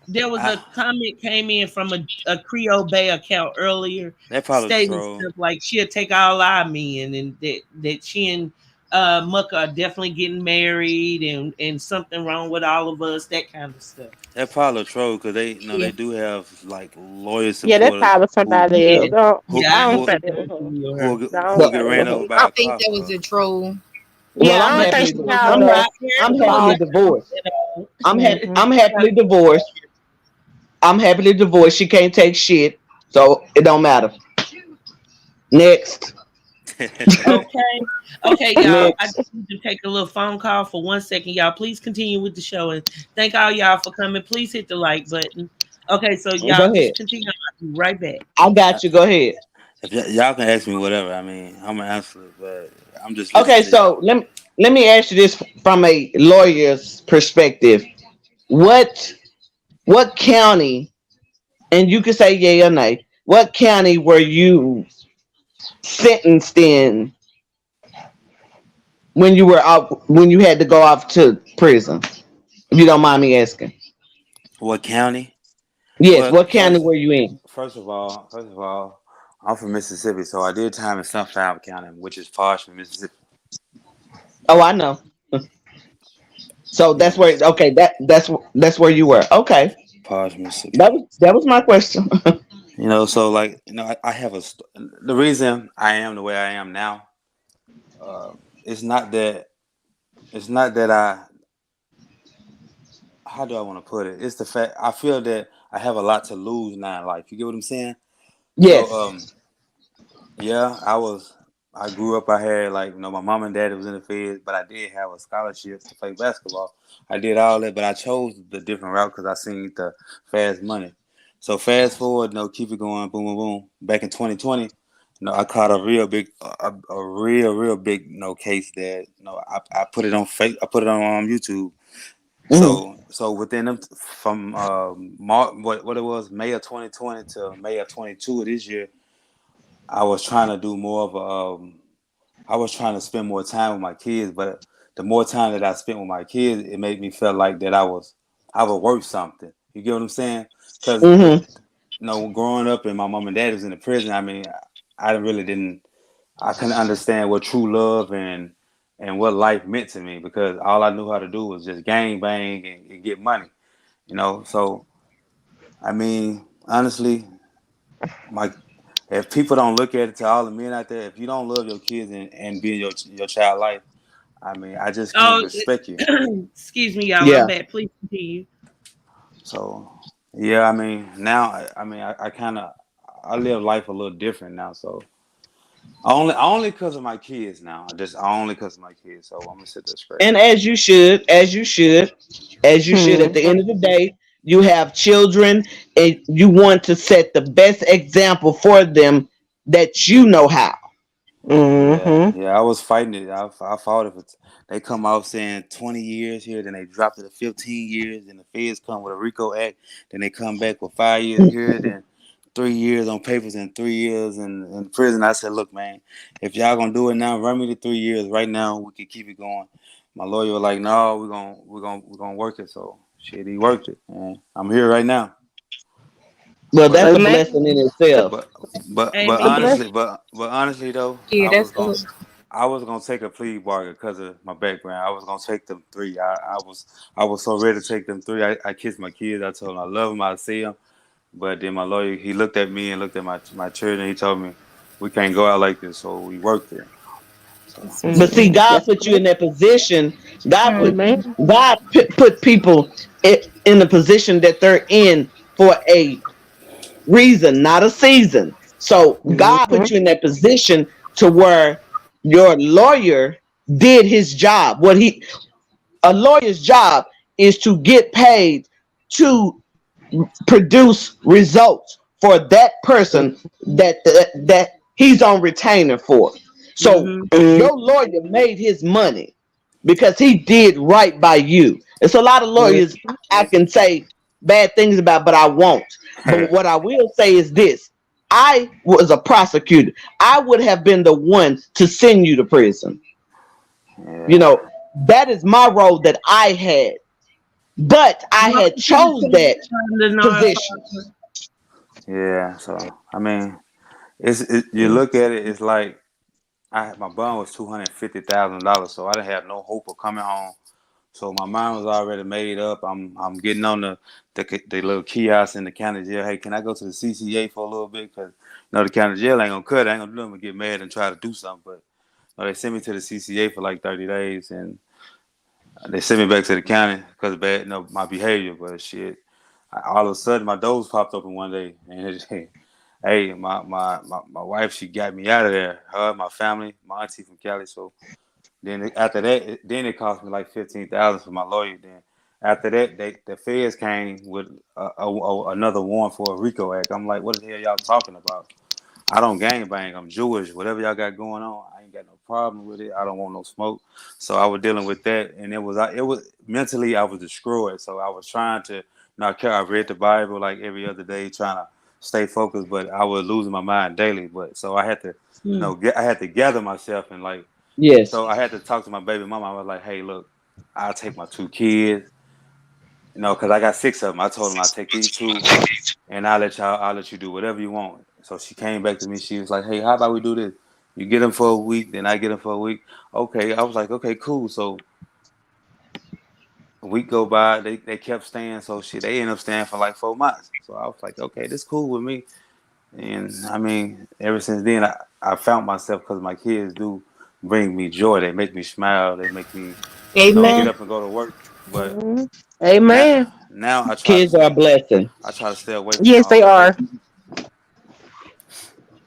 there was a I, comment came in from a Creole Bay account earlier, that probably stating troll. stuff like she'll take all our men, and that she and Mucka are definitely getting married, and something wrong with all of us, that kind of stuff. That probably troll because they Yeah. they do have like loyal yeah, that's supporters probably who somebody Yeah, else. Don't, who yeah, I I don't don't who think think that that was was the her. real her. who I who don't Well, get think it ran was over her. I by a think car. that was a troll. well, Yeah, I'm I but don't think happily she it was called I'm us. ha- I'm Erica was happily False. divorced. you know, Mm-hmm. I'm happily divorced. I'm happily divorced. She can't take shit, so it don't matter. Next. Okay. Okay, y'all. I Next. just need to take a little phone call for 1 second, y'all. Please continue with the show and thank all y'all for coming. Please hit the like button. Okay, so y'all Go ahead. just continue. I'll be right back. I got you. Go ahead. If y'all can ask me whatever, I mean, I'm gonna answer it, but I'm just listening Okay, to y'all. so let me ask you this from a lawyer's perspective. What what county, and you can say yay or nay, what county were you sentenced in when you were out when you had to go off to prison? If you don't mind me asking. What county? Yes, Well, what county were you in? first of all, I'm from Mississippi, so I did time in Sunflower County, which is far from Mississippi. Oh, I know. So that's Yeah, where okay, that's where you were. Okay. far from Mississippi. That was my question. So like, I have the reason I am the way I am now. Uh, it's not that it's not that I how do I want to put it? It's the fact I feel that I have a lot to lose now in life. You get what I'm saying? So Yes. yeah, I grew up. I had like my mom and dad was in the field, but I did have a scholarship to play basketball. I did all that, but I chose the different route because I seen the fast money. So fast forward, keep it going, boom, boom, boom. Back in 2020, I caught a real big, a real big, case that I put it on fake. I put it on YouTube. Hmm. So within them from March, what it was May of 2020 to May of 22 of this year, I was trying to do more of I was trying to spend more time with my kids, but the more time that I spent with my kids, it made me feel like that I was worth something. You get what I'm saying? Because Hmm. growing up and my mom and dad was in the prison, I mean, I really didn't. I couldn't understand what true love and what life meant to me because all I knew how to do was just gang bang and get money. So I mean, honestly, my if people don't look at it to all the men out there, if you don't love your kids and be in your child life, I mean, I just can't Oh, respect you. excuse me, y'all. I'm Yeah. back. Please continue. So yeah, I mean, now I kind of I live life a little different now. So only because of my kids now. Just only because of my kids. So I'm gonna sit there straight. And as you should, at the Hmm. end of the day, you have children and you want to set the best example for them that you know how. Yeah, Hmm. yeah, I was fighting it. I fought it. They come out saying 20 years here, then they dropped it to 15 years, then the feds come with a RICO Act, then they come back with 5 years here, then 3 years on papers and 3 years in prison. I said, look, man, if y'all gonna do it now, run me the 3 years right now. We can keep it going. My lawyer was like, no, we're gonna work it. So shit, he worked it, and I'm here right now. Well, But that's a Amen. blessing in The itself. but The Amen. bless. honestly though, Yeah, that's good. I I was gonna take a plea bargain because of my background. I was gonna take them 3. I was so ready to take them 3. I kissed my kids. I told them I love them. I see them. But then my lawyer, he looked at me and looked at my children. He told me we can't go out like this. So we worked there. So But see, God That's put you in that position. amen. God put people in the position that they're in for a reason, not a season. So God Mm-hmm. put you in that position to where your lawyer did his job. A lawyer's job is to get paid to produce results for that person that he's on retainer for. So Mm-hmm. your lawyer made his money because he did right by you. It's a lot of lawyers I can say bad things about, but I won't. But what I will say is this: I was a prosecutor. I would have been the one to send you to prison. You yeah, know, that is my role that I had. But I Why had would you chose say that under position. narcotics? yeah. So I mean, you look at it, it's like my bond was $250,000, so I didn't have no hope of coming home. So my mind was already made up. I'm getting on the little kiosk in the county jail. Hey, can I go to the CCA for a little bit? Because the county jail ain't gonna cut. I ain't gonna do nothing but get mad and try to do something. But they sent me to the CCA for like 30 days, and they sent me back to the county because of bad, my behavior. But shit, all of a sudden my doors popped open one day, and hey, my wife, she got me out of there. Her, my family, my auntie from Cali. So then after that, then it cost me like 15,000 for my lawyer. Then after that, the feds came with another warrant for a RICO act. I'm like, what the hell y'all talking about? I don't gangbang. I'm Jewish. Whatever y'all got going on, I ain't got no problem with it. I don't want no smoke. So I was dealing with that, and it was mentally I was destroyed. So I was trying to not care. I read the Bible like every other day, trying to stay focused, but I was losing my mind daily. But so I had to, I had to gather myself and like. Yes. So I had to talk to my baby mama. I was like, hey, look, I'll take my 2 kids, because I got 6 of them. I told them I'll take these 2 and I'll let you do whatever you want. So she came back to me. She was like, hey, how about we do this? You get them for a week, then I get them for a week. Okay. I was like, okay, cool. So a week go by, they kept staying. So shit, they ended up staying for like 4 months. So I was like, okay, this cool with me. And I mean, ever since then, I found myself because my kids do bring me joy. They make me smile. They make me, get Amen. up and go to work. But now, Amen. now Kids are a blessing. I try to stay away from Yes, they all of are. that.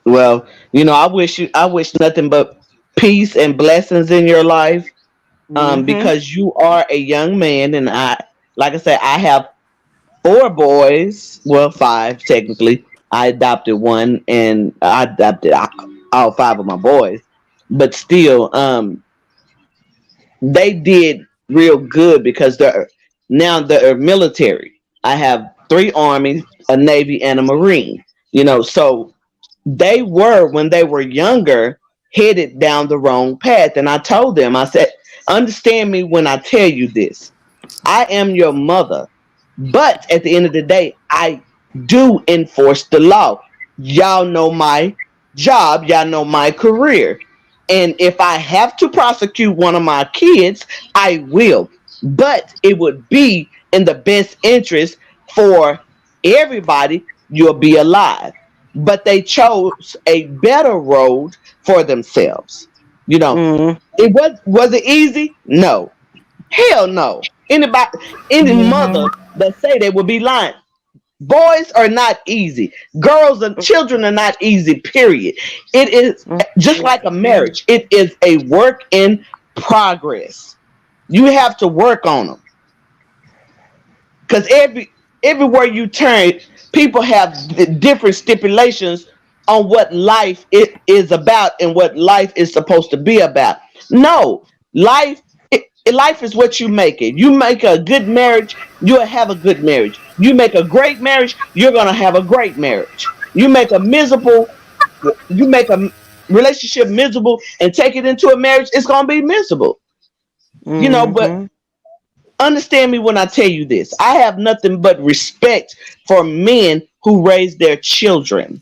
Well, I wish nothing but peace and blessings in your life. Mm-hmm. Because you are a young man, and like I said, I have 4 boys. Well, 5 technically. I adopted one, and I adopted all 5 of my boys. But still, they did real good because they're military. I have 3 armies, a navy, and a marine. So they were, when they were younger, headed down the wrong path. And I told them, I said, understand me when I tell you this. I am your mother, but at the end of the day, I do enforce the law. Y'all know my job, y'all know my career. And if I have to prosecute one of my kids, I will. But it would be in the best interest for everybody, you'll be alive. But they chose a better road for themselves. Mm-hmm. Was it easy? No. Hell no. Any mother that say they would be lying. Boys are not easy. Girls and children are not easy, period. It is just like a marriage. It is a work in progress. You have to work on them. Because everywhere you turn, people have different stipulations on what life it is about and what life is supposed to be about. No, life is what you make it. You make a good marriage, you'll have a good marriage. You make a great marriage, you're gonna have a great marriage. You make a relationship miserable and take it into a marriage, it's gonna be miserable. But Mm-hmm. understand me when I tell you this. I have nothing but respect for men who raise their children.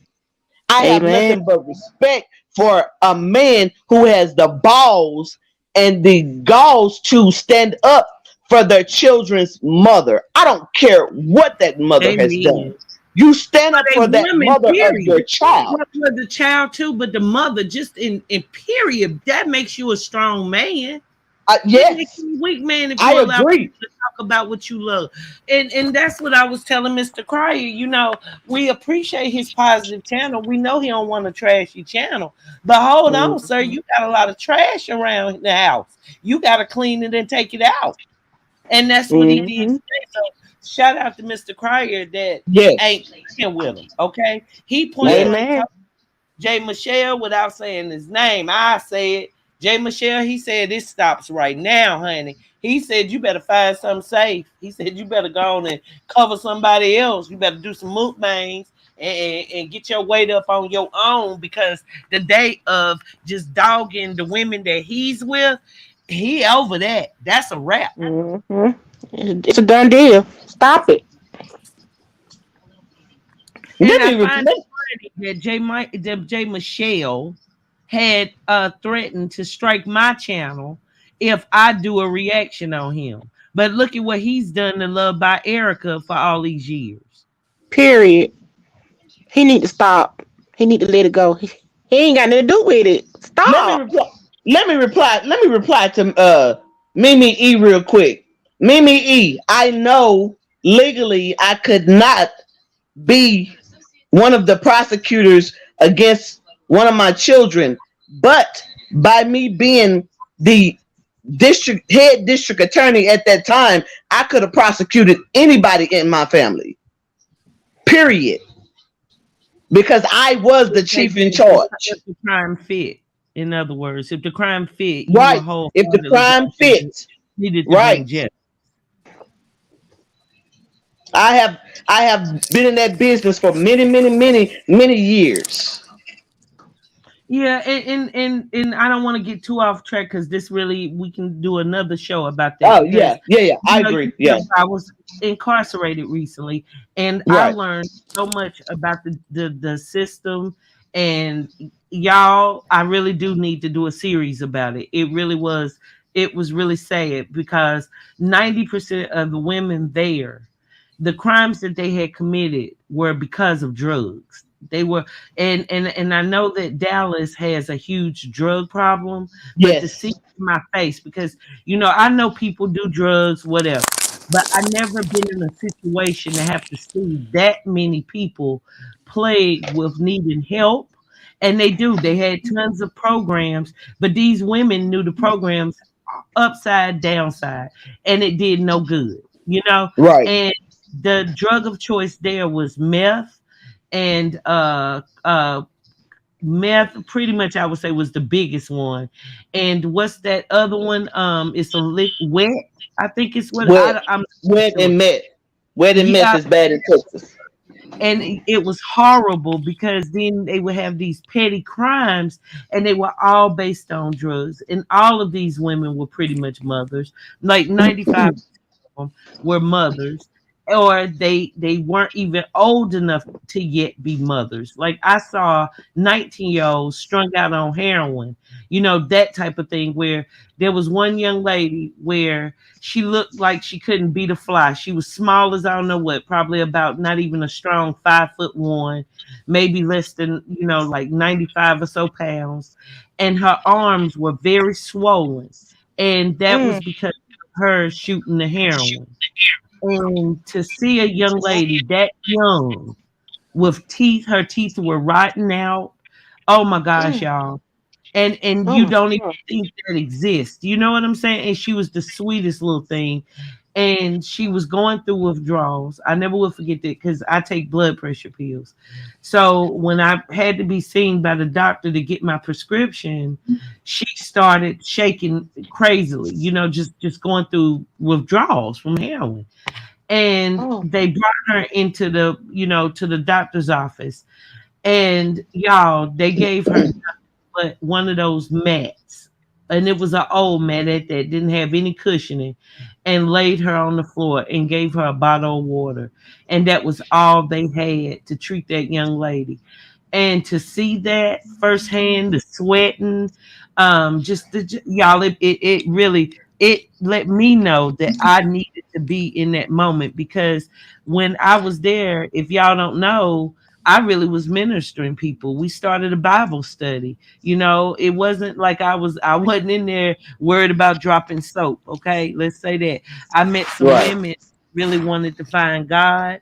I have Amen. nothing but respect for a man who has the balls and the galls to stand up for their children's mother. I don't care what that mother has done. Amen. You stand For up a for that woman, mother of period. your child. Not for the child too, but the mother, just in period. That makes you a strong man. It makes Yes, you a weak man if I you allow agree. people to talk about what you love. And that's what I was telling Mr. Cryer. We appreciate his positive channel. We know he don't want a trashy channel. But hold on, sir, you got a lot of trash around the house. You got to clean it and take it out. And that's what he did Mm-hmm. today. So shout out to Mr. Cryer that Yes. ain't playing with him. Okay. He point Yes. blank Amen. told Jay Michelle without saying his name. I said, Jay Michelle, he said this stops right now, honey. He said you better find something safe. He said you better go on and cover somebody else. You better do some mukbangs and get your weight up on your own, because the day of just dogging the women that he's with, he over that. That's a wrap. Mm-hmm. It's a done deal. Stop it. And Let I me find reply. it funny that Jay Michelle had threatened to strike my channel if I do a reaction on him. But look at what he's done to Love by Erica for all these years. Period. He need to stop. He need to let it go. He ain't got nothing to do with it. Let me Stop. reply. Let me reply to Mimi E real quick. Mimi E, I know legally I could not be one of the prosecutors against one of my children, but by me being the district attorney at that time, I could have prosecuted anybody in my family. Period. Because I was the chief in charge. If the crime fit. In other words, if the crime fit, you will Right. If the wholeheartedly crime fits. needed to bring Right. justice. I have been in that business for many years. Yeah, and I don't want to get too off track because this really we can do another show about that Oh because yeah, yeah, yeah. I you agree. know Yeah. I was incarcerated recently and I Right. learned so much about the system, and y'all, I really do need to do a series about it. It was really sad because 90% of the women there, the crimes that they had committed were because of drugs. They were, and I know that Dallas has a huge drug problem, but to see Yes. it in my face, because I know people do drugs, whatever, but I never been in a situation to have to see that many people plagued with needing help. And they do. They had tons of programs, but these women knew the programs upside downside, and it did no good. Right. And the drug of choice there was meth, and meth pretty much I would say was the biggest one. And what's that other one? It's a wet. I think it's what Wet, I'm not wet sure. and met. Wet and meth Yeah, is bad in Texas. and it was horrible because then they would have these petty crimes, and they were all based on drugs, and all of these women were pretty much mothers, like 95 were mothers, or they weren't even old enough to yet be mothers. Like I saw 19-year-olds strung out on heroin, that type of thing, where there was one young lady where she looked like she couldn't beat a fly. She was small as I don't know what, probably about not even a strong 5'1", maybe less than, like 95 or so pounds. And her arms were very swollen. And that was Mm. because of her shooting the heroin. And to see a young lady that young with teeth, her teeth were rotting out. Oh my gosh, Mm. y'all. And Oh you my don't even God. think that exists. You know what I'm saying? And she was the sweetest little thing. And she was going through withdrawals. I never will forget that because I take blood pressure pills. So when I had to be seen by the doctor to get my prescription, she started shaking crazily, just going through withdrawals from heroin. And Oh. they brought her into the doctor's office. And y'all, they gave her but one of those mats, and it was an old mat that didn't have any cushioning, and laid her on the floor and gave her a bottle of water, and that was all they had to treat that young lady. and to see that firsthand, the sweating, y'all, it really it let me know that I needed to be in that moment, because when I was there, if y'all don't know, I really was ministering people. We started a Bible study. It wasn't like I wasn't in there worried about dropping soap. Okay, let's say that. I met some Right. women really wanted to find God,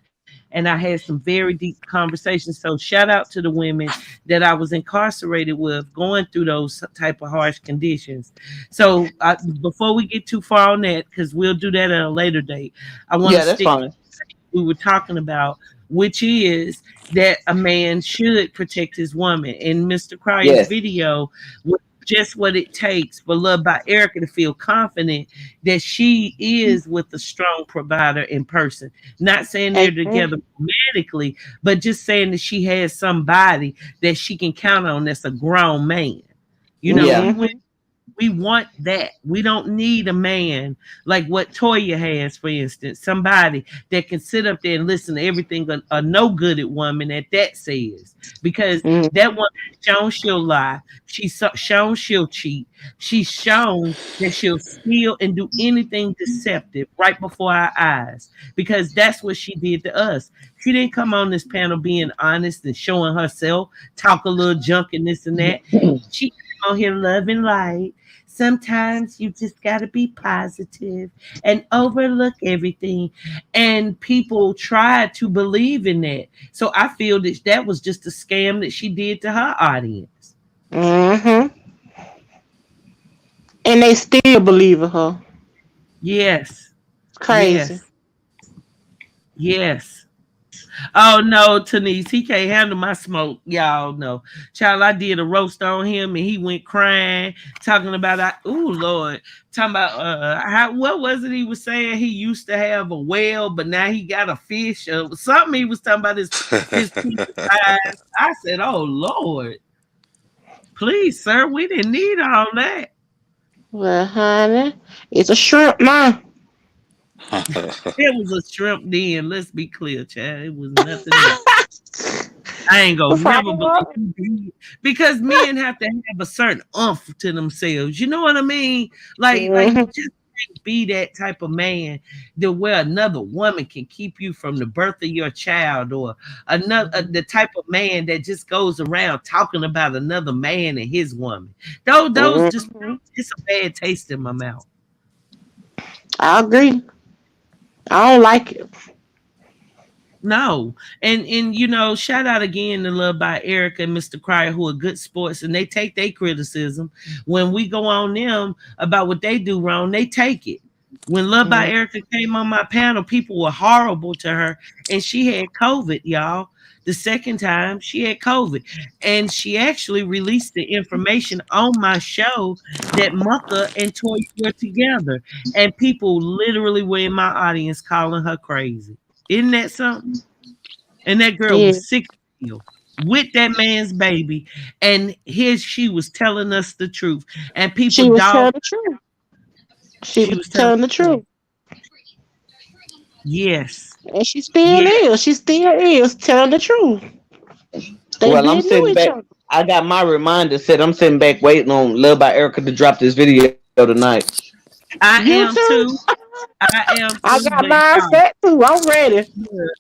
and I had some very deep conversations. So shout out to the women that I was incarcerated with, going through those type of harsh conditions. So before we get too far on that, because we'll do that at a later date, I want to Yeah, that's stick fine. we were talking about, which is that a man should protect his woman. In Mr. Cryer's Yes. video, with just what it takes for Love by Erica to feel confident that she is with a strong provider in person. Not saying they're together Amen. romantically, but just saying that she has somebody that she can count on that's a grown man. Yeah. We Mm-hmm. we want that. We don't need a man like what Toya has, for instance, somebody that can sit up there and listen to everything a no good at woman that says, because that woman has shown she'll lie. She's shown she'll cheat. She's shown that she'll steal and do anything deceptive right before our eyes, because that's what she did to us. She didn't come on this panel being honest and showing herself, talk a little junk and this and that. She came on here loving light. Sometimes you just got to be positive and overlook everything. And people try to believe in that. So I feel that that was just a scam that she did to her audience. Mm-hmm. And they still believe in her. Yes. Crazy. Yes. Yes. Oh no, Tanise, he can't handle my smoke. Y'all know. Child, I did a roast on him and he went crying, talking about oh Lord, talking about what was it he was saying? He used to have a whale, but now he got a fish or something. He was talking about his eyes. I said, oh Lord, please, sir, we didn't need all that. Well, honey, it's a shrimp now. It was a shrimp den. Let's be clear, child. It was nothing else. I ain't gonna never believe you did. Because men have to have a certain umph to themselves. You know what I mean? Like Mm-hmm. just be that type of man that where another woman can keep you from the birth of your child, or another the type of man that just goes around talking about another man and his woman. Those just Mm-hmm. it's a bad taste in my mouth. I agree. I don't like it. No, and shout out again to Love by Erica and Mr. Cryer, who are good sports, and they take their criticism. When we go on them about what they do wrong, they take it. When Love by Erica came on my panel, people were horrible to her, and she had COVID, y'all. The second time she had COVID, and she actually released the information on my show that Mucka and Toya were together, and people literally were in my audience calling her crazy. Isn't that something? And that girl Yeah, was sick still with that man's baby, and here she was telling us the truth, and people she was telling dog. the truth. She She was was telling telling the the truth. truth. Yes, And she still yes. is. She still is telling the truth. They Well, I'm been knew sitting each back. other. I got my reminder set. I'm sitting back waiting on Love by Erica to drop this video tonight. I You am too? too. I am I too. got But mine y'all, set too. I'm ready. look.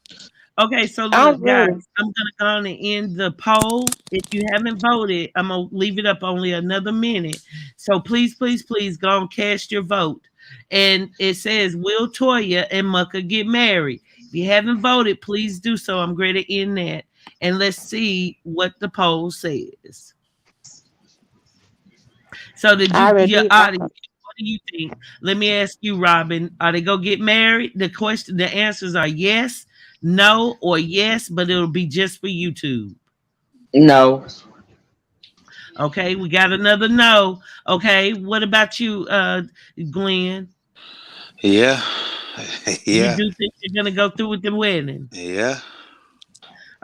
Okay, so I'm look, guys, ready. I'm gonna go on and end the poll. If you haven't voted, I'm gonna leave it up only another minute. So please, please, please go and cast your vote. And it says, will Toya and Mucka get married? If you haven't voted, please do so. I'm going to end that. And let's see what the poll says. So did I you already your did my audience? What do you think? Let me ask you, Robin. Are they gonna get married? The answers are yes, no, or yes, but it'll be just for YouTube. No. Okay, we got another no. Okay, what about you, Glenn? Yeah. You Yeah. do think you're gonna go through with the wedding? Yeah.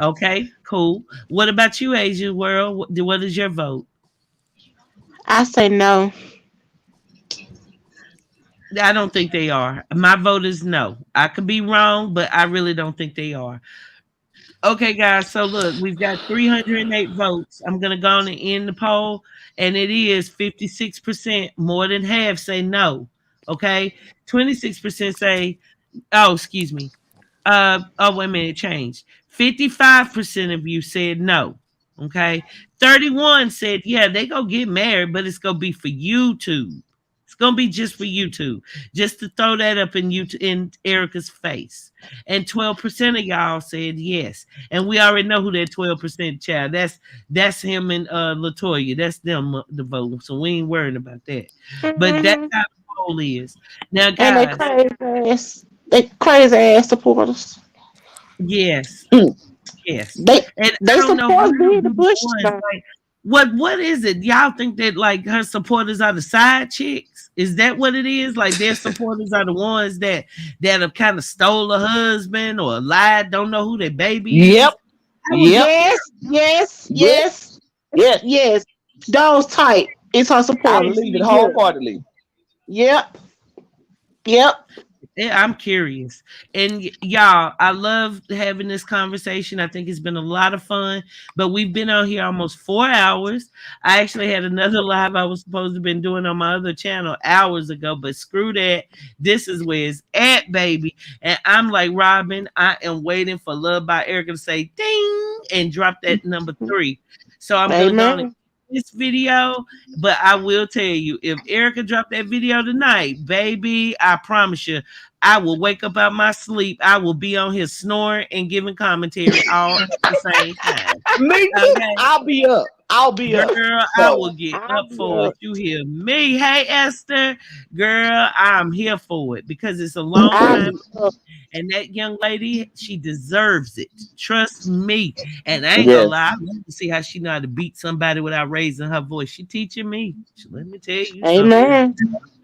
Okay, cool. What about you, Asian World? What is your vote? I say no. I don't think they are. My vote is no. I could be wrong, but I really don't think they are. Okay, guys. So look, we've got 308 votes. I'm gonna go on and end the poll, and it is 56%. More than half say no. Okay, 26% say. Oh, excuse me. Oh, wait a minute, it changed. 55% of you said no. Okay. 31 said, yeah, they go get married, but it's gonna be for YouTube. It's gonna be just for YouTube. Just to throw that up in in Erica's face. And 12% of y'all said yes. And we already know who that 12% child. That's him and Latoya. That's them the vote. So we ain't worrying about that. But that's Hmm. how the poll is. Now, And guys, they crazy ass supporters. yes. Mm. Yes. They And I they don't know support how being the these Bush ones now. like what is it? Y'all think that like her supporters are the side chicks? Is that what it is? Like their supporters are the ones that have kind of stole a husband or lied, don't know who their baby Yep. is. I would Yep. Yes, yes, Yes. yes, Yes. yes. Those type. It's her I supporters. believe it Yeah. wholeheartedly. Yep. Yep. yeah, I'm curious. And y'all, I love having this conversation. I think it's been a lot of fun, but we've been on here almost 4 hours. I actually had another live I was supposed to have been doing on my other channel hours ago, but screw that. This is where it's at, baby. And I'm like, Robin, I am waiting for Love by Erica to say ding and drop that number 3. So I'm going to go on Amen. this video, but I will tell you, if Erica dropped that video tonight, baby, I promise you, I will wake up out my sleep. I will be on here snoring and giving commentary all at the same time. Me too. Okay. I'll be up. I'll be up. Girl, I So will get I'll up be for it. up. You hear me? Hey, Esther. Girl, I'm here for it because it's a long I'll time. be up. And that young lady, she deserves it. Trust me. And I ain't gonna yes. lie, I love to see how she know how to beat somebody without raising her voice. She teaching me. Let me tell you something. Amen.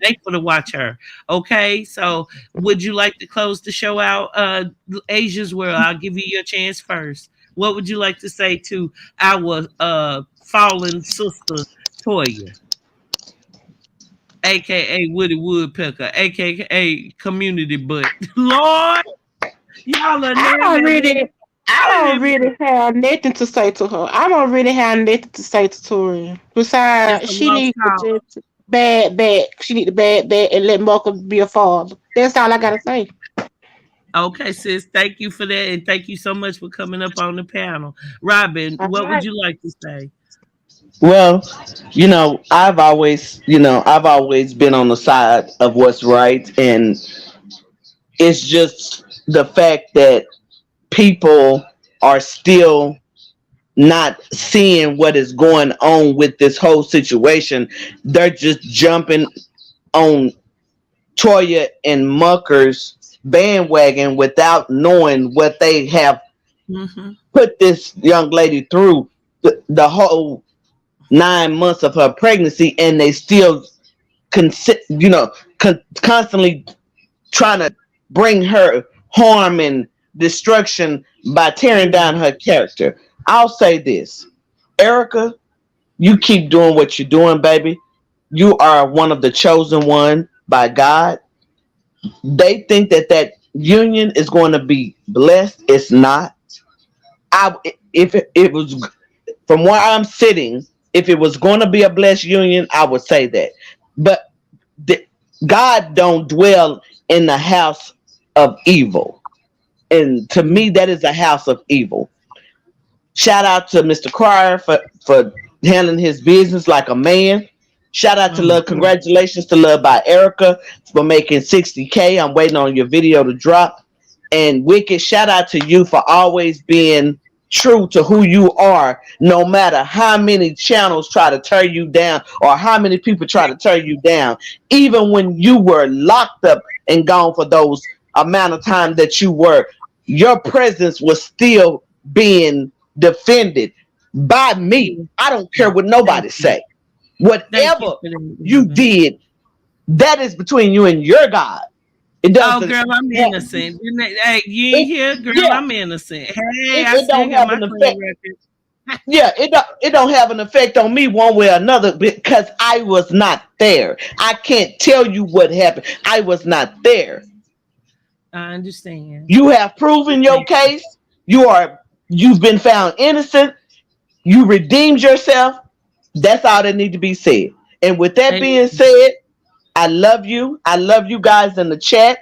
Thankful to watch her. Okay, so would you like to close the show out? Asia's World, I'll give you your chance first. What would you like to say to our fallen sister Toya, aka Woody Woodpecker, aka Community Butt? Lord, y'all are I never don't really I I don't didn't even, really have nothing to say to her. I don't really have nothing to say to Tori. it's Besides, a she lost needs to cause. just bad back. She need to bad back and let Marcus be a father. That's all I gotta say. Okay, sis, thank you for that, and thank you so much for coming up on the panel. Robin, All what would right. you like to say? Well, I've always been on the side of what's right, and it's just the fact that people are still not seeing what is going on with this whole situation. They're just jumping on Toya and Mucker's bandwagon without knowing what they have Mm-hmm. put this young lady through the whole 9 months of her pregnancy, and they still constantly trying to bring her harm and destruction by tearing Yeah. down her character. I'll say this, Erica, you keep doing what you're doing, baby. You are one of the chosen one by God. They think that union is going to be blessed. It's not. I if it was from where I'm sitting, if it was going to be a blessed union, I would say that. But the, God don't dwell in the house of evil, and to me, that is a house of evil. Shout out to Mr. Cryer for handling his business like a man. Shout out to Mm. Love. Congratulations to Love by Erica for making 60K. I'm waiting on your video to drop. And Wicked, shout out to you for always being true to who you are, no matter how many channels try to tear you down or how many people try to tear you down. Even when you were locked up and gone for those amount of time that you were, your presence was still being defended by me. I don't care what Thank nobody you. say. Thank you Whatever for that, you Robin. did, that is between you and your God. It Oh, doesn't girl, I'm have, innocent. Hey, you ain't it, here, girl. yeah, I'm innocent. Hey, it, I it still don't got have my an clean effect. record. Yeah, it don't have an effect on me one way or another because I was not there. I can't tell you what happened. I was not there. I understand. You have proven your Thank you. case. You are You've been found innocent. You redeemed yourself. That's all that need to be said. And with that And being said, I love you. I love you guys in the chat.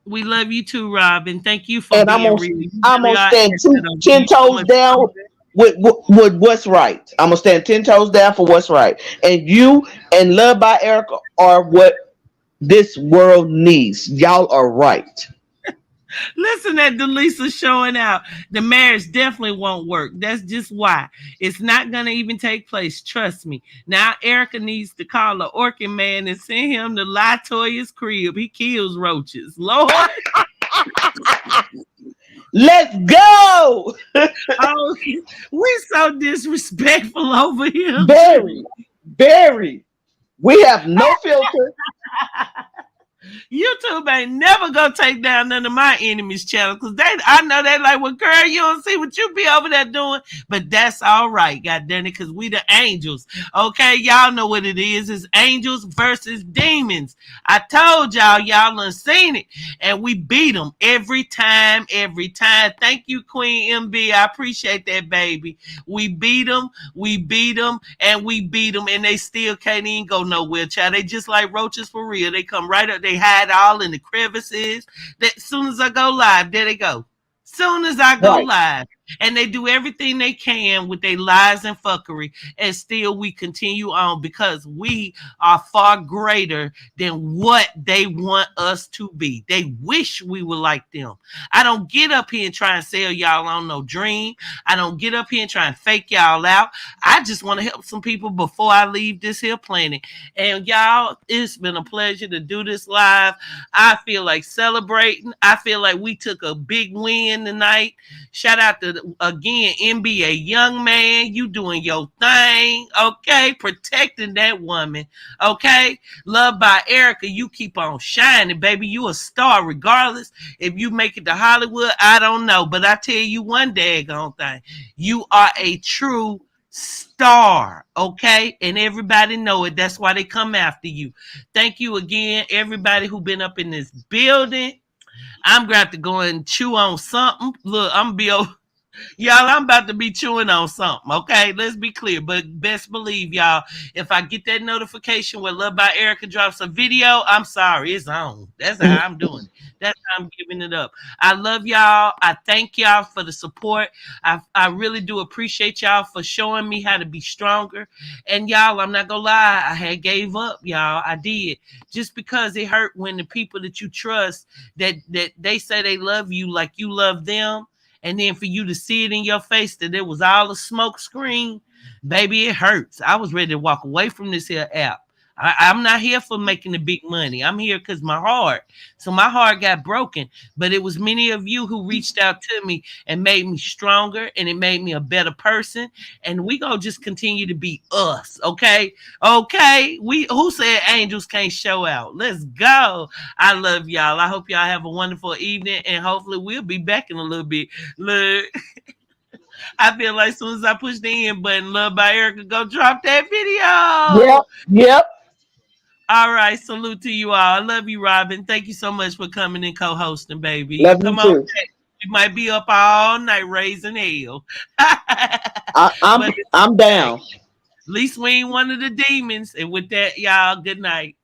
we love you too, Robin. Thank you for And I'm being gonna real. You I'm really gonna are stand excellent. ten You so toes much down with what's right. I'm gonna stand 10 toes down for what's right. And you and Love by Erica are what this world needs. Y'all are right. Listen at Delisa showing out. The marriage definitely won't work. That's just why. It's not going to even take place. Trust me. Now, Erica needs to call the Orkin man and send him to Toya's crib. He kills roaches. Lord. Let's go. Oh, we so disrespectful over here. Very, very. We have no filter. YouTube ain't never gonna take down none of my enemies' channel because I know they like, well, girl, you don't see what you be over there doing, but that's all right, goddamn it, because we the angels, okay? Y'all know what it is. It's angels versus demons. I told y'all done seen it, and we beat them every time, every time. Thank you, Queen MB. I appreciate that, baby. We beat them, and we beat them, and they still can't even go nowhere, child. They just like roaches for real. They come right up. They hide all in the crevices. That soon as I go live, there they go. Soon as I go live, and they do everything they can with their lies and fuckery, and still we continue on because we are far greater than what they want us to be. They wish we were like them. I don't get up here and try and sell y'all on no dream. I don't get up here and try and fake y'all out. I just want to help some people before I leave this here planet. And y'all, it's been a pleasure to do this live. I feel like celebrating. I feel like we took a big win tonight. Shout out to, again, NBA young man. You doing your thing, okay? Protecting that woman, okay? Love by Erica. You keep on shining, baby. You a star regardless. If you make it to Hollywood, I don't know. But I tell you one daggone thing. You are a true star, okay? And everybody know it. That's why they come after you. Thank you again, everybody who been up in this building. I'm going to have to go and chew on something. Look, I'm going to be over. Y'all, I'm about to be chewing on something, okay? Let's be clear. But best believe, y'all, if I get that notification where Love by Erica drops a video, I'm sorry, it's on. That's how I'm doing it. That's how I'm giving it up. I love y'all. I thank y'all for the support. I really do appreciate y'all for showing me how to be stronger. And y'all, I'm not going to lie, I had gave up, y'all. I did. Just because it hurt when the people that you trust, that they say they love you like you love them, and then for you to see it in your face that it was all a smoke screen, baby, it hurts. I was ready to walk away from this here app. I'm not here for making the big money. I'm here because my heart. So my heart got broken. But it was many of you who reached out to me and made me stronger, and it made me a better person. And we gonna just continue to be us, okay? Okay. Who said angels can't show out? Let's go. I love y'all. I hope y'all have a wonderful evening, and hopefully we'll be back in a little bit. Look. I feel like as soon as I push the end button, Love by Erica, go drop that video. Yep. All right, salute to you all. I love you, Robin. Thank you so much for coming and co-hosting, baby. Love you Come on, too. we might be up all night raising hell. I'm down. At least we ain't one of the demons. And with that, y'all, good night.